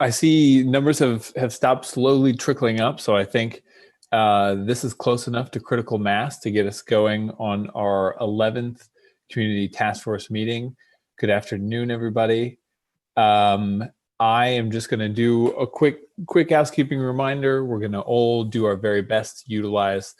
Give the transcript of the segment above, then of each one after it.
I see numbers have stopped slowly trickling up, so I think this is close enough to critical mass to get us going on our 11th Community Task Force meeting. Good afternoon, everybody. I am just going to do a quick housekeeping reminder. We're going to all do our very best to utilize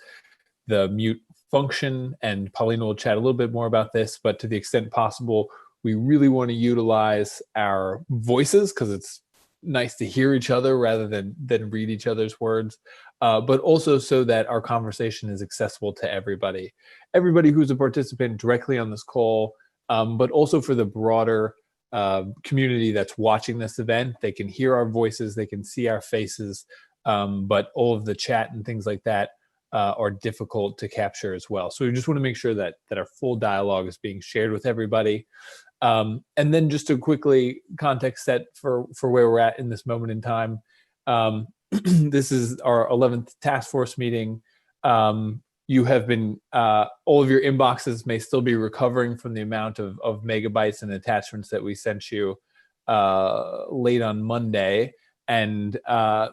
the mute function, and Paulina will chat a little bit more about this, but to the extent possible, we really want to utilize our voices because it's nice to hear each other rather than read each other's words, but also so that our conversation is accessible to everybody who's a participant directly on this call, but also for the broader community that's watching this event. They can hear our voices, they can see our faces, but all of the chat and things like that are difficult to capture as well. So we just want to make sure that our full dialogue is being shared with everybody. And then just to quickly context set for where we're at in this moment in time. This is our 11th task force meeting. You have been, all of your inboxes may still be recovering from the amount of megabytes and attachments that we sent you late on Monday. And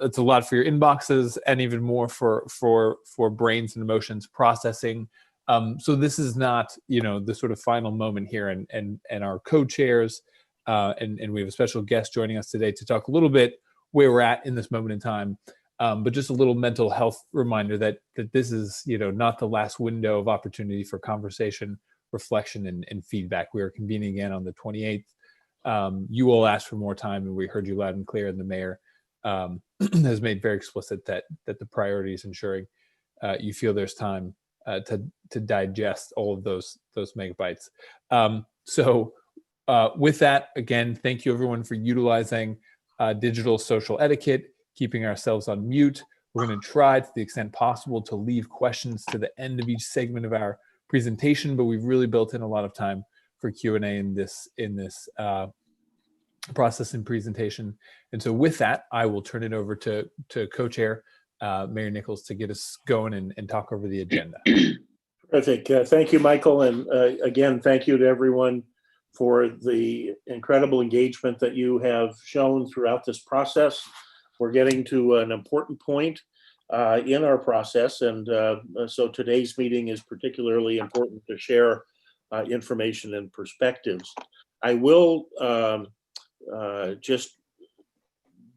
it's a lot for your inboxes and even more for brains and emotions processing. So this is not, the sort of final moment here, and our co-chairs, and we have a special guest joining us today to talk a little bit where we're at in this moment in time. But just a little mental health reminder that this is, not the last window of opportunity for conversation, reflection, and feedback. We are convening again on the 28th. You all asked for more time, and we heard you loud and clear, and the mayor has made very explicit that the priority is ensuring you feel there's time to digest all of those megabytes. So with that, again, thank you everyone for utilizing digital social etiquette, keeping ourselves on mute. We're going to try to the extent possible to leave questions to the end of each segment of our presentation, but we've really built in a lot of time for Q&A in this process and presentation. And so with that, I will turn it over to co-chair Mayor Nichols to get us going and talk over the agenda. Terrific. Thank you, Michael. And again, thank you to everyone for the incredible engagement that you have shown throughout this process. We're getting to an important point in our process. And so today's meeting is particularly important to share information and perspectives. I will just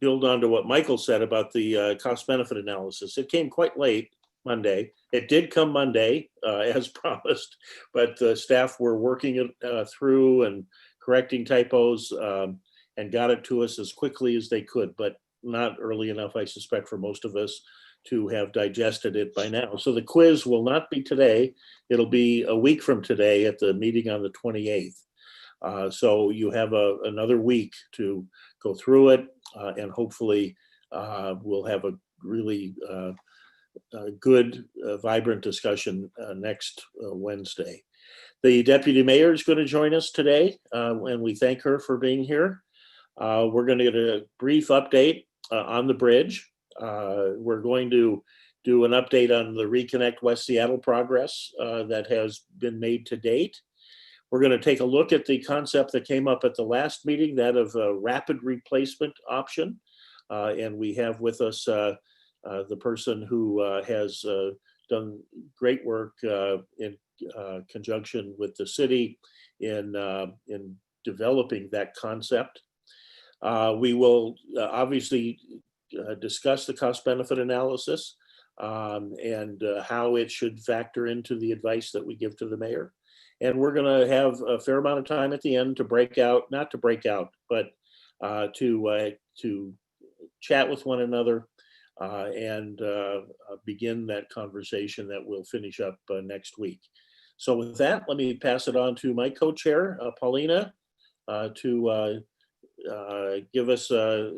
build on to what Michael said about the cost-benefit analysis. It came quite late Monday. It did come Monday, as promised, but the staff were working it through and correcting typos and got it to us as quickly as they could, but not early enough, I suspect, for most of us to have digested it by now. So the quiz will not be today. It'll be a week from today at the meeting on the 28th. So you have another week to go through it, and hopefully we'll have a really good, vibrant discussion next Wednesday. The deputy mayor is going to join us today, and we thank her for being here. We're going to get a brief update on the bridge. We're going to do an update on the Reconnect West Seattle progress that has been made to date. We're going to take a look at the concept that came up at the last meeting, that of a rapid replacement option. And we have with us the person who has done great work in conjunction with the city in developing that concept. We will obviously discuss the cost-benefit analysis and how it should factor into the advice that we give to the mayor. And we're going to have a fair amount of time at the end to but to chat with one another and begin that conversation that we'll finish up next week. So with that, let me pass it on to my co-chair, Paulina, to give us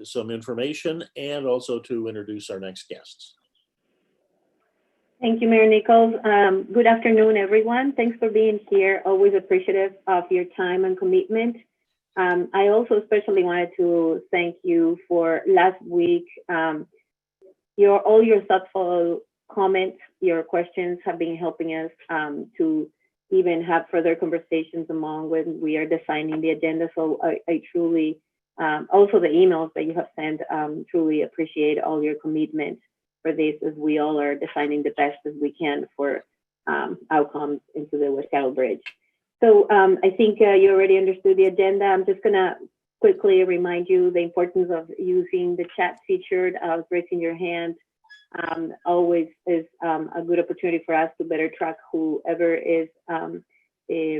some information and also to introduce our next guests. Thank you, Mayor Nichols. Good afternoon, everyone. Thanks for being here. Always appreciative of your time and commitment. I also especially wanted to thank you for last week. All your thoughtful comments, your questions have been helping us to even have further conversations among when we are designing the agenda. So I truly also the emails that you have sent. Truly appreciate all your commitment for this, as we all are designing the best as we can for outcomes into the West Seattle Bridge. So I think you already understood the agenda. I'm just gonna quickly remind you the importance of using the chat feature, raising your hand. Always is a good opportunity for us to better track whoever is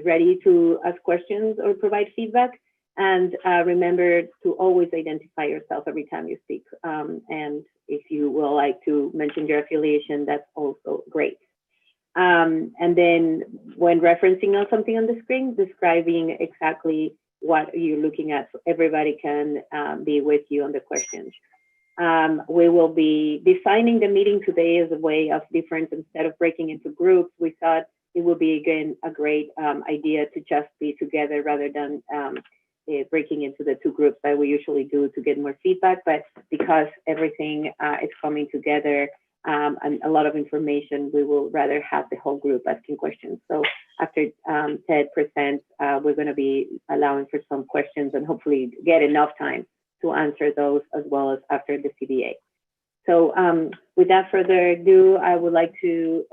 ready to ask questions or provide feedback. And remember to always identify yourself every time you speak. And if you will like to mention your affiliation, that's also great. And then when referencing on something on the screen, describing exactly what you're looking at so everybody can be with you on the questions. We will be designing the meeting today as a way of difference. Instead of breaking into groups, we thought it would be, again, a great idea to just be together rather than breaking into the two groups that we usually do to get more feedback. But because everything is coming together and a lot of information, we will rather have the whole group asking questions. So after Ted presents, we're going to be allowing for some questions and hopefully get enough time to answer those, as well as after the CBA. So without further ado, I would like to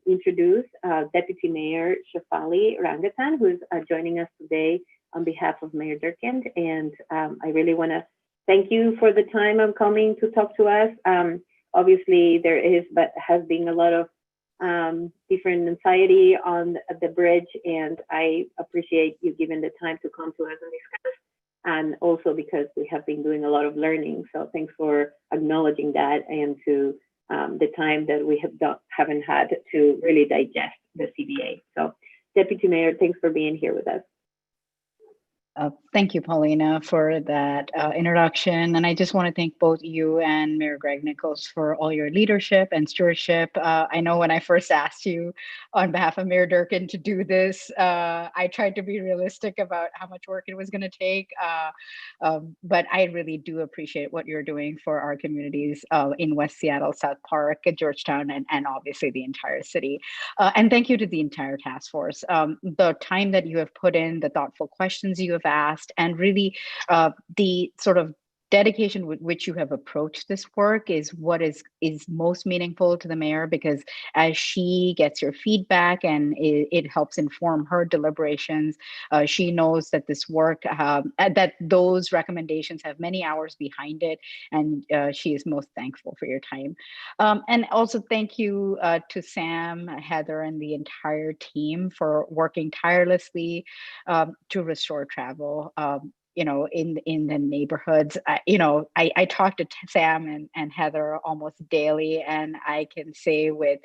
introduce Deputy Mayor Shefali Rangathan, who's joining us today on behalf of Mayor Durkin. And I really want to thank you for the time I'm coming to talk to us. Obviously, there has been a lot of different anxiety on the bridge, and I appreciate you giving the time to come to us and discuss. And also because we have been doing a lot of learning. So thanks for acknowledging that, and to the time that we haven't had to really digest the CBA. So Deputy Mayor, thanks for being here with us. Thank you, Paulina, for that introduction. And I just want to thank both you and Mayor Greg Nichols for all your leadership and stewardship. I know when I first asked you on behalf of Mayor Durkin to do this, I tried to be realistic about how much work it was going to take. But I really do appreciate what you're doing for our communities in West Seattle, South Park, Georgetown, and obviously the entire city. And thank you to the entire task force. The time that you have put in, the thoughtful questions you have asked, and really the sort of dedication with which you have approached this work is what is most meaningful to the mayor, because as she gets your feedback and it helps inform her deliberations, she knows that this work, that those recommendations have many hours behind it, and she is most thankful for your time. And also thank you to Sam, Heather, and the entire team for working tirelessly to restore travel. In the neighborhoods. I talk to Sam and Heather almost daily, and I can say with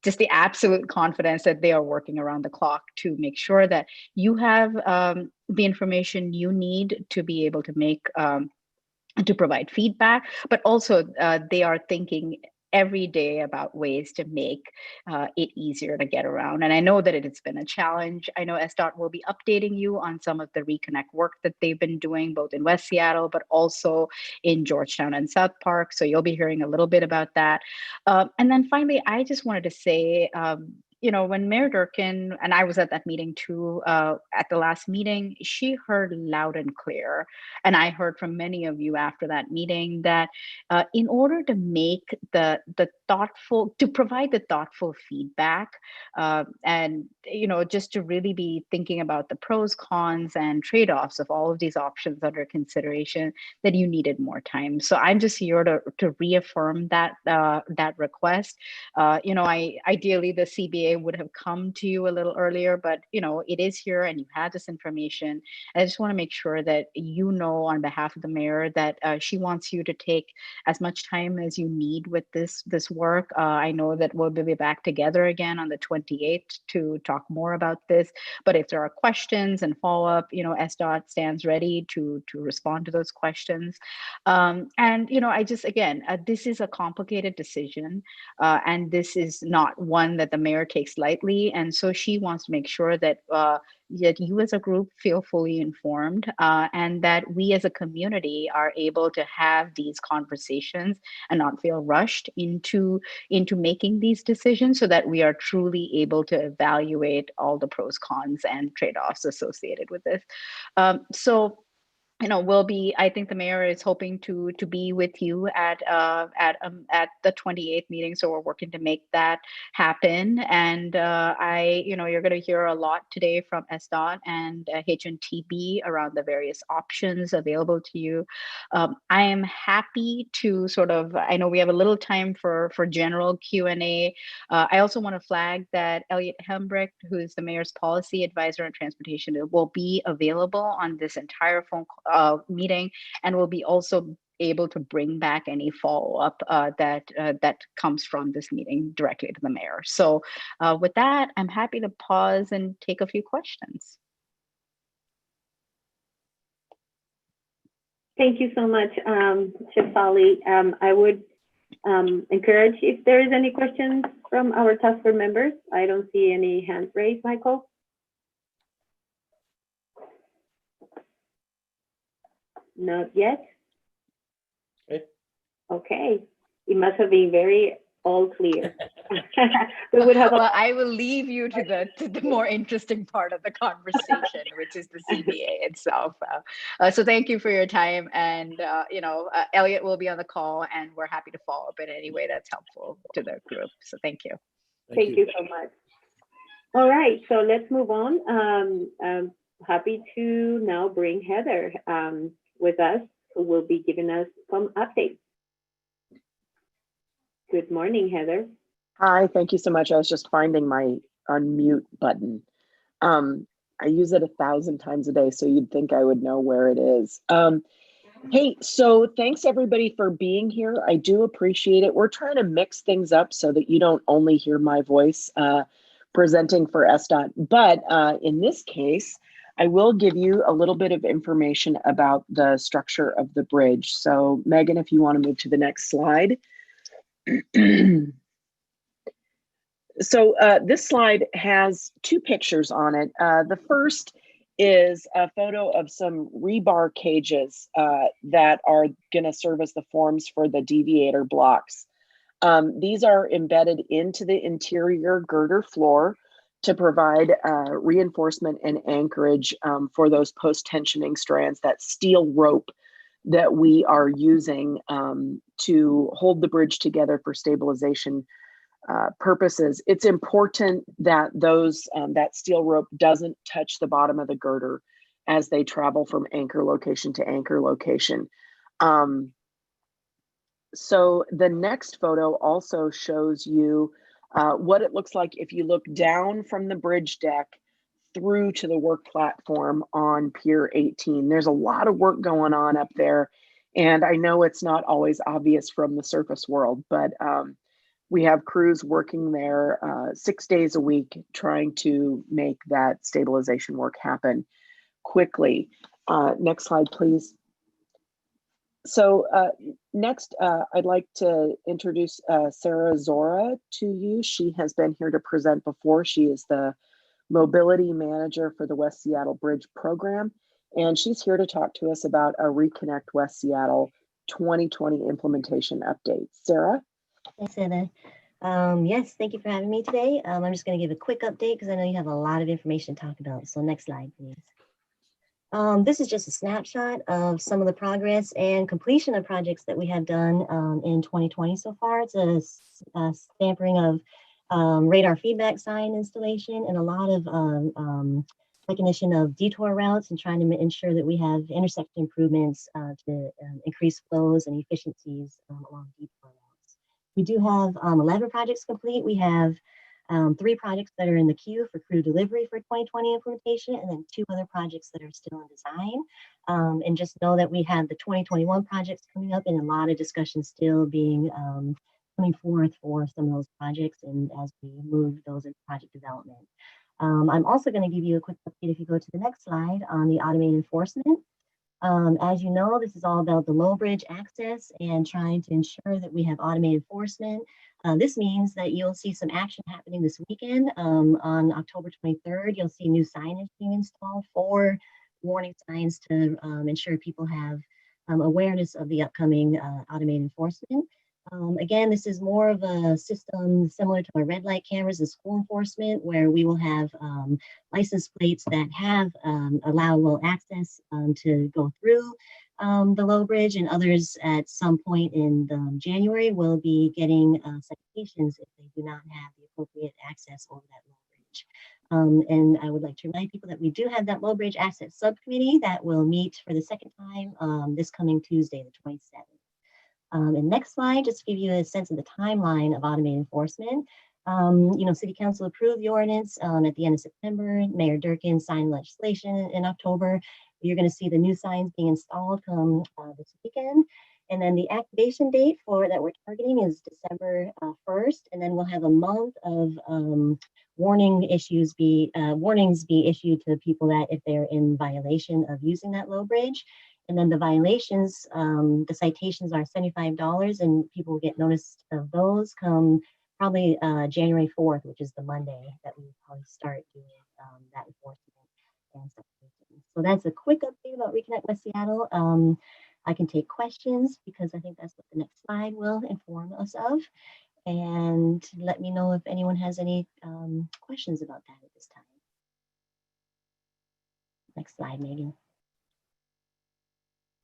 just the absolute confidence that they are working around the clock to make sure that you have the information you need to be able to make to provide feedback, but also they are thinking every day about ways to make it easier to get around. And I know that it has been a challenge. I know SDOT will be updating you on some of the Reconnect work that they've been doing, both in West Seattle, but also in Georgetown and South Park. So you'll be hearing a little bit about that. And then finally, I just wanted to say, when Mayor Durkin, and I was at that meeting too, at the last meeting, she heard loud and clear. And I heard from many of you after that meeting that in order to make to provide the thoughtful feedback, and just to really be thinking about the pros, cons, and trade-offs of all of these options under consideration, that you needed more time. So I'm just here to reaffirm that request. Ideally the CBA would have come to you a little earlier, but it is here and you had this information. I just want to make sure that on behalf of the mayor that she wants you to take as much time as you need with this work. I know that we'll be back together again on the 28th to talk more about this, but if there are questions and follow-up, SDOT stands ready to respond to those questions. I just, again, this is a complicated decision, and this is not one that the mayor takes lightly. And so she wants to make sure that you as a group feel fully informed, and that we as a community are able to have these conversations and not feel rushed into making these decisions, so that we are truly able to evaluate all the pros, cons, and trade-offs associated with this. So we'll be, I think the mayor is hoping to be with you at the 28th meeting. So we're working to make that happen. And you're going to hear a lot today from SDOT and HNTB around the various options available to you. I am happy to I know we have a little time for general Q&A. I also want to flag that Elliot Hembrecht, who is the mayor's policy advisor on transportation, will be available on this entire phone meeting, and will be also able to bring back any follow-up that comes from this meeting directly to the mayor. So with that, I'm happy to pause and take a few questions. Thank you so much, Shefali. I would encourage if there is any questions from our task force members. I don't see any hands raised, Michael. Not yet. Okay. It must have been very all clear. We would have. Well, I will leave you to the more interesting part of the conversation, which is the CBA itself. So thank you for your time, and Elliot will be on the call, and we're happy to follow up in any way that's helpful to the group. So thank you. Thank you so much. All right, so let's move on. I'm happy to now bring Heather with us, who will be giving us some updates. Good morning, Heather. Hi, thank you so much. I was just finding my unmute button. I use it 1,000 times a day, so you'd think I would know where it is. Hey, so thanks everybody for being here. I do appreciate it. We're trying to mix things up so that you don't only hear my voice presenting for SDOT, but in this case, I will give you a little bit of information about the structure of the bridge. So Megan, if you want to move to the next slide. So this slide has two pictures on it. The first is a photo of some rebar cages that are going to serve as the forms for the deviator blocks. These are embedded into the interior girder floor to provide reinforcement and anchorage for those post-tensioning strands, that steel rope that we are using to hold the bridge together for stabilization purposes. It's important that that steel rope doesn't touch the bottom of the girder as they travel from anchor location to anchor location. So the next photo also shows you what it looks like if you look down from the bridge deck through to the work platform on Pier 18. There's a lot of work going on up there, and I know it's not always obvious from the surface world, but we have crews working there 6 days a week trying to make that stabilization work happen quickly. Next slide, please. So next, I'd like to introduce Sarah Zora to you. She has been here to present before. She is the mobility manager for the West Seattle Bridge program, and she's here to talk to us about a Reconnect West Seattle 2020 implementation update. Sarah? Thanks, Heather. Yes, thank you for having me today. I'm just going to give a quick update because I know you have a lot of information to talk about. So next slide, please. This is just a snapshot of some of the progress and completion of projects that we have done in 2020 so far. It's a sampling of radar feedback sign installation and a lot of recognition of detour routes and trying to ensure that we have intersection improvements to increase flows and efficiencies along detour routes. We do have 11 projects complete. We have 3 projects that are in the queue for crew delivery for 2020 implementation, and then 2 other projects that are still in design. And just know that we have the 2021 projects coming up and a lot of discussion still being coming forth for some of those projects and as we move those into project development. I'm also going to give you a quick update if you go to the next slide on the automated enforcement. As you know, this is all about the low bridge access and trying to ensure that we have automated enforcement. This means that you'll see some action happening this weekend. On October 23rd, you'll see new signage being installed, 4 warning signs to ensure people have awareness of the upcoming automated enforcement. Again, this is more of a system similar to our red light cameras in school enforcement, where we will have license plates that have allowable access to go through the low bridge, and others at some point in January will be getting citations if they do not have the appropriate access over that low bridge. And I would like to remind people that we do have that low bridge access subcommittee that will meet for the second time this coming Tuesday, the 27th. And next slide, just to give you a sense of the timeline of automated enforcement. City Council approved the ordinance at the end of September. Mayor Durkin signed legislation in October. You're going to see the new signs being installed come this weekend. And then the activation date for that we're targeting is December 1st. And then we'll have a month of warnings be issued to people that if they're in violation of using that low bridge. And then the violations, the citations are $75, and people will get notice of those come probably January 4th, which is the Monday that we probably start doing that enforcement and citations. So that's a quick update about Reconnect West Seattle. I can take questions because I think that's what the next slide will inform us of. And let me know if anyone has any questions about that at this time. Next slide, Megan.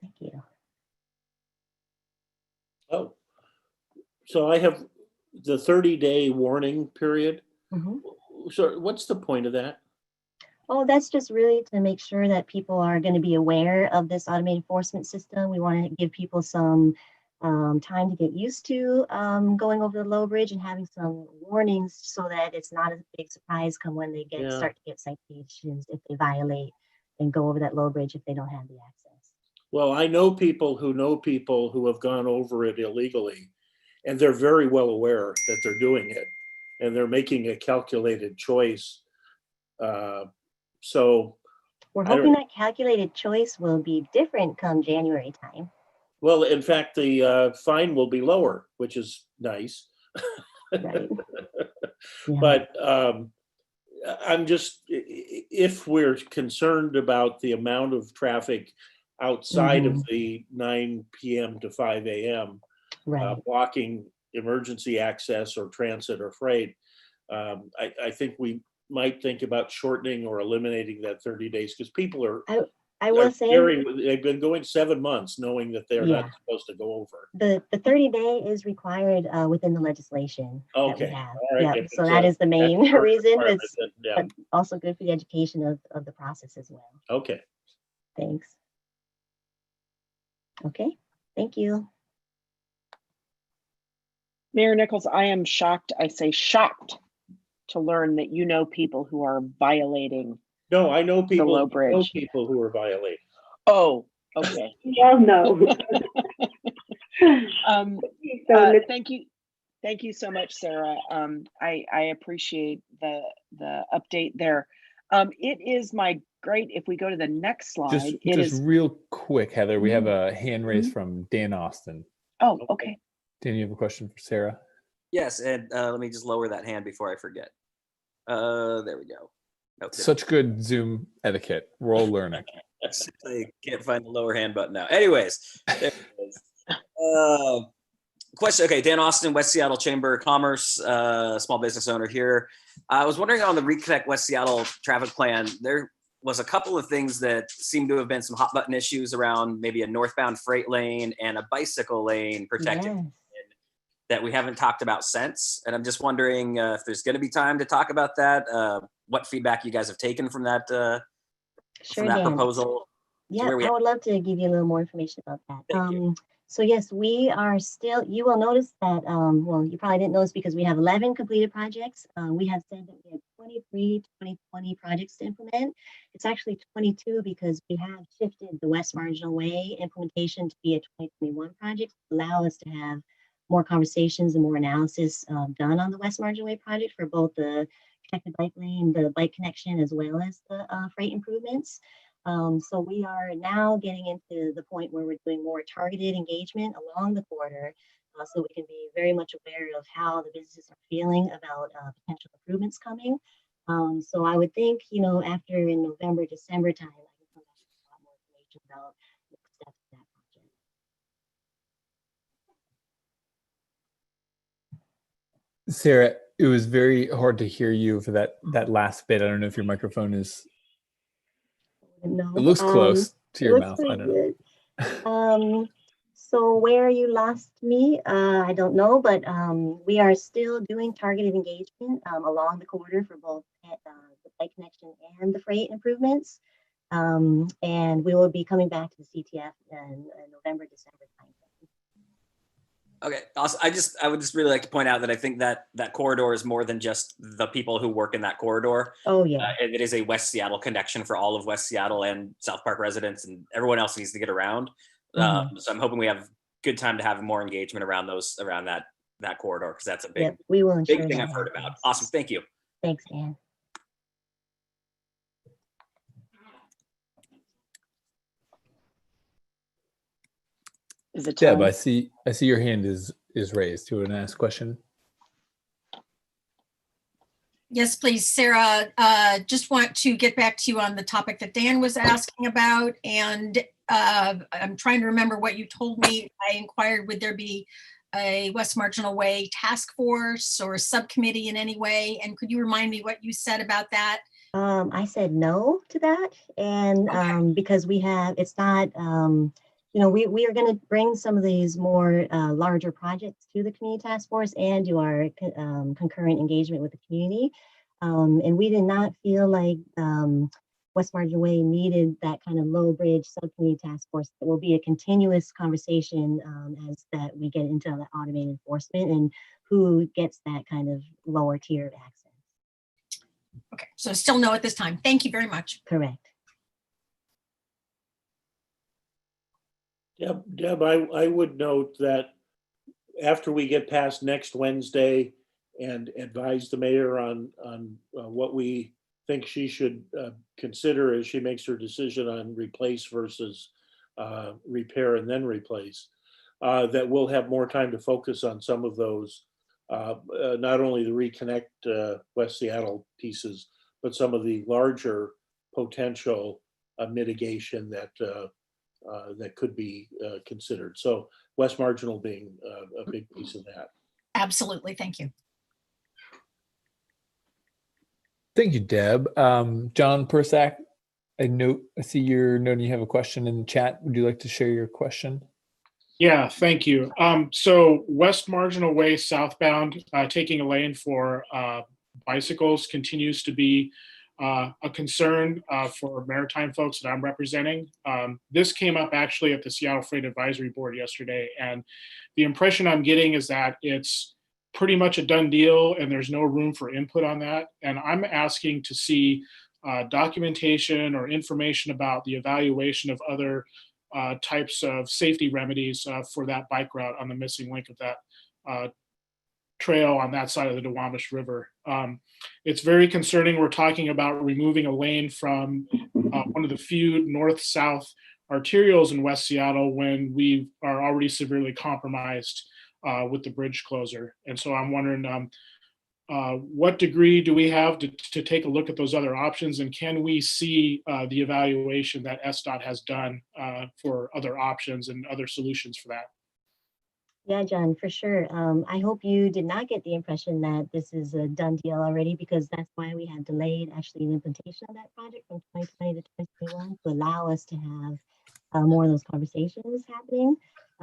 Thank you. Oh, so I have the 30-day warning period. Mm-hmm. So what's the point of that? Oh, that's just really to make sure that people are going to be aware of this automated enforcement system. We want to give people some time to get used to going over the low bridge and having some warnings so that it's not a big surprise come when they start to get citations if they violate and go over that low bridge if they don't have the access. Well, I know people who have gone over it illegally, and they're very well aware that they're doing it, and they're making a calculated choice. So we're hoping that calculated choice will be different come January time. Well, in fact, the fine will be lower, which is nice. Right. Yeah. But I'm just, if we're concerned about the amount of traffic outside of the 9 p.m. to 5 a.m., right. Blocking emergency access or transit or freight, I think we might think about shortening or eliminating that 30 days because people are, I will say they've been going 7 months knowing that they're not supposed to go over. The 30-day is required within the legislation that we have. All right. Yeah, so that is the main reason. It's but also good for the education of the process as well. Okay. Thanks. Okay, thank you. Mayor Nichols, I am shocked, I say shocked, to learn that you know people who are violating. No, I know people, the low bridge. Who are violating. Oh, okay. Well, no. Thank you so much, Sarah. I appreciate the update there. It is my great, if we go to the next slide. Just real quick, Heather, we have a hand raised from Dan Austin. Oh, okay. Dan, you have a question for Sarah? Yes, and let me just lower that hand before I forget. There we go. Oh, such good Zoom etiquette. We're all learning. I can't find the lower hand button now. Anyways, there it is. Question. Okay, Dan Austin, West Seattle Chamber of Commerce, small business owner here. I was wondering on the Reconnect West Seattle traffic plan, there was a couple of things that seemed to have been some hot button issues around maybe a northbound freight lane and a bicycle lane protected that we haven't talked about since. And I'm just wondering if there's going to be time to talk about that. What feedback you guys have taken from that proposal? Yeah, I would love to give you a little more information about that. So yes, we are still, you will notice that, well, you probably didn't notice because we have 11 completed projects. We have said that we have 23 2020 projects to implement. It's actually 22 because we have shifted the West Marginal Way implementation to be a 2021 project to allow us to have more conversations and more analysis done on the West Marginal Way project for both the connected bike lane, the bike connection, as well as the freight improvements. So we are now getting into the point where we're doing more targeted engagement along the corridor so we can be very much aware of how the businesses are feeling about potential improvements coming. So I would think, you know, after in November, December time, I can come back with a lot more information about next steps in that project. Sarah, it was very hard to hear you for that last bit. I don't know if your microphone is. No, It looks close to it your looks mouth. I pretty don't know. good. So where you lost me, I don't know, but we are still doing targeted engagement along the corridor for both the bike connection and the freight improvements. And we will be coming back to the CTF in November, December timeframe. Okay, awesome. I would just really like to point out that I think that that corridor is more than just the people who work in that corridor. Oh yeah. It is a West Seattle connection for all of West Seattle and South Park residents, and everyone else needs to get around. So I'm hoping we have good time to have more engagement around that corridor, because that's a big, Yep, we will ensure big thing that I've heard happens. about. Awesome, thank you. Thanks, Dan. Is it Deb, time? I see your hand is raised. Do you want to ask a question? Yes, please, Sarah. Just want to get back to you on the topic that Dan was asking about. And I'm trying to remember what you told me. I inquired, would there be a West Marginal Way task force or subcommittee in any way? And could you remind me what you said about that? I said no to that. And because it's not, we are going to bring some of these more larger projects to the community task force and do our concurrent engagement with the community. And we did not feel like West Margin Way needed that kind of low bridge subcommunity task force. It will be a continuous conversation as that we get into the automated enforcement and who gets that kind of lower tier of access. Okay, so still no at this time. Thank you very much. Correct. Deb, I would note that after we get past next Wednesday and advise the mayor on what we think she should consider as she makes her decision on replace versus repair and then replace, that we'll have more time to focus on some of those, not only the Reconnect West Seattle pieces, but some of the larger potential mitigation that could be considered. So West Marginal being a big piece of that. Absolutely, thank you. Thank you, Deb. John Persak, I see you're noting you have a question in the chat. Would you like to share your question? Yeah, thank you. So West Marginal Way southbound, taking a lane for bicycles continues to be a concern for maritime folks that I'm representing. This came up actually at the Seattle Freight Advisory Board yesterday, and the impression I'm getting is that it's pretty much a done deal and there's no room for input on that. And I'm asking to see documentation or information about the evaluation of other types of safety remedies for that bike route on the missing link of that trail on that side of the Duwamish River. It's very concerning. We're talking about removing a lane from one of the few north-south arterials in West Seattle when we are already severely compromised with the bridge closure. And so I'm wondering what degree do we have to take a look at those other options, and can we see the evaluation that SDOT has done for other options and other solutions for that? Yeah, John, for sure. I hope you did not get the impression that this is a done deal already, because that's why we had delayed actually the implementation of that project from 2020 to 2021 to allow us to have more of those conversations happening.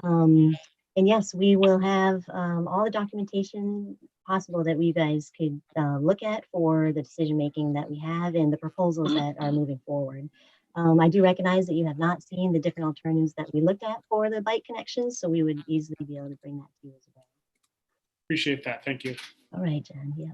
And yes, we will have all the documentation possible that we guys could look at for the decision making that we have and the proposals that are moving forward. I do recognize that you have not seen the different alternatives that we looked at for the bike connections, so we would easily be able to bring that to you as well. Appreciate that. Thank you. All right, John. Yeah.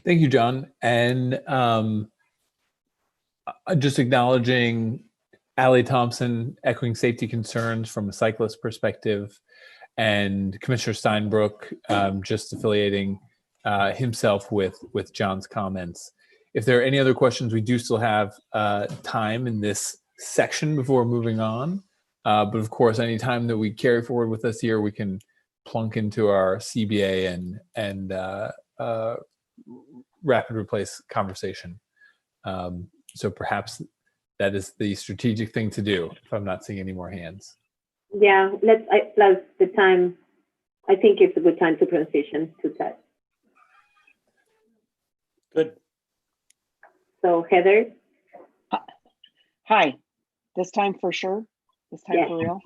Thank you, John. And just acknowledging Allie Thompson echoing safety concerns from a cyclist perspective, and Commissioner Steinbrook just affiliating himself with John's comments. If there are any other questions, we do still have time in this section before moving on. But of course, any time that we carry forward with us here, we can plunk into our CBA and rapid replace conversation. So perhaps that is the strategic thing to do if I'm not seeing any more hands. Yeah, plus the time. I think it's a good time to transition to that. Good. So Heather. Hi, this time for sure. This time Yes. for real.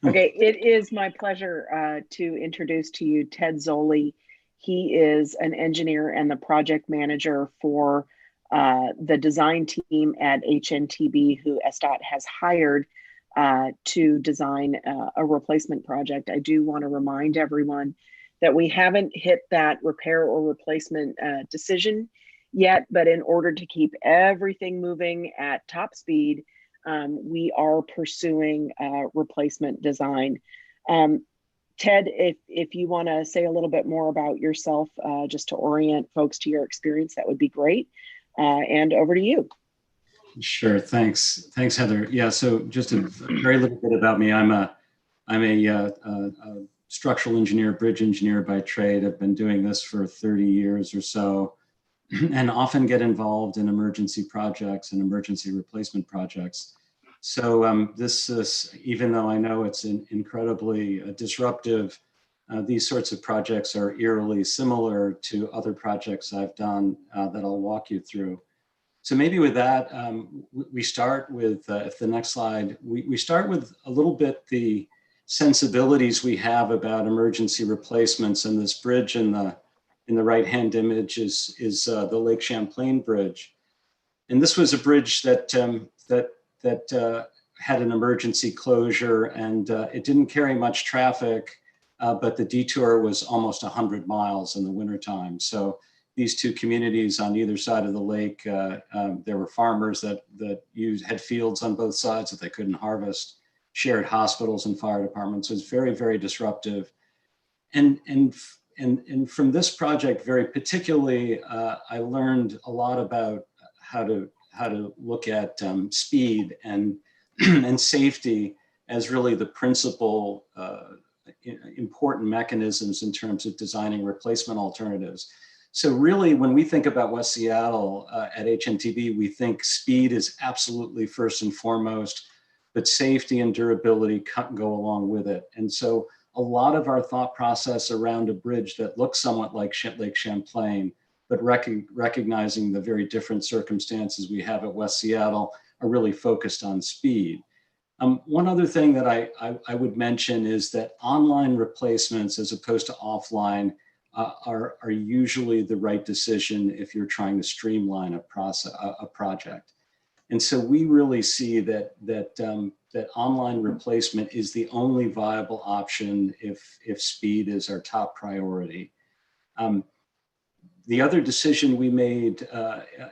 Okay, it is my pleasure to introduce to you Ted Zoli. He is an engineer and the project manager for the design team at HNTB, who SDOT has hired to design a replacement project. I do want to remind everyone that we haven't hit that repair or replacement decision yet, but in order to keep everything moving at top speed, we are pursuing replacement design. Ted, if you want to say a little bit more about yourself, just to orient folks to your experience, that would be great. And over to you. Sure. Thanks, Heather. Yeah. So just a very little bit about me. I'm a structural engineer, bridge engineer by trade. I've been doing this for 30 years or so, and often get involved in emergency projects and emergency replacement projects. So this is, even though I know it's incredibly disruptive, these sorts of projects are eerily similar to other projects I've done that I'll walk you through. So maybe with that, we start with, if the next slide, we start with a little bit the sensibilities we have about emergency replacements, and this bridge in the right-hand image is the Lake Champlain Bridge. And this was a bridge that had an emergency closure, and it didn't carry much traffic, but the detour was almost 100 miles in the wintertime. So these two communities on either side of the lake, there were farmers that had fields on both sides that they couldn't harvest, shared hospitals and fire departments. It was very, very disruptive. And from this project, very particularly, I learned a lot about how to look at speed and and safety as really the principal important mechanisms in terms of designing replacement alternatives. So really, when we think about West Seattle at HNTB, we think speed is absolutely first and foremost, but safety and durability go along with it. And so a lot of our thought process around a bridge that looks somewhat like Lake Champlain, but recognizing the very different circumstances we have at West Seattle, are really focused on speed. One other thing that I would mention is that online replacements, as opposed to offline, are usually the right decision if you're trying to streamline a project. And so we really see that online replacement is the only viable option if speed is our top priority. The other decision we made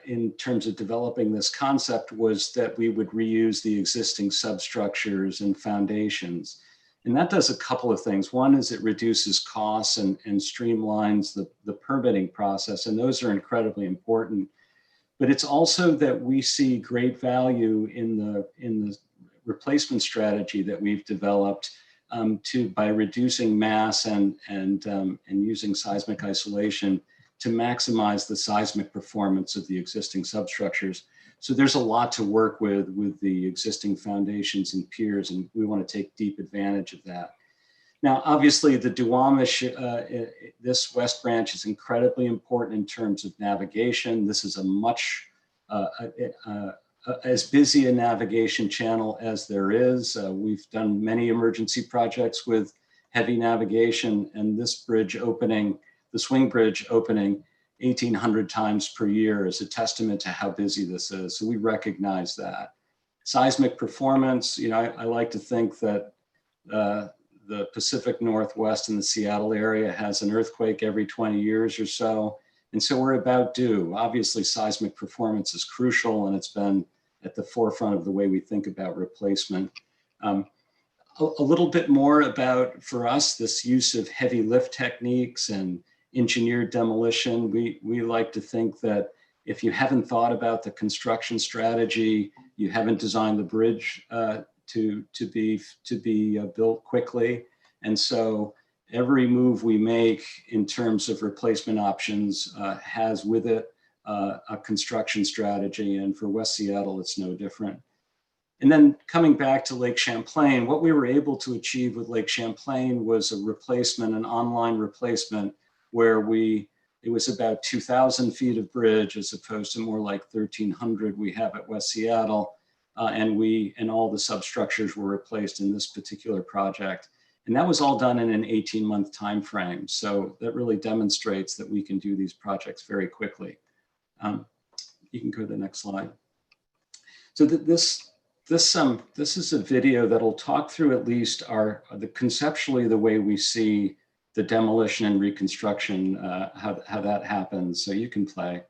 in terms of developing this concept was that we would reuse the existing substructures and foundations. And that does a couple of things. One is it reduces costs and streamlines the permitting process, and those are incredibly important. But it's also that we see great value in the replacement strategy that we've developed by reducing mass and using seismic isolation to maximize the seismic performance of the existing substructures. So there's a lot to work with the existing foundations and piers, and we want to take deep advantage of that. Now, obviously, the Duwamish, this west branch is incredibly important in terms of navigation. This is a much, as busy a navigation channel as there is. We've done many emergency projects with heavy navigation, and this bridge opening, the swing bridge opening 1,800 times per year is a testament to how busy this is. So we recognize that. Seismic performance, I like to think that the Pacific Northwest and the Seattle area has an earthquake every 20 years or so. And so we're about due. Obviously, seismic performance is crucial, and it's been at the forefront of the way we think about replacement. A little bit more about, for us, this use of heavy lift techniques and engineered demolition. We like to think that if you haven't thought about the construction strategy, you haven't designed the bridge to be built quickly. And so every move we make in terms of replacement options has with it a construction strategy. And for West Seattle, it's no different. And then coming back to Lake Champlain, what we were able to achieve with Lake Champlain was a replacement, an online replacement, where it was about 2,000 feet of bridge as opposed to more like 1,300 we have at West Seattle. And all the substructures were replaced in this particular project. And that was all done in an 18-month time frame. So that really demonstrates that we can do these projects very quickly. You can go to the next slide. So this is a video that'll talk through at least conceptually the way we see the demolition and reconstruction, how that happens. So you can play.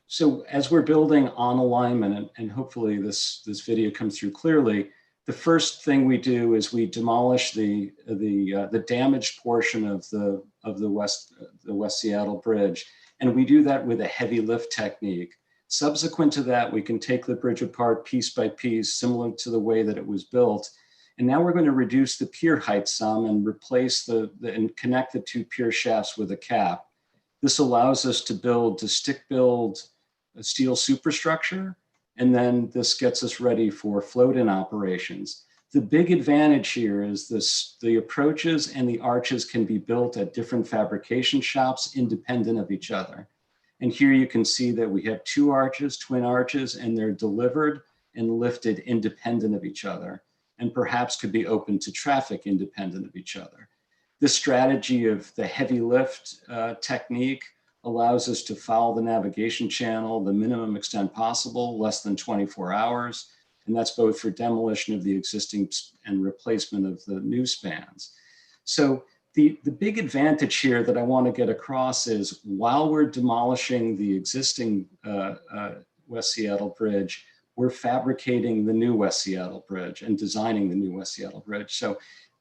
So as we're building on alignment, and hopefully this video comes through clearly, the first thing we do is we demolish the damaged portion of the West Seattle Bridge, and we do that with a heavy lift technique. Subsequent to that, we can take the bridge apart piece by piece, similar to the way that it was built. And now we're going to reduce the pier height some and replace and connect the two pier shafts with a cap. This allows us to stick build a steel superstructure, and then this gets us ready for float-in operations. The big advantage here is the approaches and the arches can be built at different fabrication shops independent of each other. And here you can see that we have two arches, twin arches, and they're delivered and lifted independent of each other, and perhaps could be open to traffic independent of each other. This strategy of the heavy lift technique allows us to follow the navigation channel the minimum extent possible, less than 24 hours. And that's both for demolition of the existing and replacement of the new spans. So the big advantage here that I want to get across is while we're demolishing the existing West Seattle Bridge, we're fabricating the new West Seattle Bridge and designing the new West Seattle Bridge. So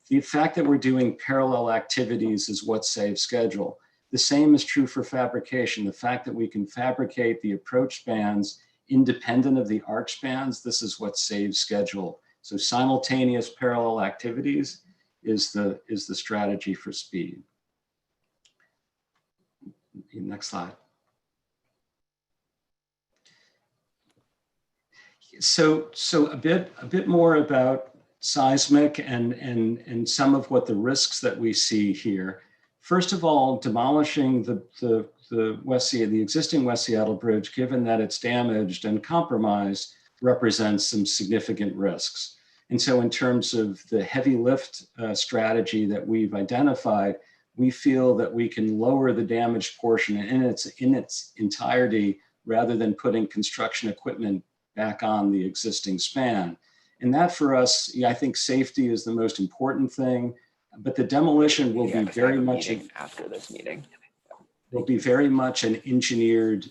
the fact that we're doing parallel activities is what saves schedule. The same is true for fabrication. The fact that we can fabricate the approach spans independent of the arch spans, this is what saves schedule. So simultaneous parallel activities is the strategy for speed. Next slide. So a bit more about seismic and some of what the risks that we see here. First of all, demolishing the existing West Seattle Bridge, given that it's damaged and compromised, represents some significant risks. And so in terms of the heavy lift strategy that we've identified, we feel that we can lower the damaged portion in its entirety rather than putting construction equipment back on the existing span. And that for us, I think safety is the most important thing, but the demolition will be very much after this meeting. Will be very much an engineered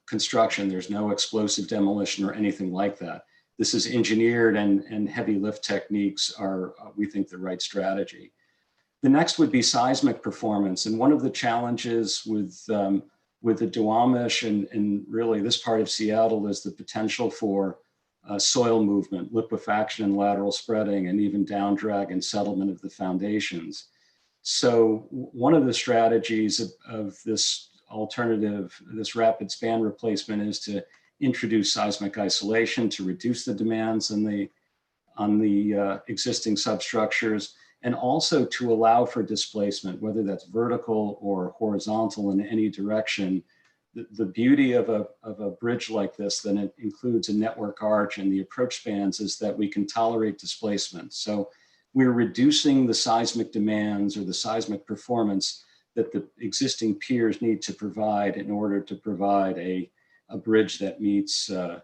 construction. There's no explosive demolition or anything like that. This is engineered, and heavy lift techniques are, we think, the right strategy. The next would be seismic performance. And one of the challenges with the Duwamish and really this part of Seattle is the potential for soil movement, liquefaction and lateral spreading, and even down drag and settlement of the foundations. So one of the strategies of this alternative, this rapid span replacement, is to introduce seismic isolation to reduce the demands on the existing substructures, and also to allow for displacement, whether that's vertical or horizontal in any direction. The beauty of a bridge like this, then it includes a network arch and the approach spans, is that we can tolerate displacement. So we're reducing the seismic demands or the seismic performance that the existing piers need to provide in order to provide a bridge that meets a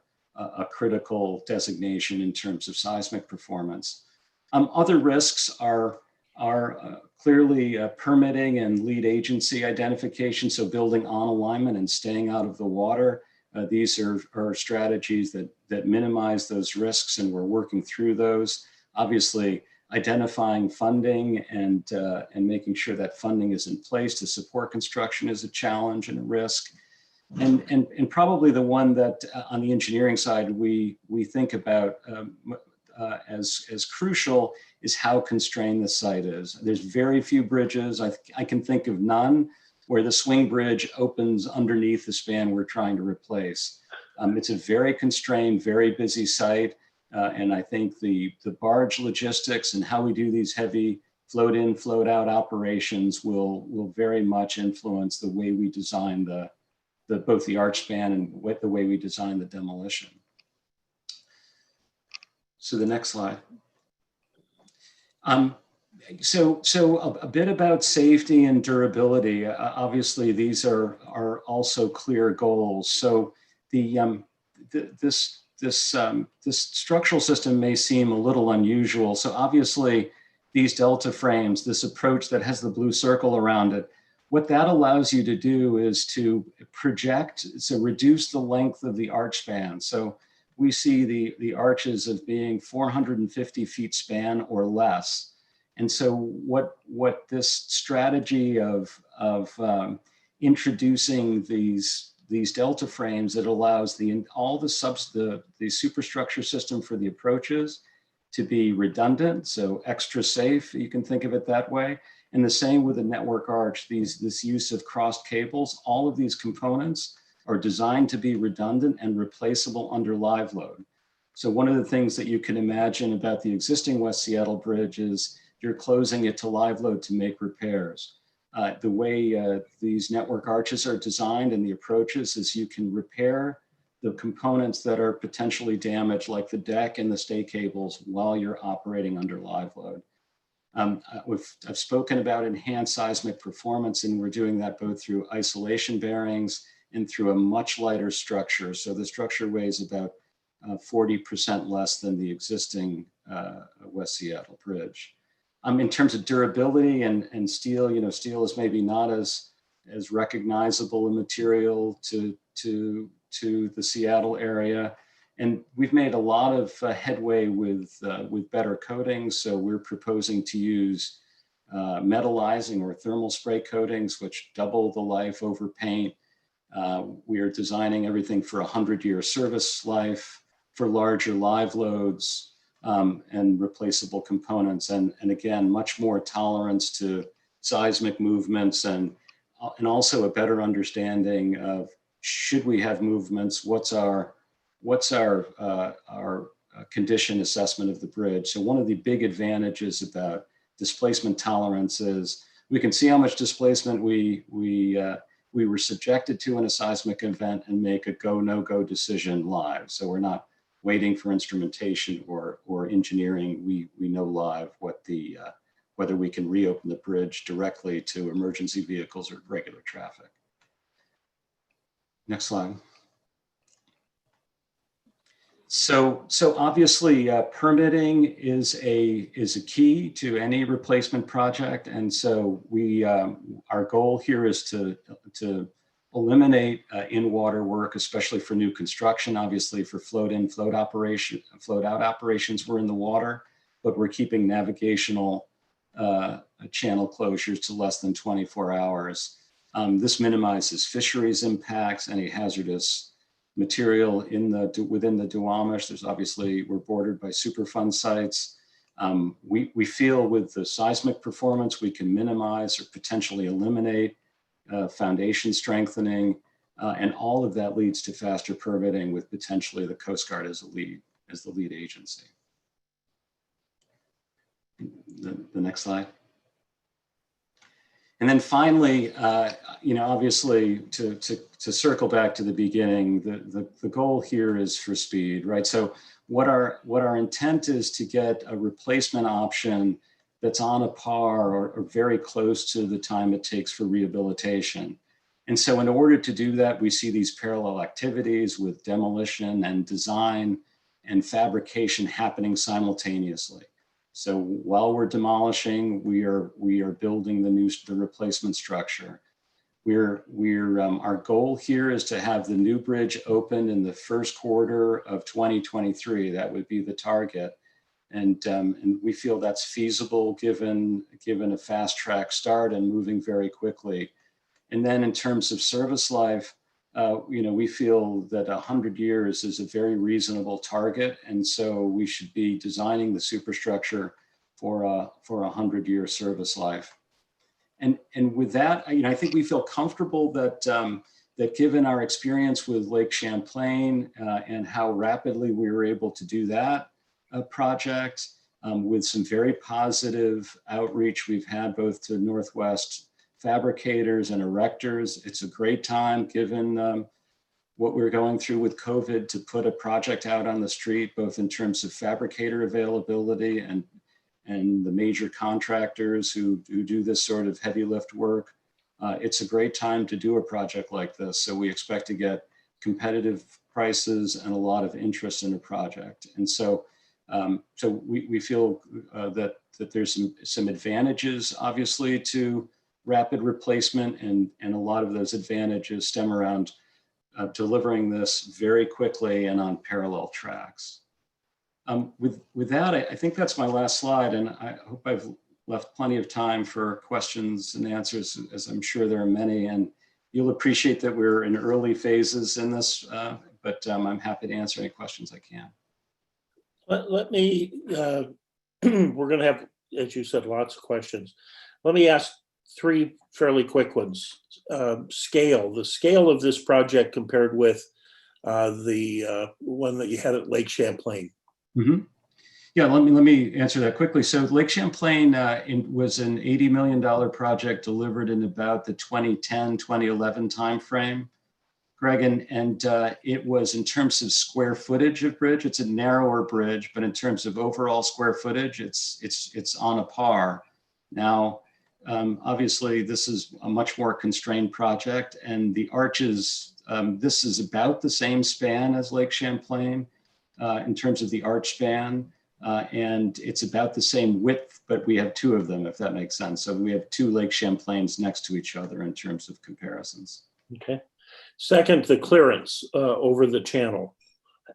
critical designation in terms of seismic performance. Other risks are clearly permitting and lead agency identification, so building on alignment and staying out of the water. These are strategies that minimize those risks, and we're working through those. Obviously, identifying funding and making sure that funding is in place to support construction is a challenge and a risk. And probably the one that on the engineering side we think about as crucial is how constrained the site is. There's very few bridges. I can think of none where the swing bridge opens underneath the span we're trying to replace. It's a very constrained, very busy site. And I think the barge logistics and how we do these heavy float in, float out operations will very much influence the way we design both the arch span and the way we design the demolition. So the next slide. So a bit about safety and durability. Obviously, these are also clear goals. So this structural system may seem a little unusual. So obviously, these delta frames, this approach that has the blue circle around it, what that allows you to do is to project, so reduce the length of the arch span. So we see the arches of being 450 feet span or less. And so what this strategy of introducing these delta frames, that allows all the superstructure system for the approaches to be redundant, so extra safe, you can think of it that way. And the same with the network arch, this use of crossed cables, all of these components are designed to be redundant and replaceable under live load. So one of the things that you can imagine about the existing West Seattle Bridge is you're closing it to live load to make repairs. The way these network arches are designed and the approaches is you can repair the components that are potentially damaged, like the deck and the stay cables, while you're operating under live load. I've spoken about enhanced seismic performance, and we're doing that both through isolation bearings and through a much lighter structure. So the structure weighs about 40% less than the existing West Seattle Bridge. In terms of durability and steel, steel is maybe not as recognizable a material to the Seattle area. And we've made a lot of headway with better coatings. So we're proposing to use metallizing or thermal spray coatings, which double the life over paint. We are designing everything for 100-year service life, for larger live loads, and replaceable components. And again, much more tolerance to seismic movements and also a better understanding of, should we have movements, what's our condition assessment of the bridge. So one of the big advantages about displacement tolerance is we can see how much displacement we were subjected to in a seismic event and make a go, no go decision live. So we're not waiting for instrumentation or engineering. We know live whether we can reopen the bridge directly to emergency vehicles or regular traffic. Next slide. So obviously permitting is a key to any replacement project, and so our goal here is to eliminate in-water work, especially for new construction. Obviously, for float-in, float-out operations, we're in the water, but we're keeping navigational channel closures to less than 24 hours. This minimizes fisheries impacts, any hazardous material within the Duwamish. There's obviously, we're bordered by Superfund sites. We feel with the seismic performance, we can minimize or potentially eliminate foundation strengthening, and all of that leads to faster permitting with potentially the Coast Guard as the lead agency. The next slide. And then finally, obviously to circle back to the beginning, the goal here is for speed, right? So what our intent is to get a replacement option that's on a par or very close to the time it takes for rehabilitation. And so in order to do that, we see these parallel activities with demolition and design and fabrication happening simultaneously. So while we're demolishing, we are building the replacement structure. Our goal here is to have the new bridge open in the first quarter of 2023. That would be the target. And we feel that's feasible given a fast track start and moving very quickly. And then in terms of service life, we feel that 100 years is a very reasonable target. And so we should be designing the superstructure for a 100-year service life. And with that, I think we feel comfortable that that given our experience with Lake Champlain and how rapidly we were able to do that project with some very positive outreach we've had both to Northwest fabricators and erectors. It's a great time given what we're going through with COVID to put a project out on the street, both in terms of fabricator availability and the major contractors who do this sort of heavy lift work. It's a great time to do a project like this. So we expect to get competitive prices and a lot of interest in the project. And so, we feel that there's some advantages, obviously, to rapid replacement, and a lot of those advantages stem around delivering this very quickly and on parallel tracks. With that, I think that's my last slide, and I hope I've left plenty of time for questions and answers, as I'm sure there are many, and you'll appreciate that we're in early phases in this, but I'm happy to answer any questions I can. Let me, we're going to have, as you said, lots of questions. Let me ask three fairly quick ones. The scale of this project compared with the one that you had at Lake Champlain. Mm-hmm. Yeah, let me answer that quickly. So Lake Champlain was an $80 million project delivered in about the 2010, 2011 timeframe, Greg, and it was, in terms of square footage of bridge, it's a narrower bridge, but in terms of overall square footage, it's on a par. Now, obviously, this is a much more constrained project, and the arches, this is about the same span as Lake Champlain in terms of the arch span. And it's about the same width, but we have two of them, if that makes sense. So we have two Lake Champlains next to each other in terms of comparisons. Okay. Second, the clearance over the channel.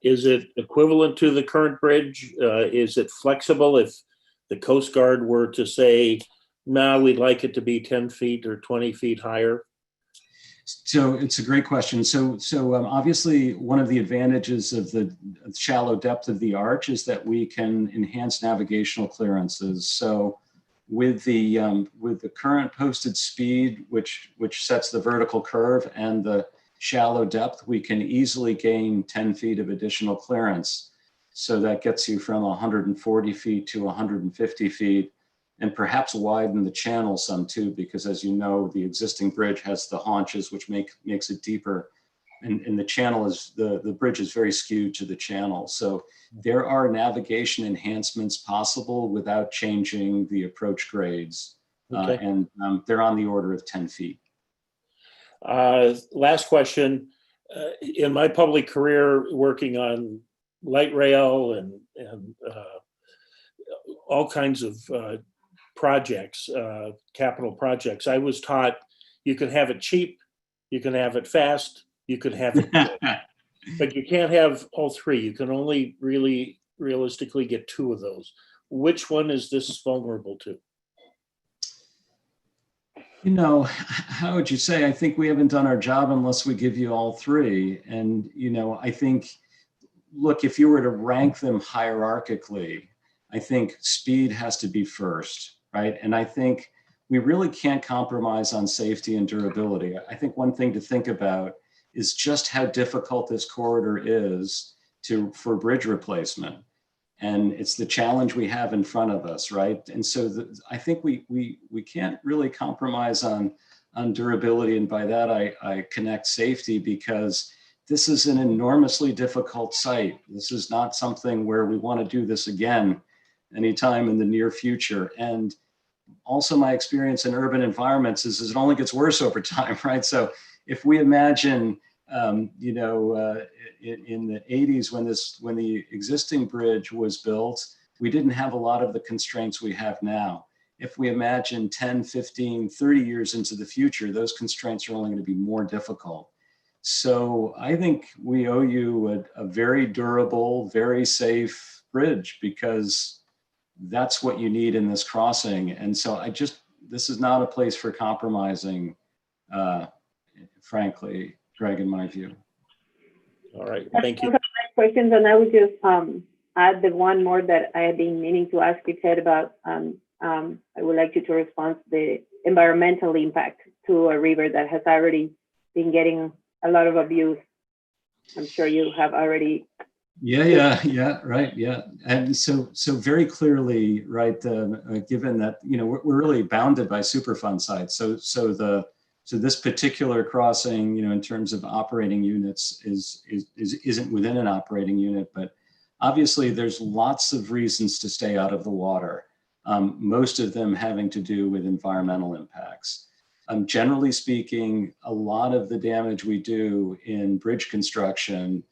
Is it equivalent to the current bridge? Is it flexible if the Coast Guard were to say, no, we'd like it to be 10 feet or 20 feet higher? So it's a great question. So obviously, one of the advantages of the shallow depth of the arch is that we can enhance navigational clearances. So with the current posted speed, which sets the vertical curve, and the shallow depth, we can easily gain 10 feet of additional clearance. So that gets you from 140 feet to 150 feet. And perhaps widen the channel some too, because as you know, the existing bridge has the haunches, which makes it deeper. And the channel is, the bridge is very skewed to the channel. So there are navigation enhancements possible without changing the approach grades. Okay. And they're on the order of 10 feet. Last question. In my public career, working on light rail and all kinds of projects, capital projects, I was taught you can have it cheap, you can have it fast, you can have it good, but you can't have all three. You can only really realistically get two of those. Which one is this vulnerable to? You know, how would you say? I think we haven't done our job unless we give you all three. And, you know, I think, look, if you were to rank them hierarchically, I think speed has to be first, right? And I think we really can't compromise on safety and durability. I think one thing to think about is just how difficult this corridor is for bridge replacement. And it's the challenge we have in front of us, right? And so I think we can't really compromise on durability. And by that, I connect safety, because this is an enormously difficult site. This is not something where we want to do this again anytime in the near future. And also my experience in urban environments is it only gets worse over time, right? So if we imagine, in the 80s when the existing bridge was built, we didn't have a lot of the constraints we have now. If we imagine 10, 15, 30 years into the future, those constraints are only going to be more difficult. So I think we owe you a very durable, very safe bridge, because that's what you need in this crossing. And so this is not a place for compromising, frankly, Greg, in my view. All right, thank you. Questions, and I would just add the one more that I had been meaning to ask you, Ted, about. I would like you to respond to environmental impact to a river that has already been getting a lot of abuse. I'm sure you have already. Yeah, right, yeah. And so very clearly, right, given that, you know, we're really bounded by Superfund sites. So this particular crossing, you know, in terms of operating units isn't within an operating unit, but obviously there's lots of reasons to stay out of the water. Most of them having to do with environmental impacts. Generally speaking, a lot of the damage we do in bridge construction,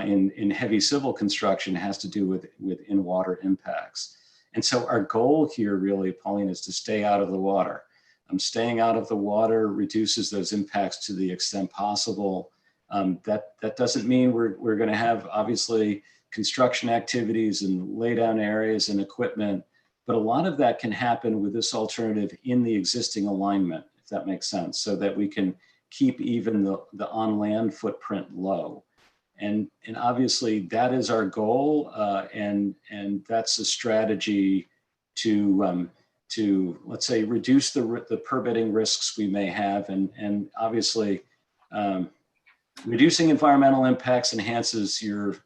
in heavy civil construction, has to do with in-water impacts. And so our goal here really, Pauline, is to stay out of the water. Staying out of the water reduces those impacts to the extent possible. That doesn't mean we're going to have, obviously, construction activities and laydown areas and equipment, but a lot of that can happen with this alternative in the existing alignment, if that makes sense, so that we can keep even the on-land footprint low. And obviously that is our goal, and that's a strategy to let's say reduce the permitting risks we may have, and obviously reducing environmental impacts enhances your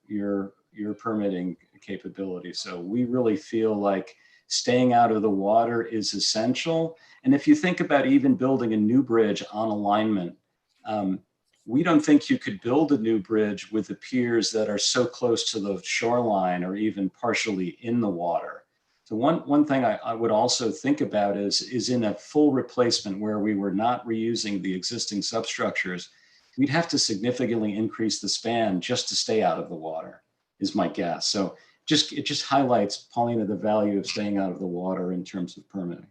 permitting capability. So we really feel like staying out of the water is essential. And if you think about even building a new bridge on alignment, we don't think you could build a new bridge with the piers that are so close to the shoreline or even partially in the water. So one thing I would also think about is in a full replacement where we were not reusing the existing substructures, we'd have to significantly increase the span just to stay out of the water, is my guess. So it just highlights, Paulina, the value of staying out of the water in terms of permitting.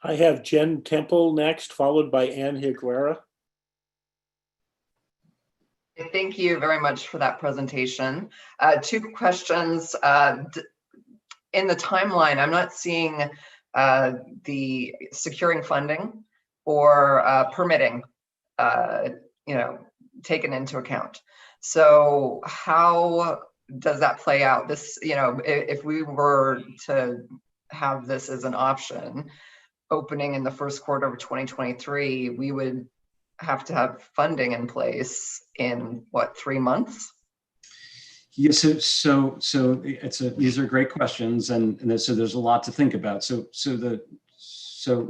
I have Jen Temple next, followed by Ann Higuera. Thank you very much for that presentation. Two questions. In the timeline, I'm not seeing the securing funding or permitting, taken into account. So how does that play out? This, if we were to have this as an option, opening in the first quarter of 2023, we would have to have funding in place in what, 3 months? Yeah, so these are great questions, and so there's a lot to think about. So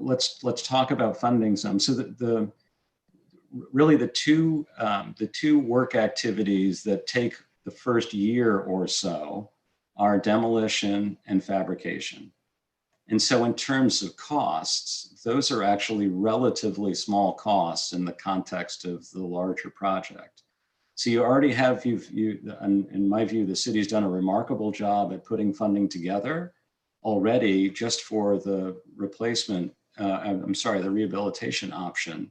let's talk about funding some. So really the two work activities that take the first year or so are demolition and fabrication. And so in terms of costs, those are actually relatively small costs in the context of the larger project. So you already have, in my view, the city's done a remarkable job at putting funding together already just for the replacement, the rehabilitation option.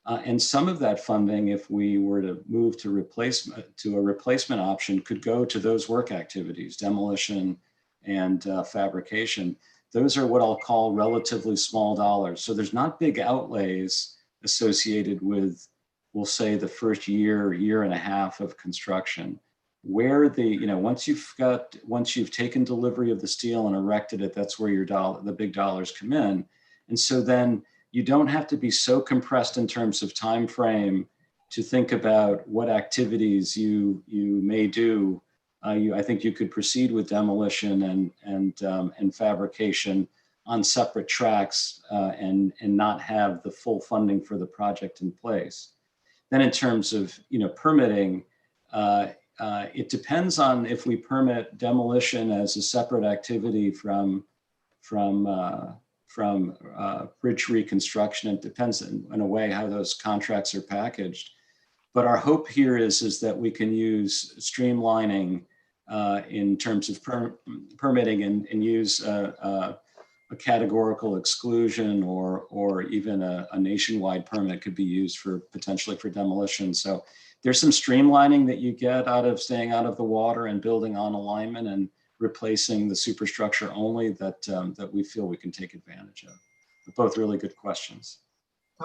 And some of that funding, if we were to move to a replacement option, could go to those work activities, demolition and fabrication. Those are what I'll call relatively small dollars. So there's not big outlays associated with, we'll say, the first year and a half of construction. Where once you've taken delivery of the steel and erected it, that's where the big dollars come in. And so then you don't have to be so compressed in terms of time frame to think about what activities you may do. I think you could proceed with demolition and fabrication on separate tracks and not have the full funding for the project in place. Then in terms of permitting, it depends on if we permit demolition as a separate activity from bridge reconstruction. It depends in a way how those contracts are packaged. But our hope here is that we can use streamlining in terms of permitting and use a categorical exclusion or even a nationwide permit could be used potentially for demolition. So there's some streamlining that you get out of staying out of the water and building on alignment and replacing the superstructure only that we feel we can take advantage of. But both really good questions.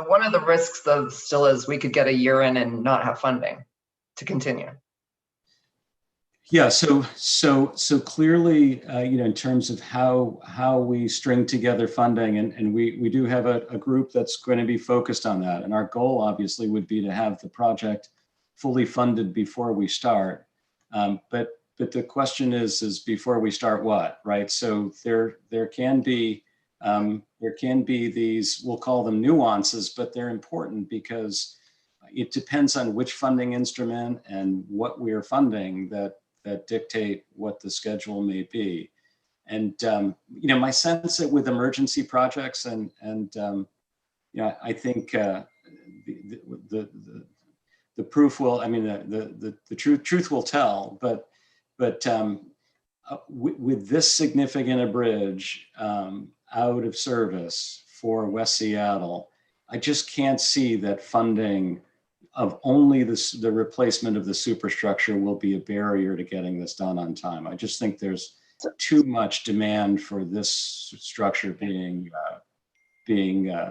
One of the risks, though, still is we could get a year in and not have funding to continue. Yeah, so clearly, in terms of how we string together funding, and we do have a group that's going to be focused on that. And our goal obviously would be to have the project fully funded before we start. But the question is before we start what, right? So there can be these, we'll call them nuances, but they're important because it depends on which funding instrument and what we are funding that dictate what the schedule may be. And, my sense that with emergency projects and I think the proof will, the truth will tell, but with this significant a bridge out of service for West Seattle, I just can't see that funding of only the replacement of the superstructure will be a barrier to getting this done on time. I just think there's too much demand for this structure being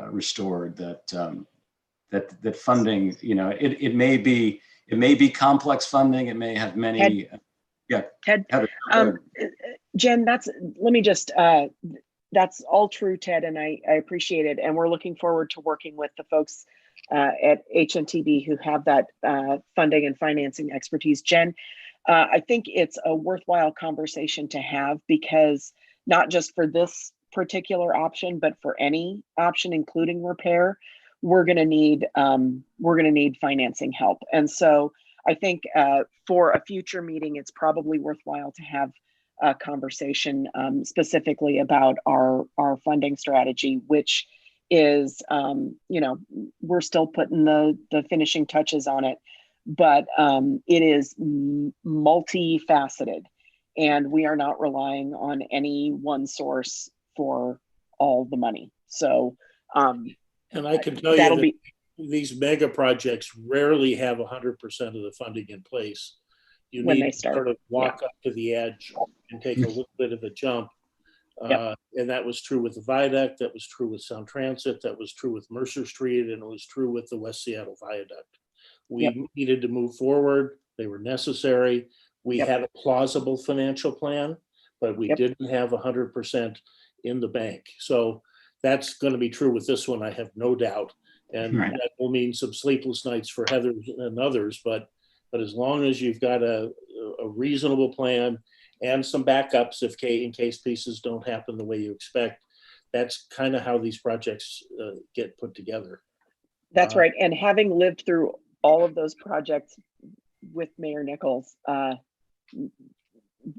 restored that funding, it may be complex funding. It may have many. Ted, Heather, Jen, let me just, that's all true, Ted, and I appreciate it. And we're looking forward to working with the folks at HNTB who have that funding and financing expertise. Jen, I think it's a worthwhile conversation to have because not just for this particular option, but for any option, including repair, we're going to need financing help. And so I think for a future meeting, it's probably worthwhile to have a conversation specifically about our funding strategy, which is, we're still putting the finishing touches on it, but it is multifaceted and we are not relying on any one source for all the money. So, and I can tell you that these mega projects rarely have 100% of the funding in place. You need to sort of walk up to the edge and take a little bit of a jump. And that was true with the viaduct, that was true with Sound Transit, that was true with Mercer Street, and it was true with the West Seattle Viaduct. We needed to move forward. They were necessary. We had a plausible financial plan, but we didn't have 100% in the bank. So that's going to be true with this one, I have no doubt. And that will mean some sleepless nights for Heather and others, but as long as you've got a reasonable plan and some backups in case pieces don't happen the way you expect, that's kind of how these projects get put together. That's right. And having lived through all of those projects with Mayor Nichols,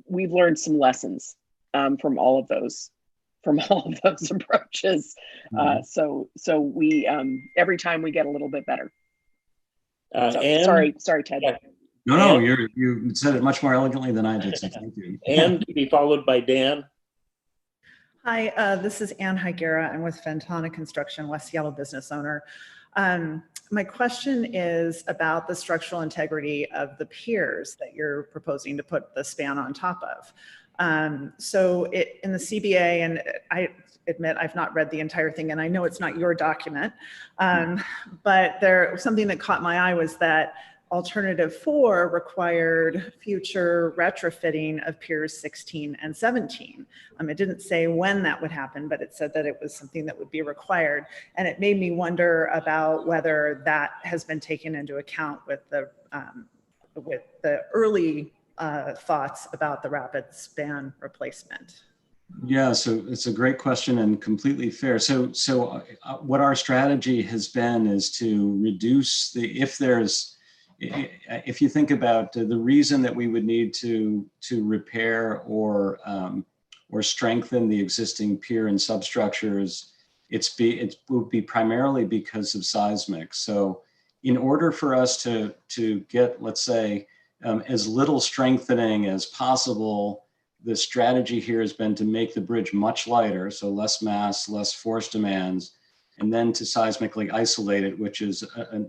we've learned some lessons from all of those approaches. So we every time we get a little bit better. Sorry, Ted. No, you said it much more elegantly than I did, so thank you. And to be followed by Dan. Hi, this is Ann Higuera. I'm with Ventana Construction, West Seattle business owner. My question is about the structural integrity of the piers that you're proposing to put the span on top of. So in the CBA, and I admit I've not read the entire thing, and I know it's not your document, but something that caught my eye was that Alternative 4 required future retrofitting of piers 16 and 17. It didn't say when that would happen, but it said that it was something that would be required. And it made me wonder about whether that has been taken into account with the early thoughts about the rapid span replacement. Yeah, so it's a great question and completely fair. So what our strategy has been is to reduce if you think about the reason that we would need to repair or strengthen the existing pier and substructures, it would be primarily because of seismic. So in order for us to get, let's say, as little strengthening as possible, the strategy here has been to make the bridge much lighter, so less mass, less force demands, and then to seismically isolate it, which is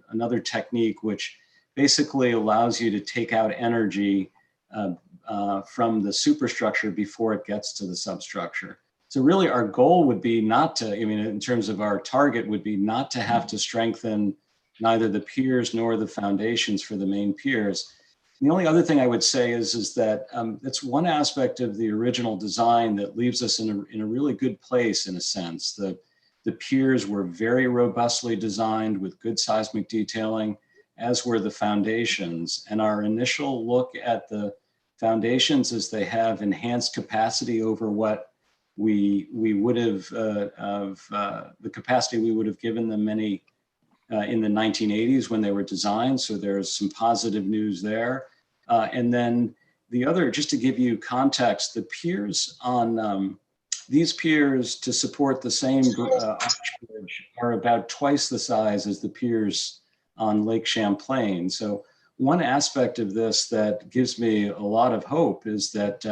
another technique which basically allows you to take out energy from the superstructure before it gets to the substructure. So really our goal would be not to, in terms of our target would be not to have to strengthen neither the piers nor the foundations for the main piers. The only other thing I would say is that it's one aspect of the original design that leaves us in a really good place in a sense. The piers were very robustly designed with good seismic detailing, as were the foundations. And our initial look at the foundations is they have enhanced capacity over what we would have, the capacity we would have given them in the 1980s when they were designed. So there's some positive news there. And then the other, just to give you context, the piers on these piers to support the same arch bridge are about twice the size as the piers on Lake Champlain. So one aspect of this that gives me a lot of hope is that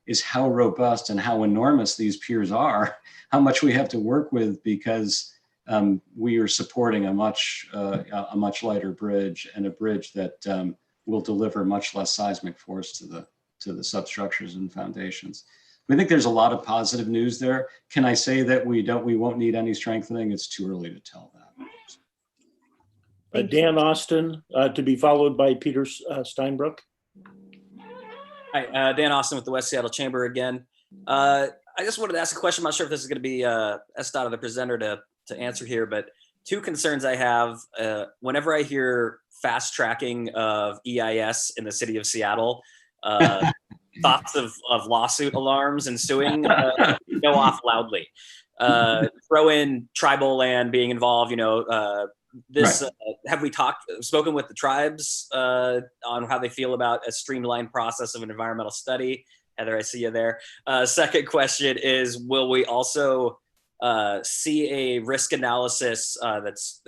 is how robust and how enormous these piers are, how much we have to work with, because we are supporting a much lighter bridge, and a bridge that will deliver much less seismic force to the substructures and foundations. I think there's a lot of positive news there. Can I say that we won't need any strengthening? It's too early to tell that. Dan Austin, to be followed by Peter Steinbrook. Hi, Dan Austin with the West Seattle Chamber again. I just wanted to ask a question. I'm not sure if this is going to be SDOT or the presenter to answer here, but two concerns I have. Whenever I hear fast tracking of EIS in the city of Seattle, thoughts of lawsuit alarms ensuing go off loudly. Throw in tribal land being involved, right. Have we spoken with the tribes on how they feel about a streamlined process of an environmental study? Heather, I see you there. Second question is, will we also see a risk analysis that's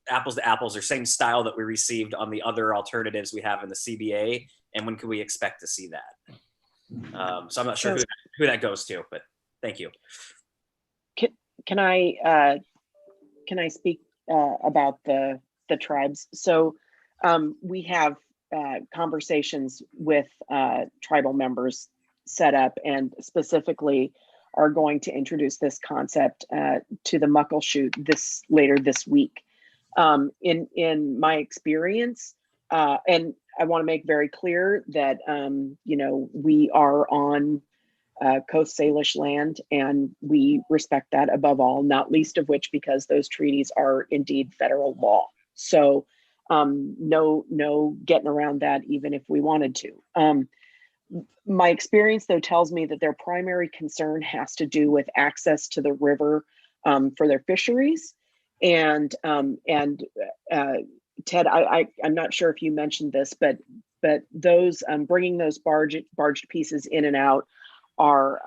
apples to apples or same style that we received on the other alternatives we have in the CBA? And when can we expect to see that? So I'm not sure who that goes to, but thank you. Can I speak about the tribes? So we have conversations with tribal members set up, and specifically are going to introduce this concept to the Muckleshoot later this week. In my experience, and I want to make very clear that we are on Coast Salish land, and we respect that above all, not least of which because those treaties are indeed federal law. So no getting around that, even if we wanted to. My experience, though, tells me that their primary concern has to do with access to the river for their fisheries. And Ted, I'm not sure if you mentioned this, but those bringing those barged pieces in and out are,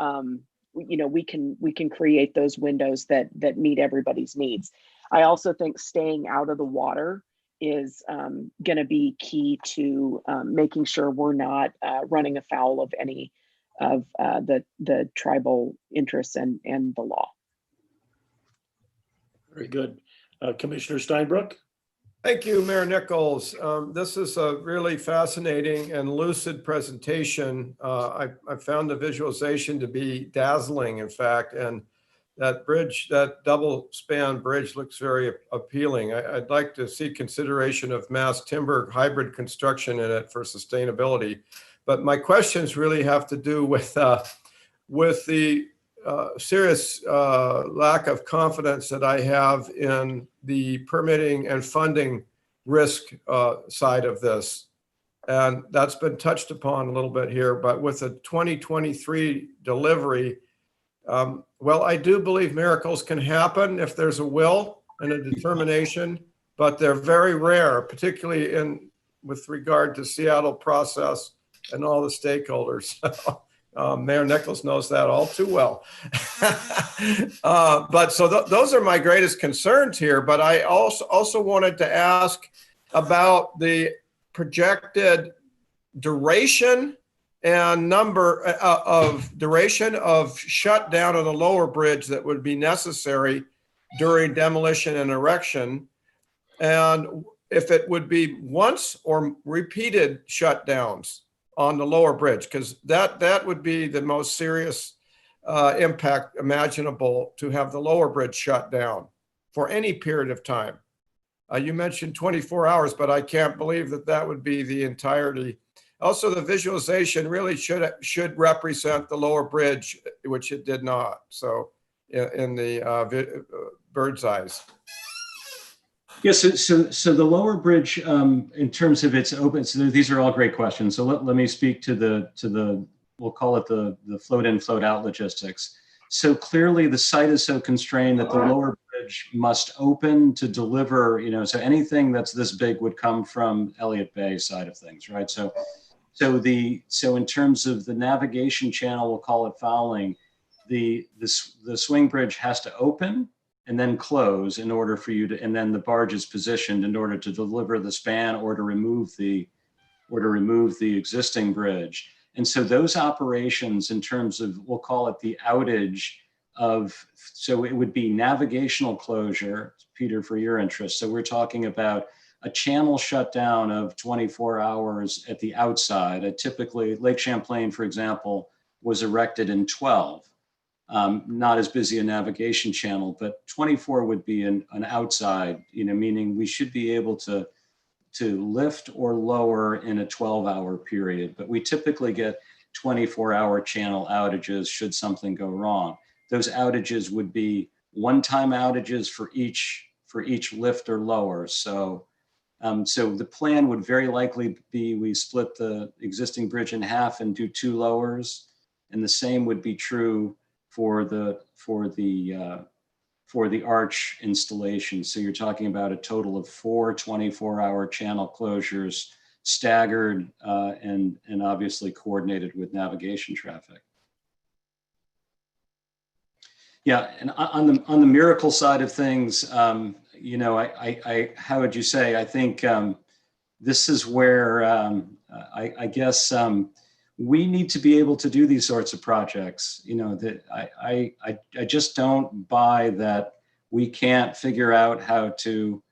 we can create those windows that meet everybody's needs. I also think staying out of the water is going to be key to making sure we're not running afoul of any of the tribal interests and the law. Very good. Commissioner Steinbrook. Thank you, Mayor Nichols. This is a really fascinating and lucid presentation. I found the visualization to be dazzling, in fact, and that bridge, that double span bridge, looks very appealing. I'd like to see consideration of mass timber hybrid construction in it for sustainability. But my questions really have to do with the serious lack of confidence that I have in the permitting and funding risk side of this. And that's been touched upon a little bit here, but with a 2023 delivery, well, I do believe miracles can happen if there's a will and a determination, but they're very rare, particularly with regard to Seattle process and all the stakeholders. Mayor Nichols knows that all too well. But so those are my greatest concerns here. But I also wanted to ask about the projected duration and number of duration of shutdown of the lower bridge that would be necessary during demolition and erection, and if it would be once or repeated shutdowns on the lower bridge, because that would be the most serious impact imaginable, to have the lower bridge shut down for any period of time. You mentioned 24 hours, but I can't believe that would be the entirety Also, the visualization really should represent the lower bridge, which it did not. So in the bird's eyes. Yes, so the lower bridge, in terms of its open, so these are all great questions. So let me speak to the we'll call it the float in, float out logistics. So clearly the site is so constrained that the lower bridge must open to deliver, so anything that's this big would come from Elliott Bay side of things, right? So in terms of the navigation channel, we'll call it fouling, the swing bridge has to open and then close in order for you to, and then the barge is positioned in order to deliver the span or to remove the existing bridge. And so those operations in terms of, we'll call it the outage of, so it would be navigational closure, Peter, for your interest. So we're talking about a channel shutdown of 24 hours at the outside. Typically, Lake Champlain, for example, was erected in 12. Not as busy a navigation channel, but 24 would be an outside, meaning we should be able to lift or lower in a 12-hour period. But we typically get 24-hour channel outages should something go wrong. Those outages would be one-time outages for each lift or lower. So the plan would very likely be we split the existing bridge in half and do 2 lowers, and the same would be true for the arch installation. So you're talking about a total of 4 24-hour channel closures, staggered and obviously coordinated with navigation traffic. Yeah, and on the miracle side of things, how would you say? I think this is where I guess we need to be able to do these sorts of projects. That I just don't buy that we can't figure out how to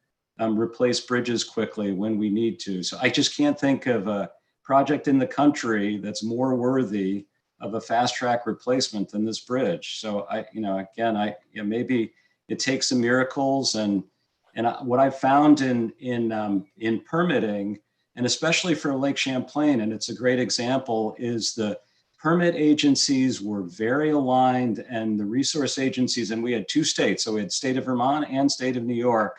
replace bridges quickly when we need to. So I just can't think of a project in the country that's more worthy of a fast track replacement than this bridge. So maybe it takes some miracles, and what I've found in permitting, and especially for Lake Champlain, and it's a great example, is the permit agencies were very aligned, and the resource agencies, and we had 2 states, so we had state of Vermont and state of New York.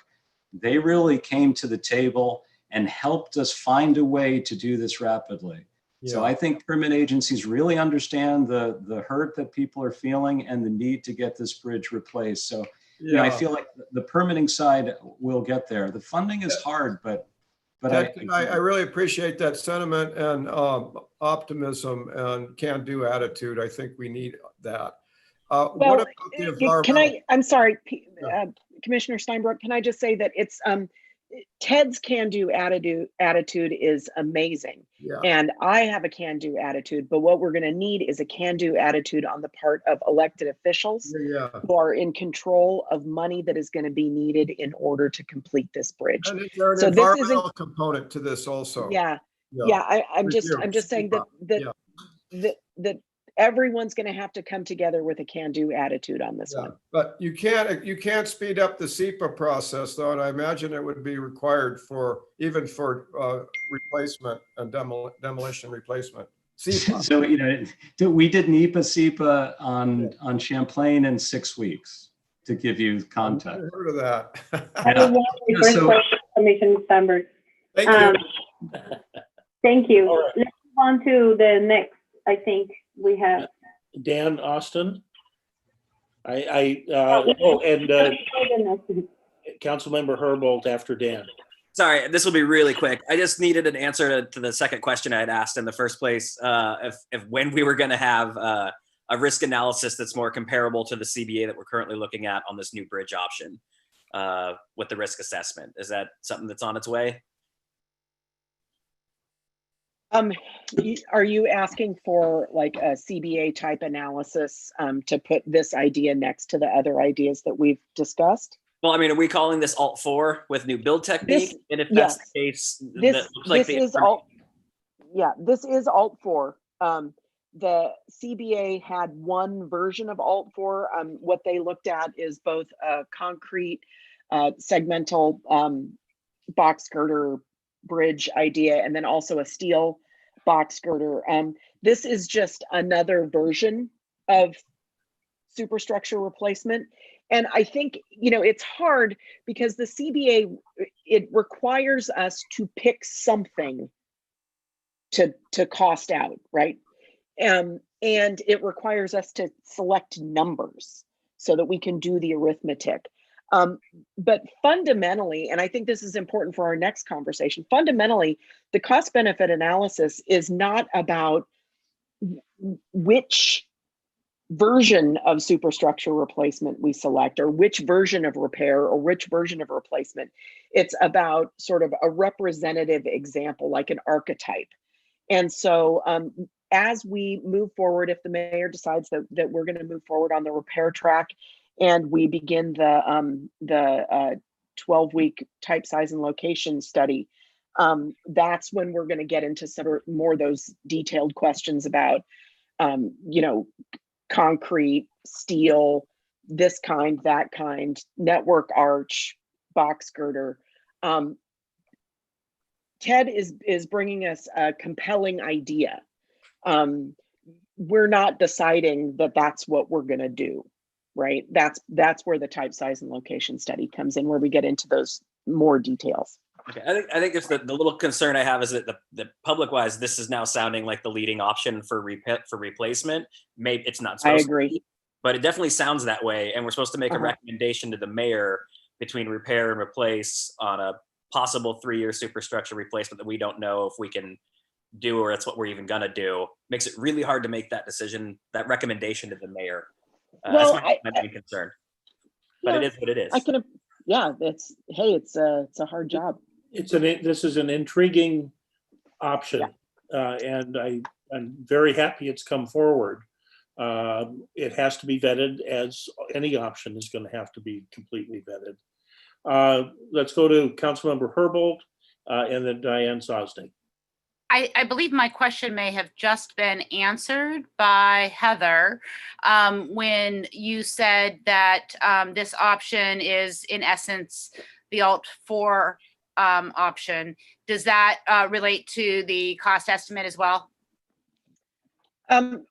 They really came to the table and helped us find a way to do this rapidly. Yeah. So I think permit agencies really understand the hurt that people are feeling and the need to get this bridge replaced. So I feel like the permitting side will get there. The funding is hard, but I really appreciate that sentiment and optimism and can-do attitude. I think we need that. What about the environmental? I'm sorry, Commissioner Steinbrook, can I just say that it's Ted's can-do attitude is amazing. Yeah. And I have a can-do attitude, but what we're going to need is a can-do attitude on the part of elected officials who are in control of money that is going to be needed in order to complete this bridge. And is there an environmental component to this also? I'm just saying that everyone's going to have to come together with a can-do attitude on this one. But you can't speed up the SEPA process, though, and I imagine it would be required for replacement and demolition replacement. SEPA. So we did NEPA SEPA on Champlain in 6 weeks, to give you context. I've heard of that. Commissioner Steinberg. Thank you. Thank you. Right. Let's move on to the next. I think we have Dan Austin. And Councilmember Herbold after Dan. Sorry, this will be really quick. I just needed an answer to the second question I had asked in the first place, if when we were going to have a risk analysis that's more comparable to the CBA that we're currently looking at on this new bridge option with the risk assessment. Is that something that's on its way? Are you asking for like a CBA type analysis to put this idea next to the other ideas that we've discussed? Well, I mean, are we calling this Alt 4 with new build technique? And if that's the case, this is Alt 4. The CBA had one version of Alt 4. What they looked at is both a concrete segmental box girder bridge idea, and then also a steel box girder. This is just another version of superstructure replacement. And I think, you know, it's hard because the CBA, it requires us to pick something to cost out, right? And it requires us to select numbers so that we can do the arithmetic. But fundamentally, and I think this is important for our next conversation, fundamentally, the cost benefit analysis is not about which version of superstructure replacement we select, or which version of repair, or which version of replacement. It's about sort of a representative example, like an archetype. And so as we move forward, if the mayor decides that we're going to move forward on the repair track, and we begin the 12-week type, size, and location study, that's when we're going to get into some more of those detailed questions about, you know, concrete, steel, this kind, that kind, network arch, box girder. Ted is bringing us a compelling idea. We're not deciding that that's what we're going to do, right? That's where the type, size, and location study comes in, where we get into those more details. Okay, I think it's the little concern I have is that the public-wise, this is now sounding like the leading option for replacement. Maybe it's not supposed I agree. to be, but it definitely sounds that way. And we're supposed to make a recommendation to the mayor between repair and replace on a possible 3-year superstructure replacement that we don't know if we can do, or it's what we're even gonna do. Makes it really hard to make that decision, that recommendation to the mayor. Well, that's my main concern. But yeah, it is what it is. Yeah, it's a hard job. This is an intriguing option, and I'm very happy it's come forward. It has to be vetted, as any option is going to have to be completely vetted. Let's go to Councilmember Herbold and then Diane Sosnick. I believe my question may have just been answered by Heather when you said that this option is in essence the Alt 4 option. Does that relate to the cost estimate as well? Ted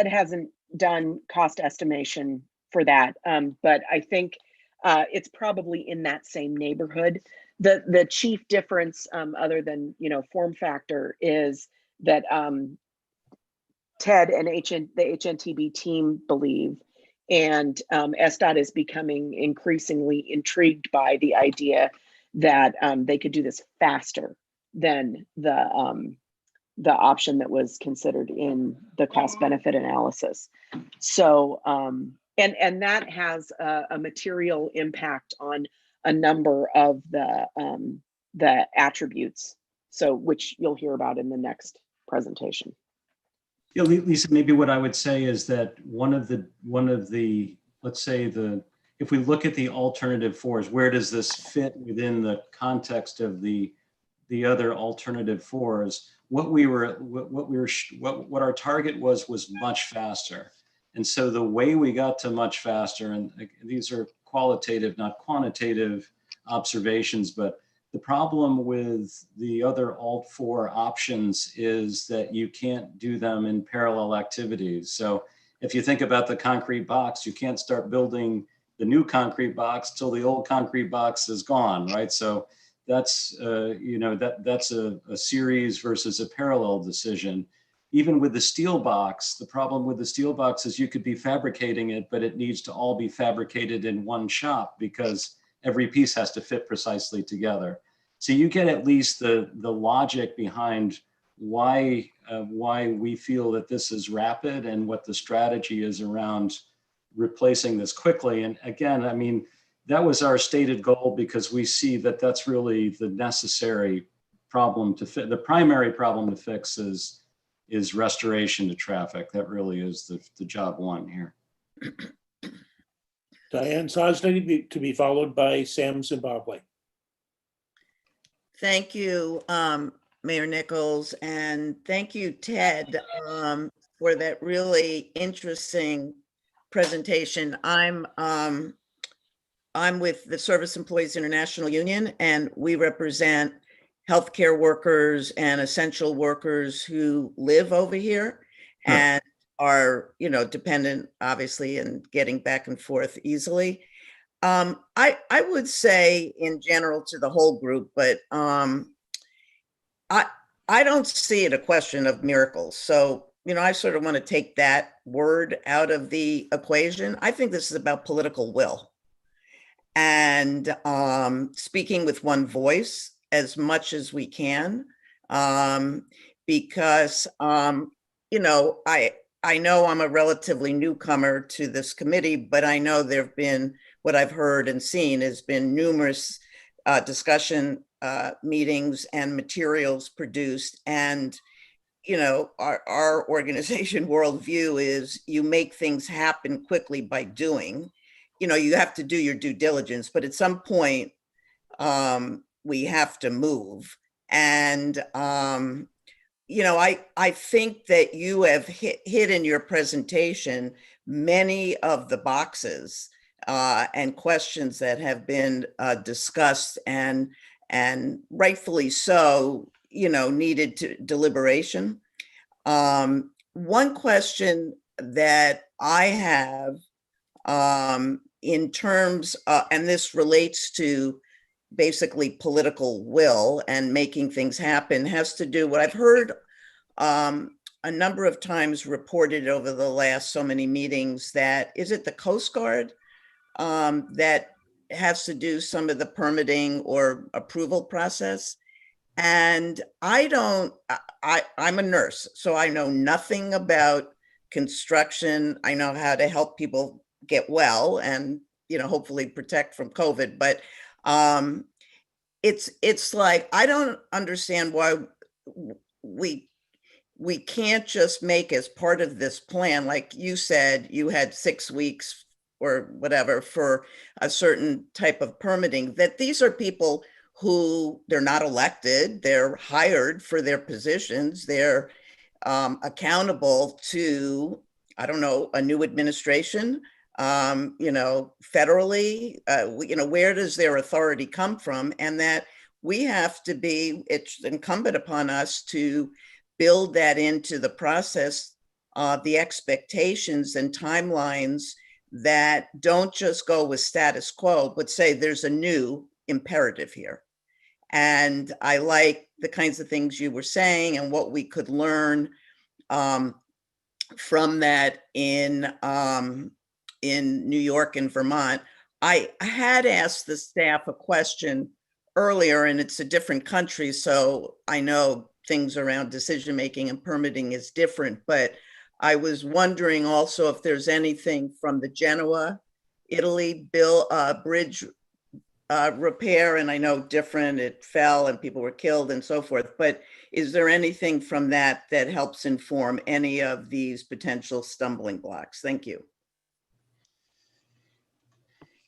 hasn't done cost estimation for that, but I think it's probably in that same neighborhood. The chief difference, other than, you know, form factor, is that Ted and the HNTB team believe, and SDOT is becoming increasingly intrigued by the idea that they could do this faster than the option that was considered in the cost benefit analysis. So, and that has a material impact on a number of the attributes, so which you'll hear about in the next presentation. Yeah, Lisa, maybe what I would say is that one of the let's say if we look at the alternative 4s, where does this fit within the context of the other alternative 4s? What our target was much faster. And so the way we got to much faster, and these are qualitative, not quantitative observations, but the problem with the other Alt 4 options is that you can't do them in parallel activities. So if you think about the concrete box, you can't start building the new concrete box till the old concrete box is gone, right? So that's that's a series versus a parallel decision. Even with the steel box, the problem with the steel box is you could be fabricating it, but it needs to all be fabricated in one shop because every piece has to fit precisely together. So you get at least the logic behind why we feel that this is rapid and what the strategy is around replacing this quickly. And again, I mean, that was our stated goal because we see that that's really the necessary problem to fit. The primary problem to fix is restoration to traffic. That really is the job one here. Diane Sosnick, to be followed by Sam Zimbabwe. Thank you, Mayor Nichols, and thank you, Ted, for that really interesting presentation. I'm with the Service Employees International Union, and we represent healthcare workers and essential workers who live over here and are, you know, dependent, obviously, in getting back and forth easily. I would say in general to the whole group, but I don't see it a question of miracles. So, you know, I sort of want to take that word out of the equation. I think this is about political will and speaking with one voice as much as we can, because you know, I know I'm a relatively newcomer to this committee, but I know there have been, what I've heard and seen has been numerous discussion meetings and materials produced. And, you know, our organization worldview is you make things happen quickly by doing. You know, you have to do your due diligence, but at some point we have to move. And, you know, I think that you have hit in your presentation many of the boxes and questions that have been discussed and rightfully so, you know, needed to deliberation. One question that I have in terms, and this relates to basically political will and making things happen, has to do what I've heard a number of times reported over the last so many meetings, that is it the Coast Guard that has to do some of the permitting or approval process. And I'm a nurse, so I know nothing about construction. I know how to help people get well and, you know, hopefully protect from COVID. But it's like, I don't understand why we can't just make as part of this plan, like you said, you had 6 weeks or whatever for a certain type of permitting, that these are people who they're not elected, they're hired for their positions, they're accountable to, I don't know, a new administration, you know, federally, you know, where does their authority come from? And that we have to be, it's incumbent upon us to build that into the process, the expectations and timelines that don't just go with status quo, but say there's a new imperative here. And I like the kinds of things you were saying and what we could learn from that in New York and Vermont. I had asked the staff a question earlier, and it's a different country, so I know things around decision-making and permitting is different, but I was wondering also if there's anything from the Genoa, Italy bridge repair, and I know different, it fell and people were killed and so forth, but is there anything from that that helps inform any of these potential stumbling blocks? Thank you.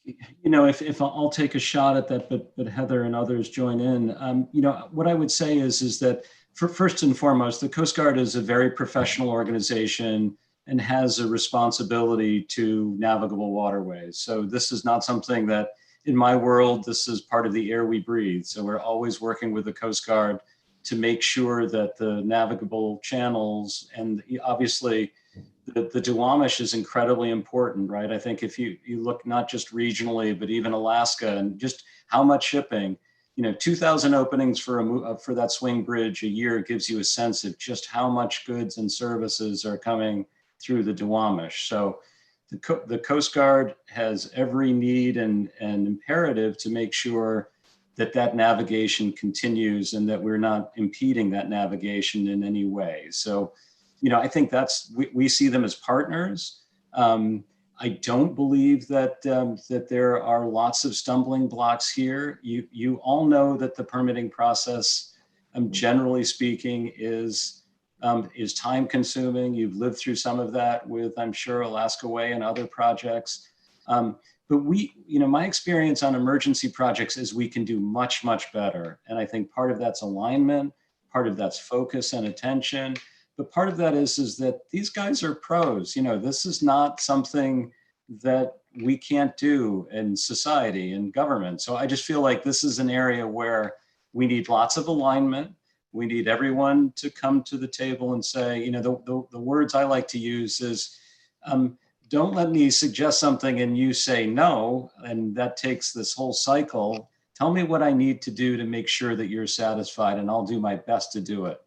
You know, if I'll take a shot at that, but Heather and others join in. You know, what I would say is that first and foremost, the Coast Guard is a very professional organization and has a responsibility to navigable waterways. So this is not something that, in my world, this is part of the air we breathe. So we're always working with the Coast Guard to make sure that the navigable channels, and obviously the Duwamish is incredibly important, right? I think if you look not just regionally, but even Alaska and just how much shipping, you know, 2,000 openings for that swing bridge a year gives you a sense of just how much goods and services are coming through the Duwamish. So the Coast Guard has every need and imperative to make sure that navigation continues and that we're not impeding that navigation in any way. So, you know, I think we see them as partners. I don't believe that there are lots of stumbling blocks here. You all know that the permitting process, generally speaking, is time consuming. You've lived through some of that with, I'm sure, Alaska Way and other projects. But you know, my experience on emergency projects is we can do much, much better. And I think part of that's alignment, part of that's focus and attention. But part of that is that these guys are pros. You know, this is not something that we can't do in society and government. So I just feel like this is an area where we need lots of alignment. We need everyone to come to the table and say, you know, the words I like to use is, don't let me suggest something and you say no, and that takes this whole cycle. Tell me what I need to do to make sure that you're satisfied, and I'll do my best to do it.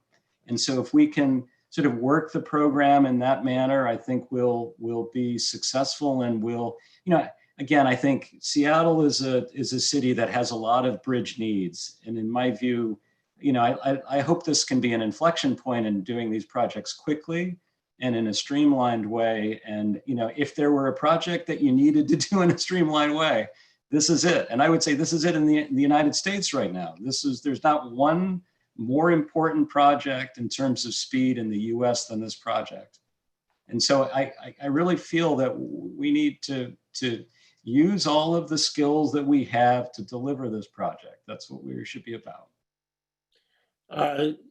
And so if we can sort of work the program in that manner, I think we'll be successful, and we'll, you know, again, I think Seattle is a city that has a lot of bridge needs. And in my view, you know, I hope this can be an inflection point in doing these projects quickly and in a streamlined way. And, you know, if there were a project that you needed to do in a streamlined way, this is it. And I would say this is it in the United States right now. There's not one more important project in terms of speed in the US than this project. And so I really feel that we need to use all of the skills that we have to deliver this project. That's what we should be about.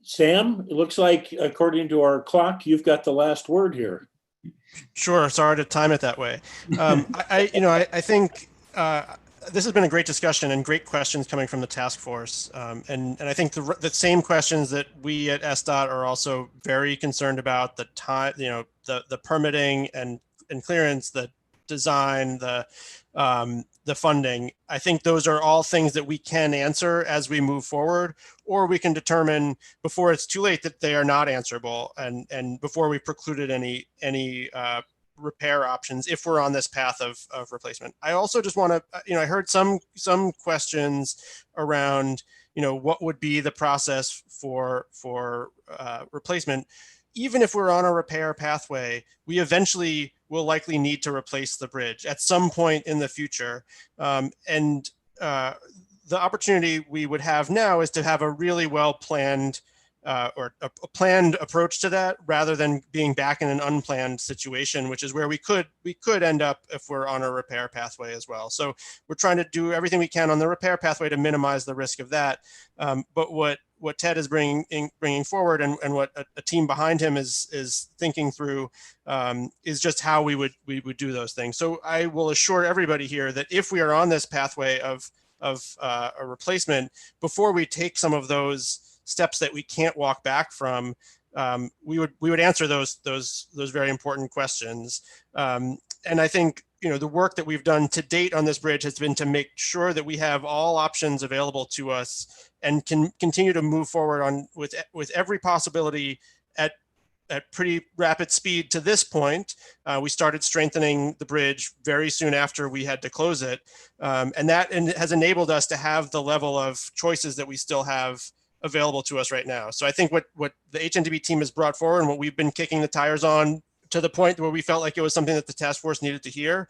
Sam, it looks like according to our clock, you've got the last word here. Sure. Sorry to time it that way. I think this has been a great discussion and great questions coming from the task force. And I think the same questions that we at SDOT are also very concerned about: the time, you know, the permitting and clearance, the design, the funding. I think those are all things that we can answer as we move forward, or we can determine before it's too late that they are not answerable, and before we precluded any repair options if we're on this path of replacement. I also just want to, I heard some questions around, what would be the process for replacement. Even if we're on a repair pathway, we eventually will likely need to replace the bridge at some point in the future. And the opportunity we would have now is to have a really well-planned or a planned approach to that, rather than being back in an unplanned situation, which is where we could end up if we're on a repair pathway as well. So we're trying to do everything we can on the repair pathway to minimize the risk of that. But what Ted is bringing forward, and what a team behind him is thinking through, is just how we would do those things. So I will assure everybody here that if we are on this pathway of a replacement, before we take some of those steps that we can't walk back from, we would answer those very important questions. And I think the work that we've done to date on this bridge has been to make sure that we have all options available to us, and can continue to move forward on with every possibility at pretty rapid speed to this point. We started strengthening the bridge very soon after we had to close it, and that has enabled us to have the level of choices that we still have available to us right now. So I think what the HNDB team has brought forward, and what we've been kicking the tires on to the point where we felt like it was something that the task force needed to hear,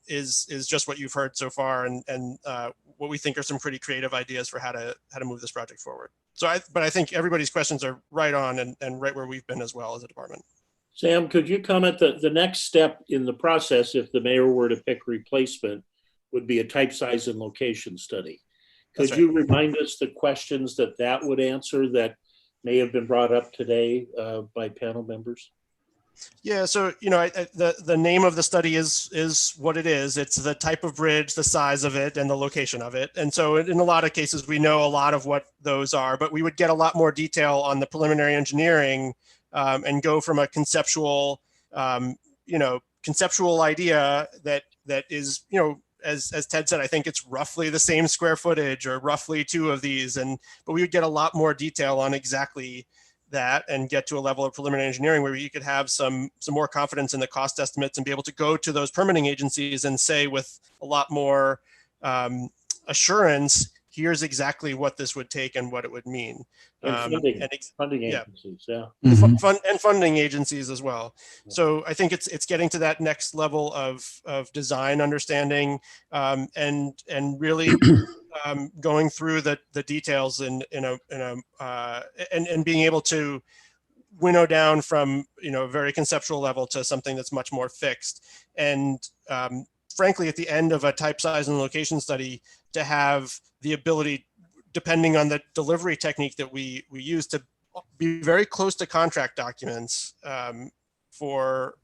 is just what you've heard so far, and what we think are some pretty creative ideas for how to move this project forward. So but I think everybody's questions are right on, and right where we've been as well as a department. Sam, could you comment that the next step in the process, if the mayor were to pick replacement, would be a type, size, and location study? Could you remind us the questions that would answer that may have been brought up today by panel members? Yeah, so the name of the study is what it is. It's the type of bridge, the size of it, and the location of it. And so in a lot of cases, we know a lot of what those are, but we would get a lot more detail on the preliminary engineering, and go from a conceptual, conceptual idea that is, as Ted said, I think it's roughly the same square footage, or roughly 2 of these, but we would get a lot more detail on exactly that, and get to a level of preliminary engineering where you could have some more confidence in the cost estimates, and be able to go to those permitting agencies and say with a lot more assurance, here's exactly what this would take and what it would mean. And funding agencies, yeah. And funding agencies as well. So I think it's getting to that next level of design understanding, and really going through the details and being able to winnow down from a very conceptual level to something that's much more fixed. And frankly, at the end of a type, size, and location study, to have the ability, depending on the delivery technique that we use, to be very close to contract documents for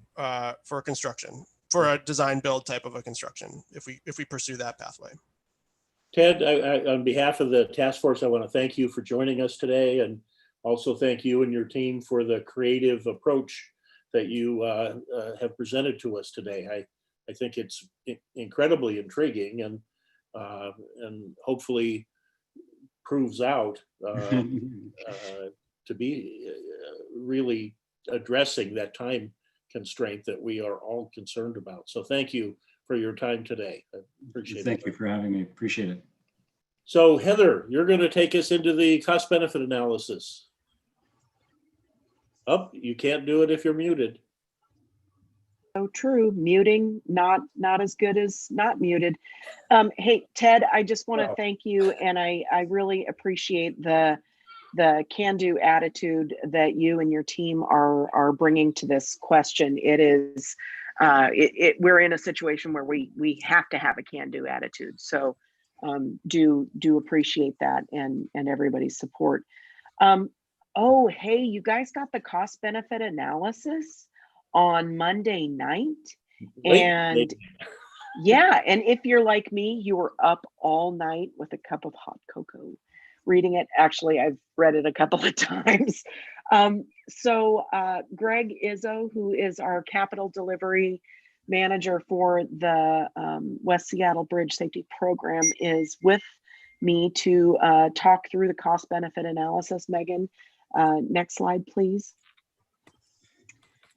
construction, for a design build type of a construction, if we pursue that pathway. Ted, on behalf of the task force, I want to thank you for joining us today, and also thank you and your team for the creative approach that you have presented to us today. I think it's incredibly intriguing, and hopefully proves out to be really addressing that time constraint that we are all concerned about. So thank you for your time today. I appreciate it. Thank you for having me. Appreciate it. So Heather, you're going to take us into the cost benefit analysis. Oh, you can't do it if you're muted. So true. Muting, not as good as not muted. Hey, Ted, I just want to thank you, and I really appreciate the can-do attitude that you and your team are bringing to this question. It is, we're in a situation where we have to have a can-do attitude. So do appreciate that and everybody's support. Oh, hey, you guys got the cost benefit analysis on Monday night. And yeah, and if you're like me, you were up all night with a cup of hot cocoa reading it. Actually, I've read it a couple of times. So Greg Izzo, who is our capital delivery manager for the West Seattle Bridge Safety Program, is with me to talk through the cost benefit analysis. Megan, next slide, please.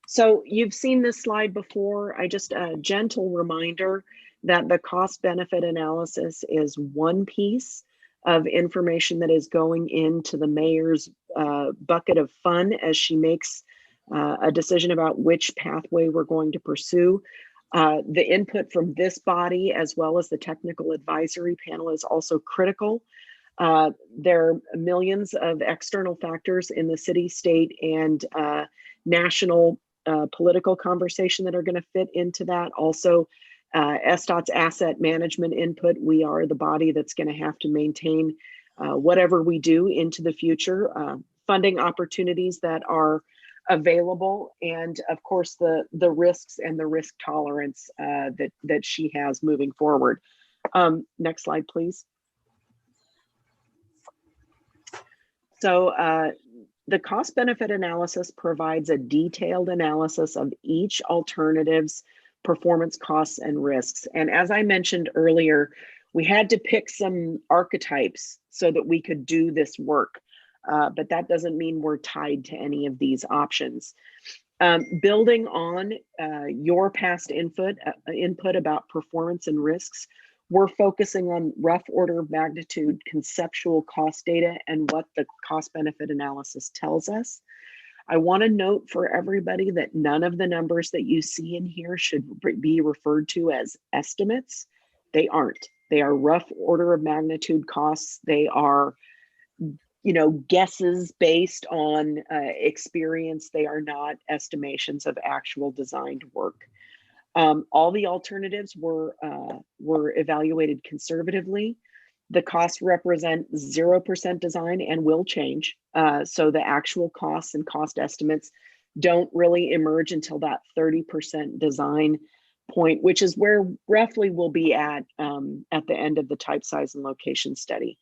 So you've seen this slide before. Just a gentle reminder that the cost benefit analysis is one piece of information that is going into the mayor's bucket of fun as she makes a decision about which pathway we're going to pursue. The input from this body, as well as the technical advisory panel, is also critical. There are millions of external factors in the city, state, and national political conversation that are going to fit into that. Also, SDOT's asset management input. We are the body that's going to have to maintain whatever we do into the future, funding opportunities that are available, and of course the risks and the risk tolerance that she has moving forward. Next slide, please. So the cost benefit analysis provides a detailed analysis of each alternative's performance, costs, and risks. And as I mentioned earlier, we had to pick some archetypes so that we could do this work. But that doesn't mean we're tied to any of these options. Building on your past input about performance and risks, we're focusing on rough order of magnitude conceptual cost data and what the cost benefit analysis tells us. I want to note for everybody that none of the numbers that you see in here should be referred to as estimates. They aren't. They are rough order of magnitude costs. They are, guesses based on experience. They are not estimations of actual designed work. All the alternatives were evaluated conservatively. The costs represent 0% design and will change. So the actual costs and cost estimates don't really emerge until that 30% design point, which is where roughly we'll be at the end of the type, size, and location study.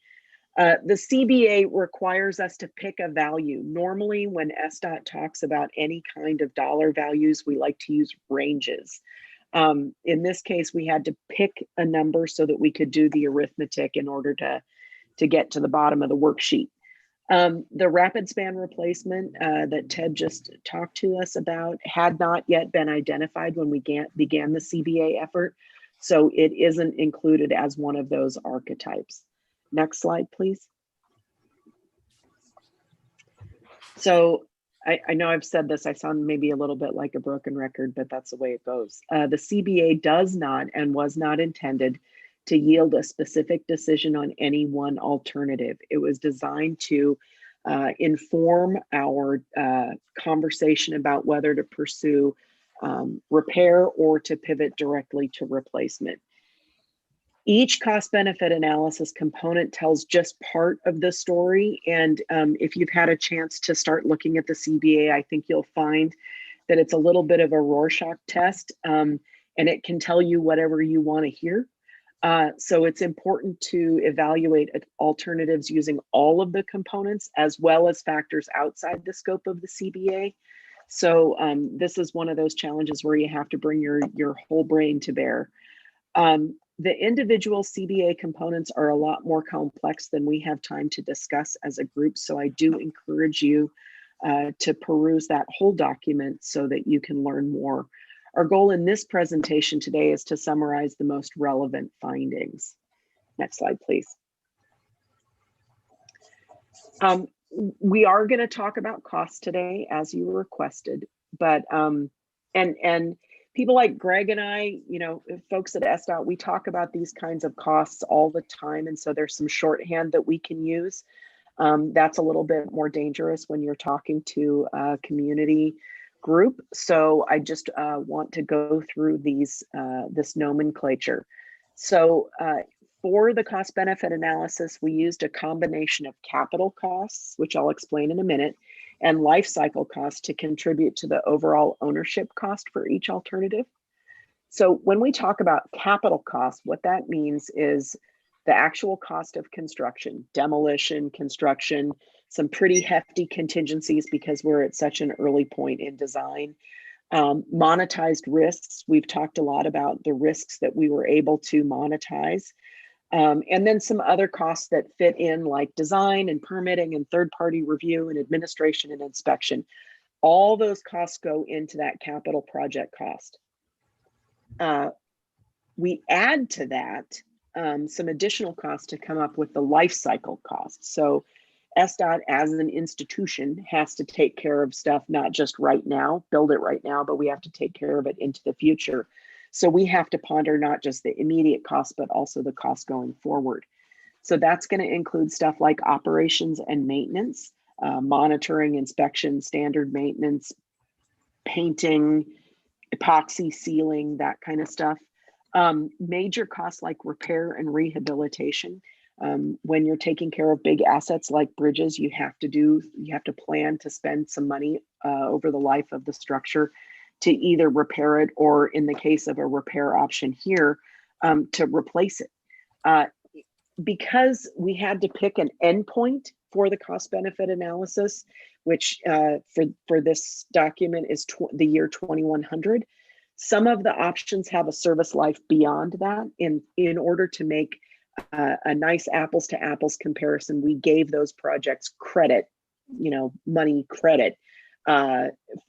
The CBA requires us to pick a value. Normally, when SDOT talks about any kind of dollar values, we like to use ranges. In this case, we had to pick a number so that we could do the arithmetic in order to get to the bottom of the worksheet. The rapid span replacement that Ted just talked to us about had not yet been identified when we began the CBA effort, so it isn't included as one of those archetypes. Next slide, please. So I know I've said this, I sound maybe a little bit like a broken record, but that's the way it goes. The CBA does not and was not intended to yield a specific decision on any one alternative. It was designed to inform our conversation about whether to pursue repair or to pivot directly to replacement. Each cost benefit analysis component tells just part of the story. And if you've had a chance to start looking at the CBA, I think you'll find that it's a little bit of a Rorschach test, and it can tell you whatever you want to hear. So it's important to evaluate alternatives using all of the components as well as factors outside the scope of the CBA. So this is one of those challenges where you have to bring your whole brain to bear. The individual CBA components are a lot more complex than we have time to discuss as a group. So I do encourage you to peruse that whole document so that you can learn more. Our goal in this presentation today is to summarize the most relevant findings. Next slide, please. We are going to talk about costs today as you requested, but and people like Greg and I, you know, folks at SDOT, we talk about these kinds of costs all the time, and so there's some shorthand that we can use. That's a little bit more dangerous when you're talking to a community group. So I just want to go through these this nomenclature. So for the cost benefit analysis, we used a combination of capital costs, which I'll explain in a minute, and life cycle costs to contribute to the overall ownership cost for each alternative. So when we talk about capital costs, what that means is the actual cost of construction, demolition, construction, some pretty hefty contingencies because we're at such an early point in design. Monetized risks, we've talked a lot about the risks that we were able to monetize. And then some other costs that fit in like design and permitting and third-party review and administration and inspection. All those costs go into that capital project cost. We add to that some additional costs to come up with the life cycle costs. So SDOT as an institution has to take care of stuff, not just right now, build it right now, but we have to take care of it into the future. So we have to ponder not just the immediate cost, but also the cost going forward. So that's going to include stuff like operations and maintenance, monitoring, inspection, standard maintenance, painting, epoxy sealing, that kind of stuff. Major costs like repair and rehabilitation. When you're taking care of big assets like bridges, you have to plan to spend some money over the life of the structure to either repair it or, in the case of a repair option here, to replace it. Because we had to pick an endpoint for the cost benefit analysis, which for this document is the year 2100. Some of the options have a service life beyond that. In order to make a nice apples to apples comparison, we gave those projects credit, money credit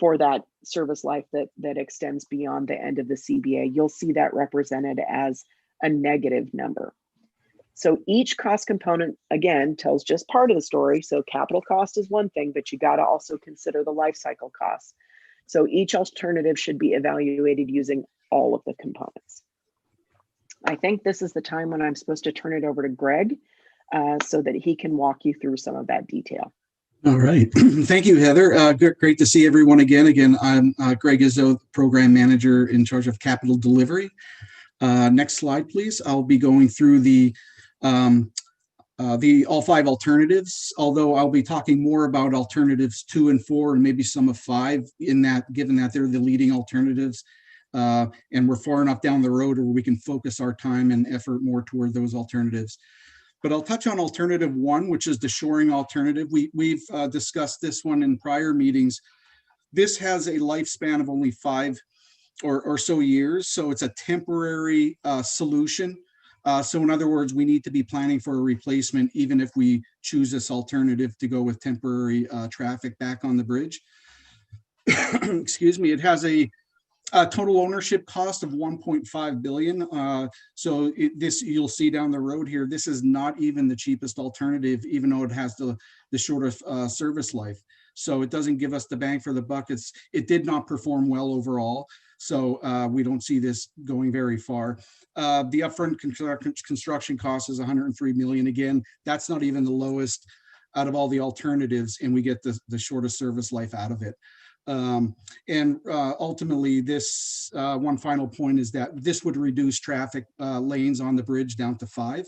for that service life that extends beyond the end of the CBA. You'll see that represented as a negative number. So each cost component, again, tells just part of the story. So capital cost is one thing, but you got to also consider the life cycle costs. So each alternative should be evaluated using all of the components. I think this is the time when I'm supposed to turn it over to Greg so that he can walk you through some of that detail. All right. Thank you, Heather. Great to see everyone again. I'm Greg Izzo, Program Manager in charge of Capital Delivery. Next slide, please. I'll be going through the all 5 alternatives, although I'll be talking more about alternatives 2 and 4 and maybe some of 5 in that, given that they're the leading alternatives. And we're far enough down the road where we can focus our time and effort more toward those alternatives. But I'll touch on alternative 1, which is the shoring alternative. We've discussed this one in prior meetings. This has a lifespan of only 5 or so years, so it's a temporary solution. So in other words, we need to be planning for a replacement even if we choose this alternative to go with temporary traffic back on the bridge. Excuse me. It has a total ownership cost of 1.5 billion. So this you'll see down the road here, this is not even the cheapest alternative, even though it has the shortest service life. So it doesn't give us the bang for the buck. It did not perform well overall. So we don't see this going very far. The upfront construction cost is 103 million. Again, that's not even the lowest out of all the alternatives, and we get the shortest service life out of it. And ultimately, this one final point is that this would reduce traffic lanes on the bridge down to 5.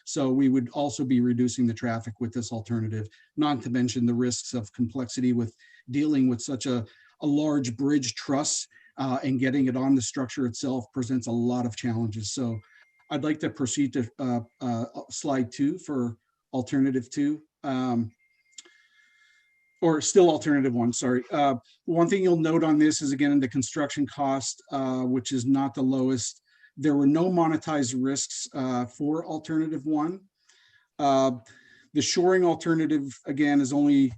So we would also be reducing the traffic with this alternative, not to mention the risks of complexity with dealing with such a large bridge truss and getting it on the structure itself presents a lot of challenges. So I'd like to proceed to slide 2 for alternative 2. Or still alternative 1, sorry. One thing you'll note on this is, again, the construction cost, which is not the lowest. There were no monetized risks for alternative 1. The shoring alternative, again, is only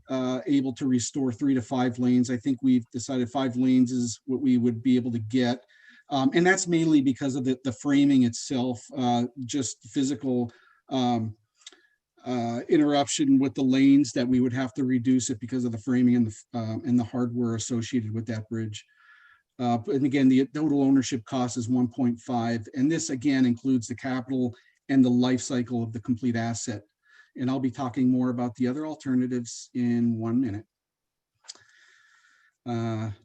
able to restore 3 to 5 lanes. I think we've decided 5 lanes is what we would be able to get. And that's mainly because of the framing itself, just physical interruption with the lanes that we would have to reduce it because of the framing and the hardware associated with that bridge. And again, the total ownership cost is 1.5, and this again includes the capital and the life cycle of the complete asset. And I'll be talking more about the other alternatives in 1 minute.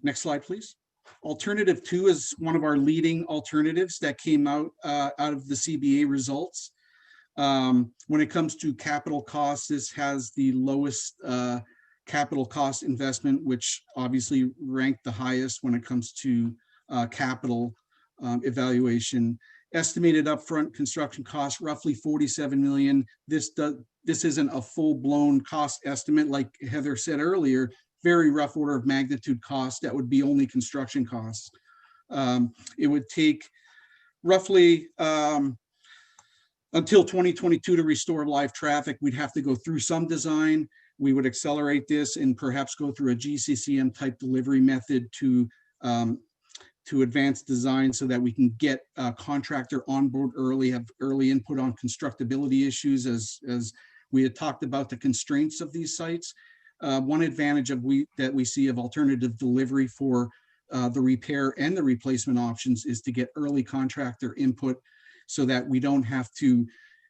Next slide, please. Alternative 2 is one of our leading alternatives that came out of the CBA results. When it comes to capital costs, this has the lowest capital cost investment, which obviously ranked the highest when it comes to capital evaluation. Estimated upfront construction costs roughly $47 million. This isn't a full-blown cost estimate, like Heather said earlier. Very rough order of magnitude cost. That would be only construction costs. It would take roughly until 2022 to restore live traffic. We'd have to go through some design. We would accelerate this and perhaps go through a GCCM type delivery method to advance design so that we can get a contractor on board early, have early input on constructability issues as we had talked about the constraints of these sites. One advantage that we see of alternative delivery for the repair and the replacement options is to get early contractor input so that we don't have to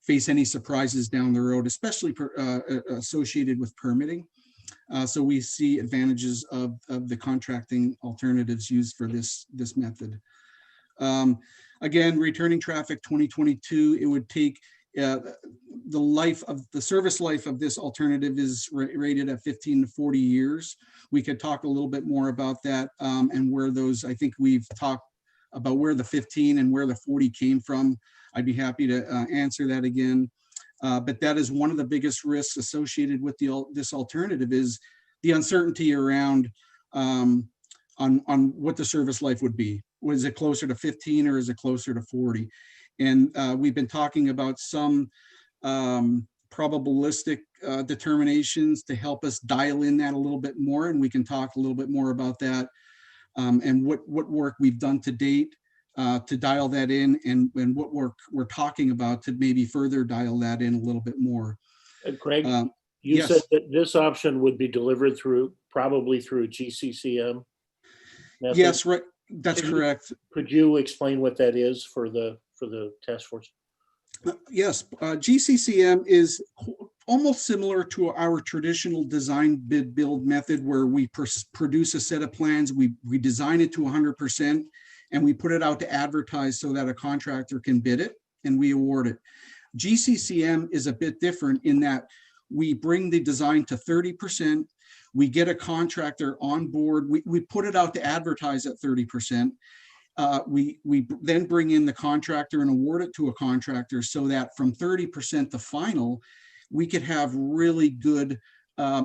face any surprises down the road, especially associated with permitting. So we see advantages of the contracting alternatives used for this method. Again, returning traffic 2022, it would take the service life of this alternative is rated at 15 to 40 years. We could talk a little bit more about that and where those, I think we've talked about where the 15 and where the 40 came from. I'd be happy to answer that again. But that is one of the biggest risks associated with this alternative is the uncertainty around on what the service life would be. Was it closer to 15 or is it closer to 40? And we've been talking about some probabilistic determinations to help us dial in that a little bit more, and we can talk a little bit more about that and what work we've done to date to dial that in, and what work we're talking about to maybe further dial that in a little bit more. Greg, you yes. said that this option would be delivered probably through GCCM method? Yes, right. That's correct. Could you explain what that is for the task force? Yes, GCCM is almost similar to our traditional design bid build method, where we produce a set of plans, we design it to 100%, and we put it out to advertise so that a contractor can bid it and we award it. GCCM is a bit different in that we bring the design to 30%, we get a contractor on board, we put it out to advertise at 30%. We then bring in the contractor and award it to a contractor so that from 30% to final, we could have really good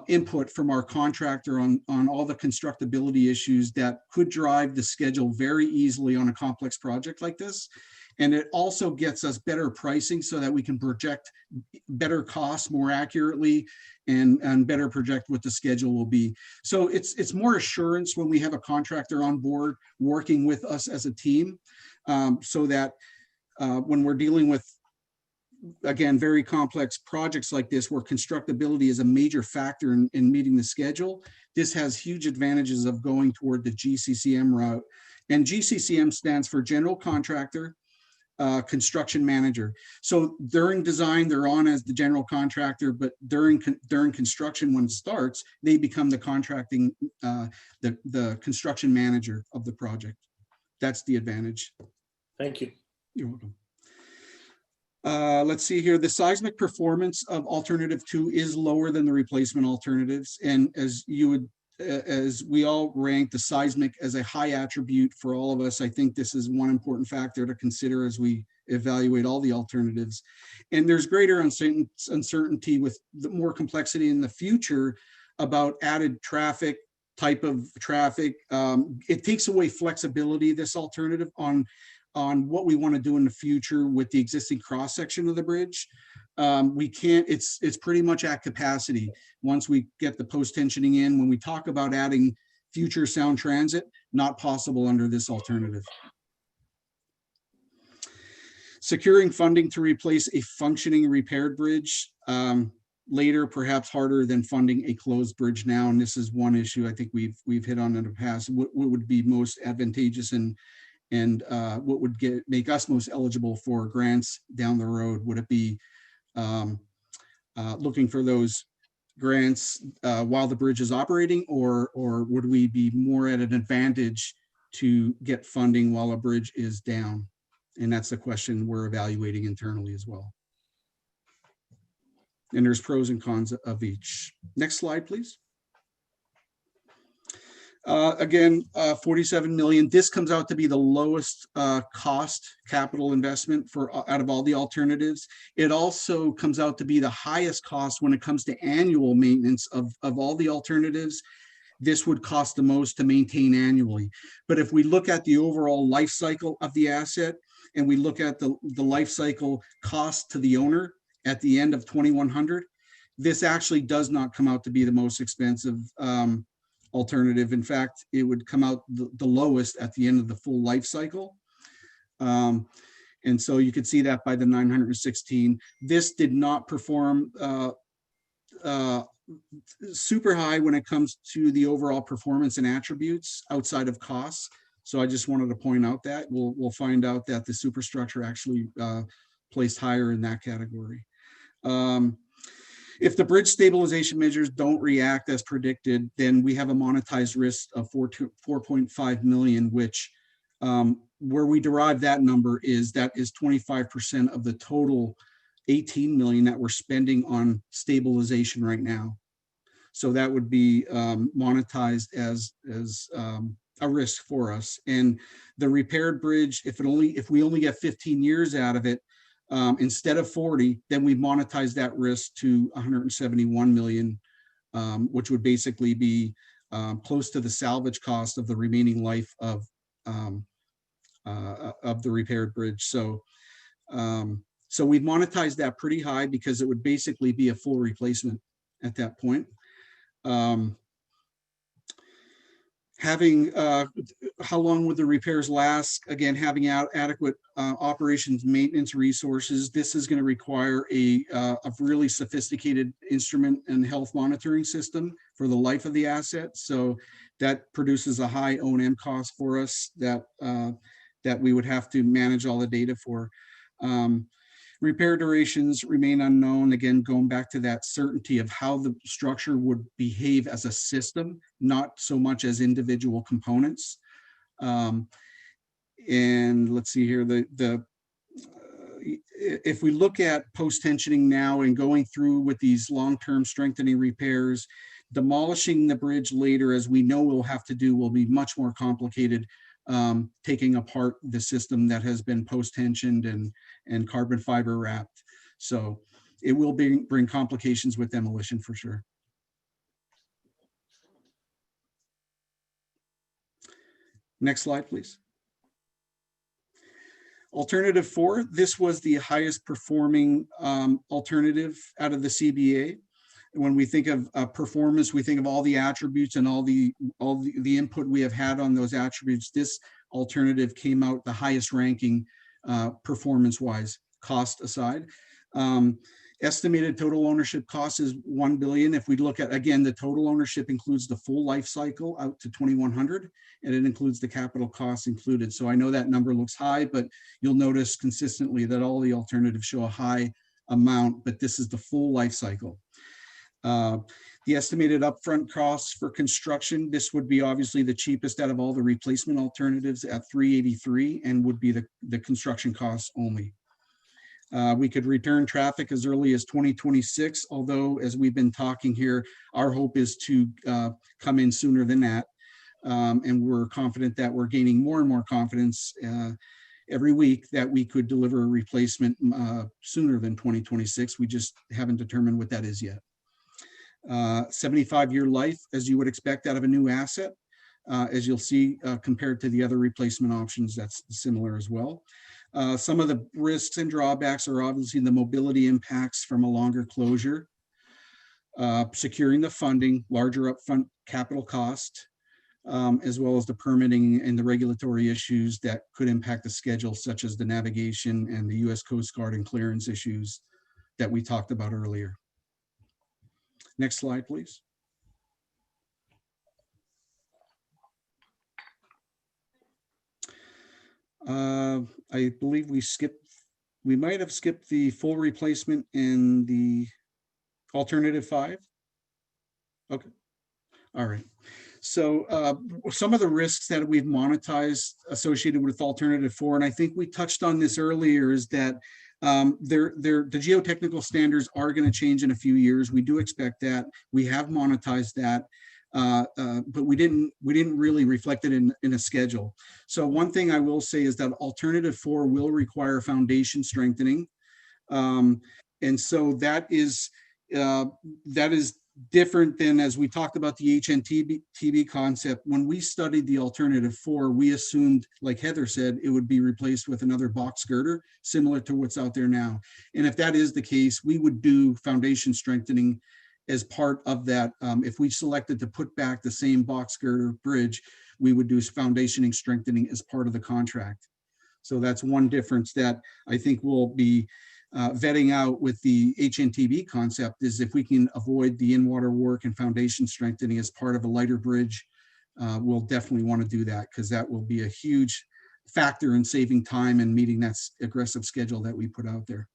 input from our contractor on all the constructability issues that could drive the schedule very easily on a complex project like this. And it also gets us better pricing so that we can project better costs more accurately and better project what the schedule will be. So it's more assurance when we have a contractor on board working with us as a team, so that when we're dealing with, again, very complex projects like this, where constructability is a major factor in meeting the schedule, this has huge advantages of going toward the GCCM route. And GCCM stands for General Contractor, Construction Manager. So during design, they're on as the general contractor, but during construction, when it starts, they become the contracting, the construction manager of the project. That's the advantage. Thank you. You're welcome. Let's see here. The seismic performance of alternative 2 is lower than the replacement alternatives. And as we all rank the seismic as a high attribute for all of us, I think this is one important factor to consider as we evaluate all the alternatives. And there's greater uncertainty with the more complexity in the future about added traffic, type of traffic. It takes away flexibility, this alternative, on what we want to do in the future with the existing cross section of the bridge. We can't, it's pretty much at capacity once we get the post tensioning in. When we talk about adding future sound transit, not possible under this alternative. Securing funding to replace a functioning repaired bridge later, perhaps harder than funding a closed bridge now. And this is one issue I think we've hit on in the past. What would be most advantageous and what would make us most eligible for grants down the road? Would it be looking for those grants while the bridge is operating, or would we be more at an advantage to get funding while a bridge is down? And that's the question we're evaluating internally as well. And there's pros and cons of each. Next slide, please. Again, 47 million. This comes out to be the lowest cost capital investment out of all the alternatives. It also comes out to be the highest cost when it comes to annual maintenance of all the alternatives. This would cost the most to maintain annually. But if we look at the overall life cycle of the asset, and we look at the life cycle cost to the owner at the end of 2100, this actually does not come out to be the most expensive alternative. In fact, it would come out the lowest at the end of the full life cycle. And so you could see that by the 916. This did not perform super high when it comes to the overall performance and attributes outside of costs. So I just wanted to point out that we'll find out that the superstructure actually placed higher in that category. If the bridge stabilization measures don't react as predicted, then we have a monetized risk of 4.5 million, which where we derive that number is 25% of the total 18 million that we're spending on stabilization right now. So that would be monetized as a risk for us. And the repaired bridge, if we only get 15 years out of it, instead of 40, then we monetize that risk to 171 million, which would basically be close to the salvage cost of the remaining life of the repaired bridge. So we've monetized that pretty high because it would basically be a full replacement at that point. Having how long would the repairs last? Again, having adequate operations maintenance resources. This is going to require a really sophisticated instrument and health monitoring system for the life of the asset. So that produces a high O&M cost for us that we would have to manage all the data for. Repair durations remain unknown. Again, going back to that certainty of how the structure would behave as a system, not so much as individual components. And let's see here, if we look at post-tensioning now and going through with these long-term strengthening repairs, demolishing the bridge later, as we know we'll have to do, will be much more complicated. Taking apart the system that has been post-tensioned and carbon fiber wrapped. So it will bring complications with demolition for sure. Next slide, please. Alternative 4, this was the highest performing alternative out of the CBA. When we think of performance, we think of all the attributes and all the input we have had on those attributes. This alternative came out the highest ranking performance-wise, cost aside. Estimated total ownership cost is 1 billion. If we look at, again, the total ownership includes the full life cycle out to 2100, and it includes the capital costs included. So I know that number looks high, but you'll notice consistently that all the alternatives show a high amount, but this is the full life cycle. The estimated upfront costs for construction, this would be obviously the cheapest out of all the replacement alternatives at 383 and would be the construction costs only. We could return traffic as early as 2026, although as we've been talking here, our hope is to come in sooner than that. And we're confident that we're gaining more and more confidence every week that we could deliver a replacement sooner than 2026. We just haven't determined what that is yet. 75-year life, as you would expect out of a new asset. As you'll see, compared to the other replacement options, that's similar as well. Some of the risks and drawbacks are obviously the mobility impacts from a longer closure, securing the funding, larger upfront capital cost, as well as the permitting and the regulatory issues that could impact the schedule, such as the navigation and the U.S. Coast Guard and clearance issues that we talked about earlier. Next slide, please. I believe we might have skipped the full replacement and the alternative 5. Okay, all right. So some of the risks that we've monetized associated with alternative 4, and I think we touched on this earlier, is that the geotechnical standards are going to change in a few years. We do expect that. We have monetized that. But we didn't really reflect it in a schedule. So one thing I will say is that alternative 4 will require foundation strengthening. And so that is different than, as we talked about the HNTB concept. When we studied the alternative 4, we assumed, like Heather said, it would be replaced with another box girder similar to what's out there now. And if that is the case, we would do foundation strengthening as part of that. If we selected to put back the same box girder bridge, we would do foundationing strengthening as part of the contract. So that's one difference that I think we'll be vetting out with the HNTB concept, is if we can avoid the in-water work and foundation strengthening as part of a lighter bridge, we'll definitely want to do that, because that will be a huge factor in saving time and meeting that aggressive schedule that we put out there.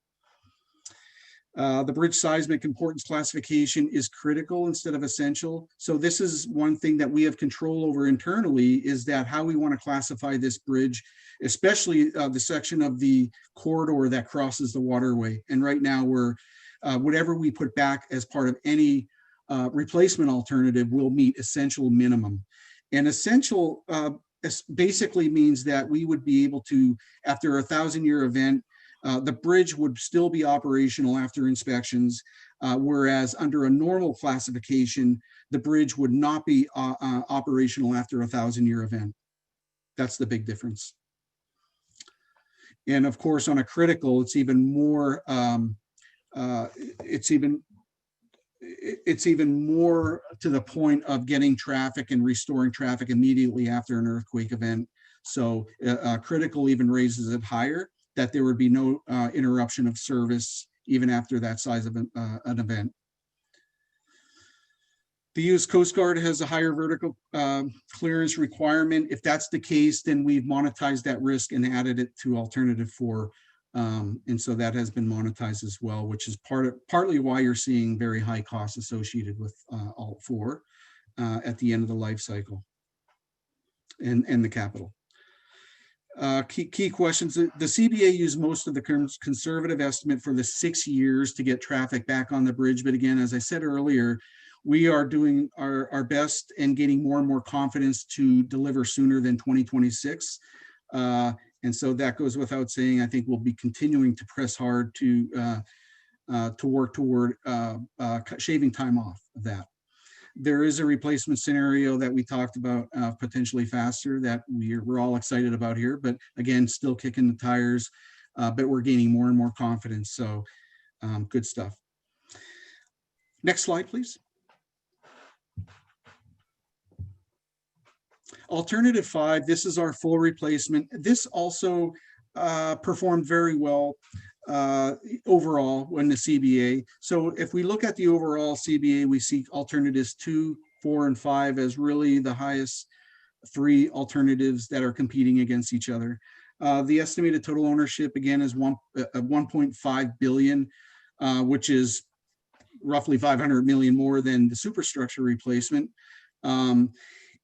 The bridge seismic importance classification is critical instead of essential. So this is one thing that we have control over internally, is that how we want to classify this bridge, especially the section of the corridor that crosses the waterway. And right now we're, whatever we put back as part of any replacement alternative will meet essential minimum. And essential basically means that we would be able to, after a 1,000-year event, the bridge would still be operational after inspections, whereas under a normal classification, the bridge would not be operational after a 1,000-year event. That's the big difference. And of course, on a critical, it's even more. It's even more to the point of getting traffic and restoring traffic immediately after an earthquake event. So critical even raises it higher, that there would be no interruption of service even after that size of an event. The U.S. Coast Guard has a higher vertical clearance requirement. If that's the case, then we've monetized that risk and added it to alternative 4. And so that has been monetized as well, which is partly why you're seeing very high costs associated with Alt 4 at the end of the life cycle and the capital. Key questions. The CBA used most of the conservative estimate for the 6 years to get traffic back on the bridge. But again, as I said earlier, we are doing our best and gaining more and more confidence to deliver sooner than 2026. And so that goes without saying. I think we'll be continuing to press hard to work toward shaving time off of that. There is a replacement scenario that we talked about, potentially faster, that we're all excited about here, but again, still kicking the tires, but we're gaining more and more confidence. So good stuff. Next slide, please. Alternative 5, this is our full replacement. This also performed very well overall in the CBA. So if we look at the overall CBA, we see alternatives 2, 4, and 5 as really the highest 3 alternatives that are competing against each other. The estimated total ownership, again, is 1.5 billion, which is roughly 500 million more than the superstructure replacement.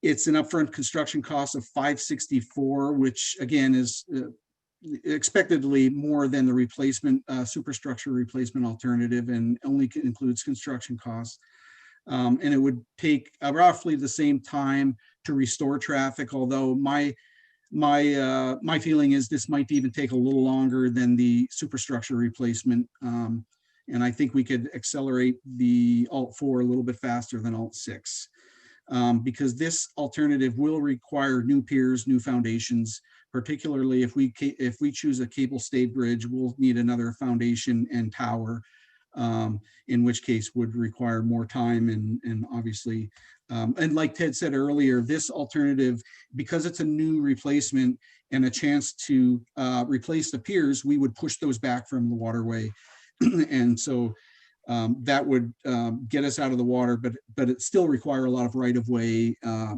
It's an upfront construction cost of 564, which again is expectedly more than the replacement superstructure replacement alternative, and only includes construction costs. And it would take roughly the same time to restore traffic, although my my feeling is this might even take a little longer than the superstructure replacement. And I think we could accelerate the Alt-4 a little bit faster than Alt-6. Because this alternative will require new piers, new foundations, particularly if we choose a cable stayed bridge, we'll need another foundation and tower, in which case would require more time and obviously, and like Ted said earlier, this alternative, because it's a new replacement and a chance to replace the piers, we would push those back from the waterway. And so that would get us out of the water, but it still require a lot of right-of-way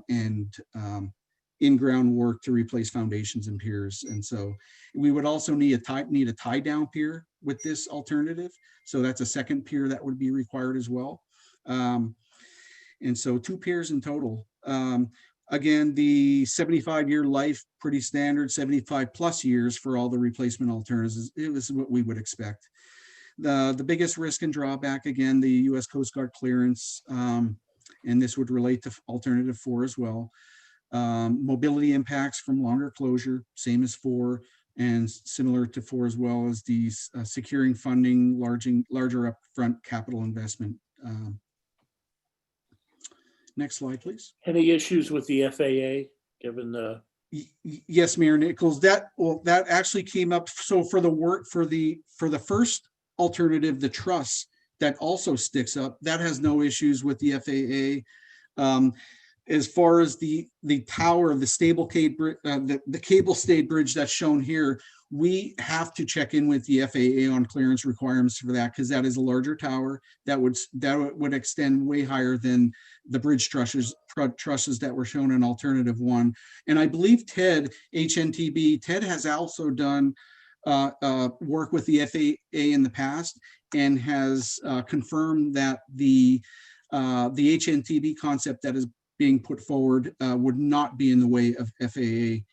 and in-ground work to replace foundations and piers. And so we would also need a tie-down pier with this alternative. So that's a second pier that would be required as well. And so 2 piers in total. Again, the 75-year life, pretty standard, 75+ years for all the replacement alternatives. It was what we would expect. The biggest risk and drawback, again, the U.S. Coast Guard clearance, and this would relate to alternative 4 as well. Mobility impacts from longer closure, same as 4, and similar to 4 as well as these securing funding, larger upfront capital investment. Next slide, please. Any issues with the FAA, given the? Yes, Mayor Nichols, that actually came up. So for the first alternative, the truss that also sticks up, that has no issues with the FAA. As far as the tower, the cable stayed bridge that's shown here, we have to check in with the FAA on clearance requirements for that, because that is a larger tower that would extend way higher than the bridge trusses that were shown in alternative 1. And I believe Ted has also done work with the FAA in the past and has confirmed that the HNTB concept that is being put forward would not be in the way of FAA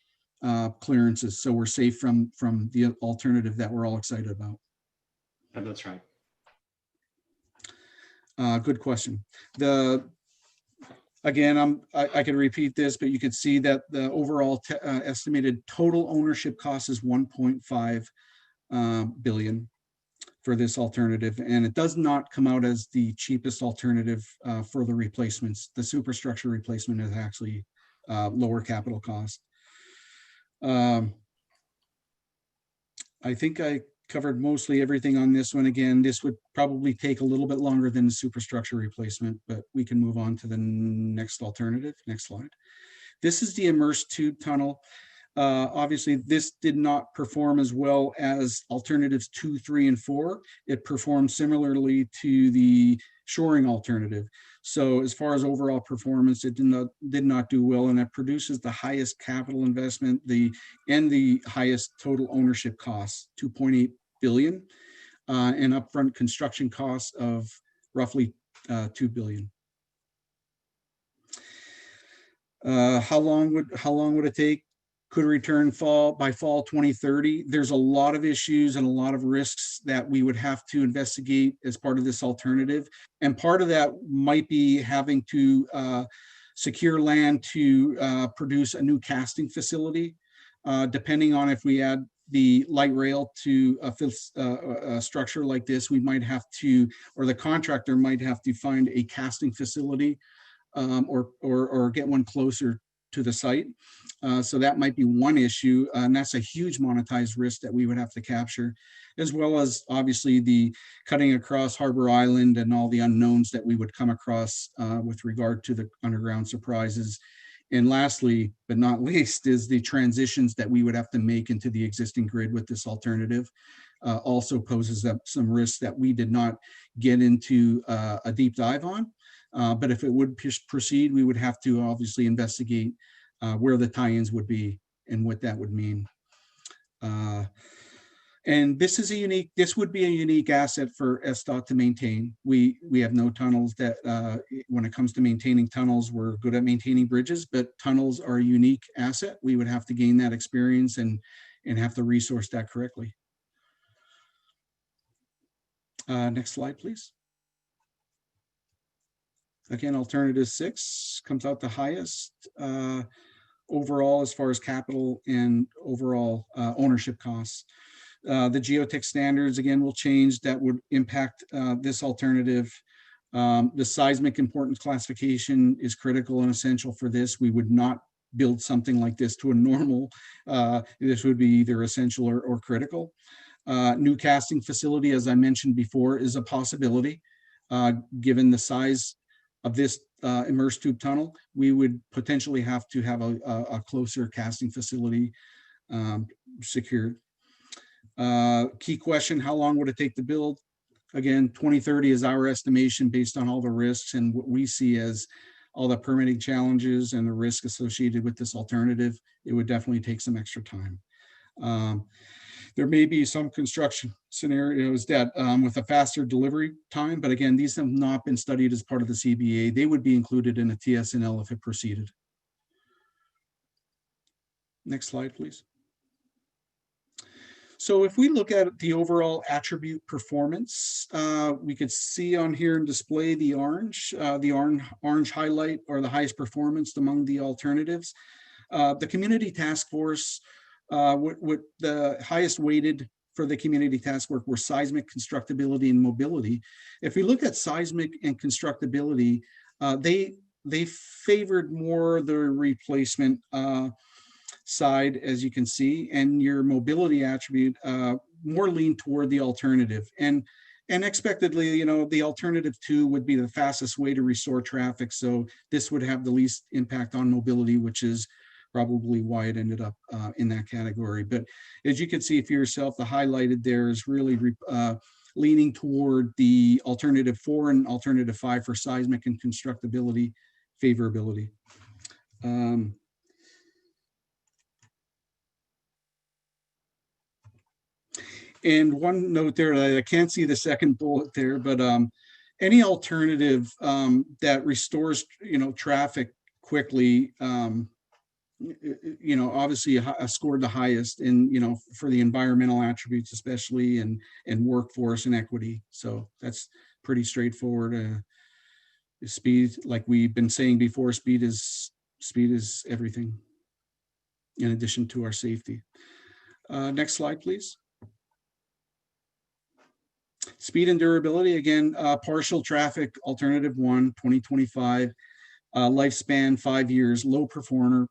clearances. So we're safe from the alternative that we're all excited about. Yeah, that's right. Good question. Again, I can repeat this, but you can see that the overall estimated total ownership cost is 1.5 billion for this alternative, and it does not come out as the cheapest alternative for the replacements. The superstructure replacement is actually lower capital cost. I think I covered mostly everything on this one. Again, this would probably take a little bit longer than the superstructure replacement, but we can move on to the next alternative. Next slide. This is the immersed tube tunnel. Obviously, this did not perform as well as alternatives 2, 3, and 4. It performed similarly to the shoring alternative. So as far as overall performance, it did not do well, and it produces the highest capital investment, and the highest total ownership costs, 2.8 billion, and upfront construction costs of roughly 2 billion. How long would it take? Could return by fall 2030. There's a lot of issues and a lot of risks that we would have to investigate as part of this alternative. And part of that might be having to secure land to produce a new casting facility, depending on if we add the light rail to a structure like this, we might have to, or the contractor might have to find a casting facility or get one closer to the site. So that might be one issue, and that's a huge monetized risk that we would have to capture, as well as obviously the cutting across Harbor Island and all the unknowns that we would come across with regard to the underground surprises. And lastly, but not least, is the transitions that we would have to make into the existing grid with this alternative. Also poses up some risks that we did not get into a deep dive on. But if it would proceed, we would have to obviously investigate where the tie-ins would be and what that would mean. And this would be a unique asset for SDOT to maintain. We have no tunnels that, when it comes to maintaining tunnels, we're good at maintaining bridges, but tunnels are a unique asset. We would have to gain that experience and have to resource that correctly. Next slide, please. Again, alternative 6 comes out the highest. overall as far as capital and overall ownership costs. The geotech standards, again, will change. That would impact this alternative. The seismic importance classification is critical and essential for this. We would not build something like this to a normal. This would be either essential or critical. New casting facility, as I mentioned before, is a possibility. Given the size of this immersed tube tunnel, we would potentially have to have a closer casting facility secured. Key question, how long would it take to build? Again, 2030 is our estimation based on all the risks and what we see as all the permitting challenges and the risk associated with this alternative. It would definitely take some extra time. There may be some construction scenarios that with a faster delivery time, but again, these have not been studied as part of the CBA. They would be included in a TSNL if it proceeded. Next slide, please. So if we look at the overall attribute performance, we could see on here and display the orange highlight or the highest performance among the alternatives. The community task force, what the highest weighted for the community task force were seismic constructability and mobility. If we look at seismic and constructability, they favored more the replacement side, as you can see, and your mobility attribute more lean toward the alternative. And expectedly, you know, the alternative 2 would be the fastest way to restore traffic. So this would have the least impact on mobility, which is probably why it ended up in that category. But as you can see for yourself, the highlighted there is really leaning toward the alternative 4 and alternative 5 for seismic and constructability favorability. And one note there, I can't see the second bullet there, but any alternative that restores, you know, traffic quickly, you know, obviously scored the highest in, you know, for the environmental attributes, especially, and workforce and equity. So that's pretty straightforward. Speed, like we've been saying before, speed is everything in addition to our safety. Next slide, please. Speed and durability, again, partial traffic, alternative 1, 2025, lifespan 5 years, low performer,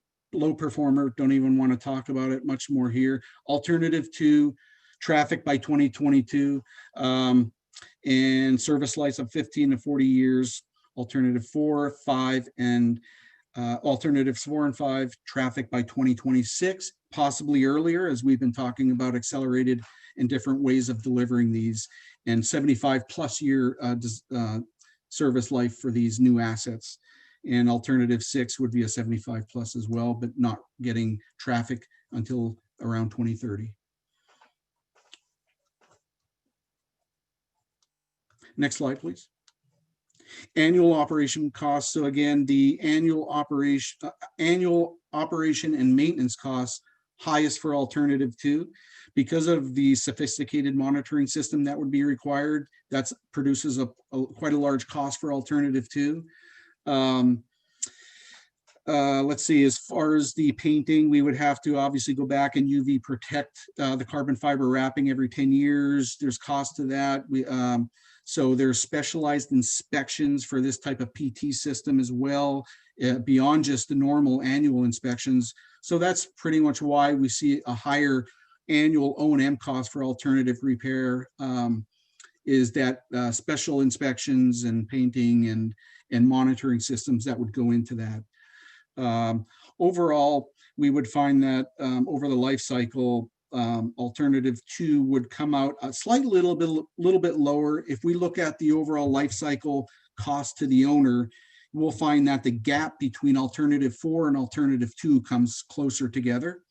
don't even want to talk about it much more here. Alternative 2, traffic by 2022, and service life of 15 to 40 years. Alternative 4, 5, and alternatives 4 and 5, traffic by 2026, possibly earlier, as we've been talking about accelerated and different ways of delivering these, and 75+ year service life for these new assets. And alternative 6 would be a 75+ as well, but not getting traffic until around 2030. Next slide, please. Annual operation costs. So again, the annual operation and maintenance costs highest for alternative 2 because of the sophisticated monitoring system that would be required. That produces quite a large cost for alternative 2. Let's see, as far as the painting, we would have to obviously go back and UV protect the carbon fiber wrapping every 10 years. There's cost to that. So there's specialized inspections for this type of PT system as well, beyond just the normal annual inspections. So that's pretty much why we see a higher annual O&M cost for alternative repair, is that special inspections and painting and monitoring systems that would go into that. Overall, we would find that over the life cycle, alternative 2 would come out a little bit lower. If we look at the overall life cycle cost to the owner, we'll find that the gap between alternative 4 and alternative 2 comes closer together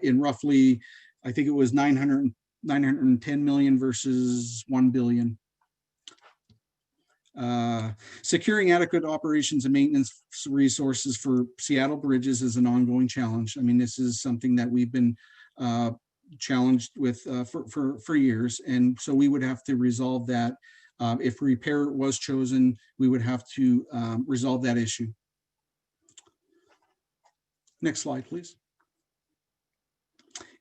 in roughly, I think it was 910 million versus 1 billion. Securing adequate operations and maintenance resources for Seattle bridges is an ongoing challenge. I mean, this is something that we've been challenged with for years, and so we would have to resolve that. If repair was chosen, we would have to resolve that issue. Next slide, please.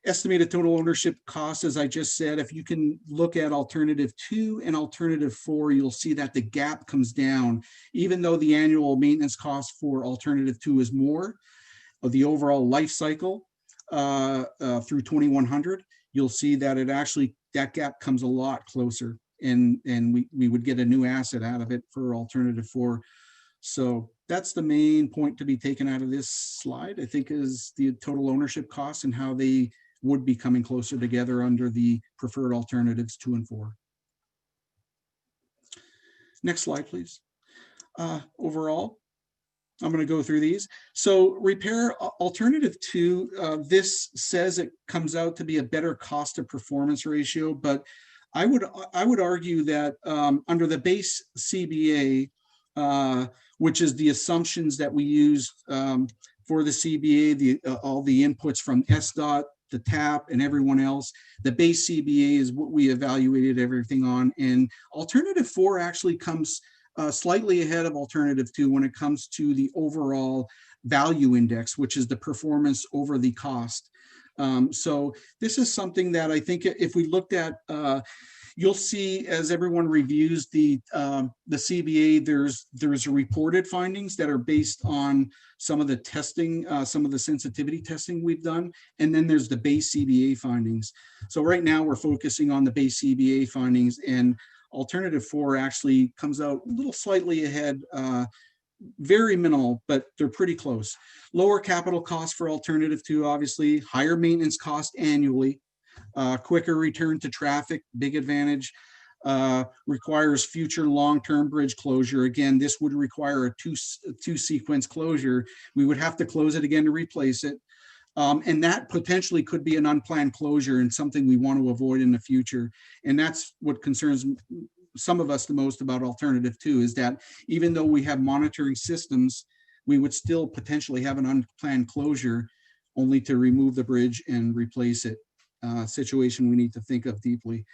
Estimated total ownership cost, as I just said, if you can look at alternative 2 and alternative 4, you'll see that the gap comes down. Even though the annual maintenance cost for alternative 2 is more of the overall life cycle through 2100, you'll see that it actually, that gap comes a lot closer, and we would get a new asset out of it for alternative 4. So that's the main point to be taken out of this slide, I think, is the total ownership costs and how they would be coming closer together under the preferred alternatives 2 and 4. Next slide, please. Overall, I'm going to go through these. So repair alternative 2, this says it comes out to be a better cost to performance ratio, but I would argue that under the base CBA, which is the assumptions that we use for the CBA, all the inputs from SDOT, the TAP, and everyone else. The base CBA is what we evaluated everything on, and alternative 4 actually comes slightly ahead of alternative 2 when it comes to the overall value index, which is the performance over the cost. So this is something that I think if we looked at, you'll see as everyone reviews the CBA, there's reported findings that are based on some of the testing, some of the sensitivity testing we've done, and then there's the base CBA findings. So right now we're focusing on the base CBA findings, and alternative 4 actually comes out a little slightly ahead, very minimal, but they're pretty close. Lower capital costs for alternative 2, obviously, higher maintenance cost annually. Quicker return to traffic, big advantage. Requires future long-term bridge closure. Again, this would require a two sequence closure. We would have to close it again to replace it. And that potentially could be an unplanned closure and something we want to avoid in the future. And that's what concerns some of us the most about alternative 2, is that even though we have monitoring systems, we would still potentially have an unplanned closure only to remove the bridge and replace it. Situation we need to think of deeply.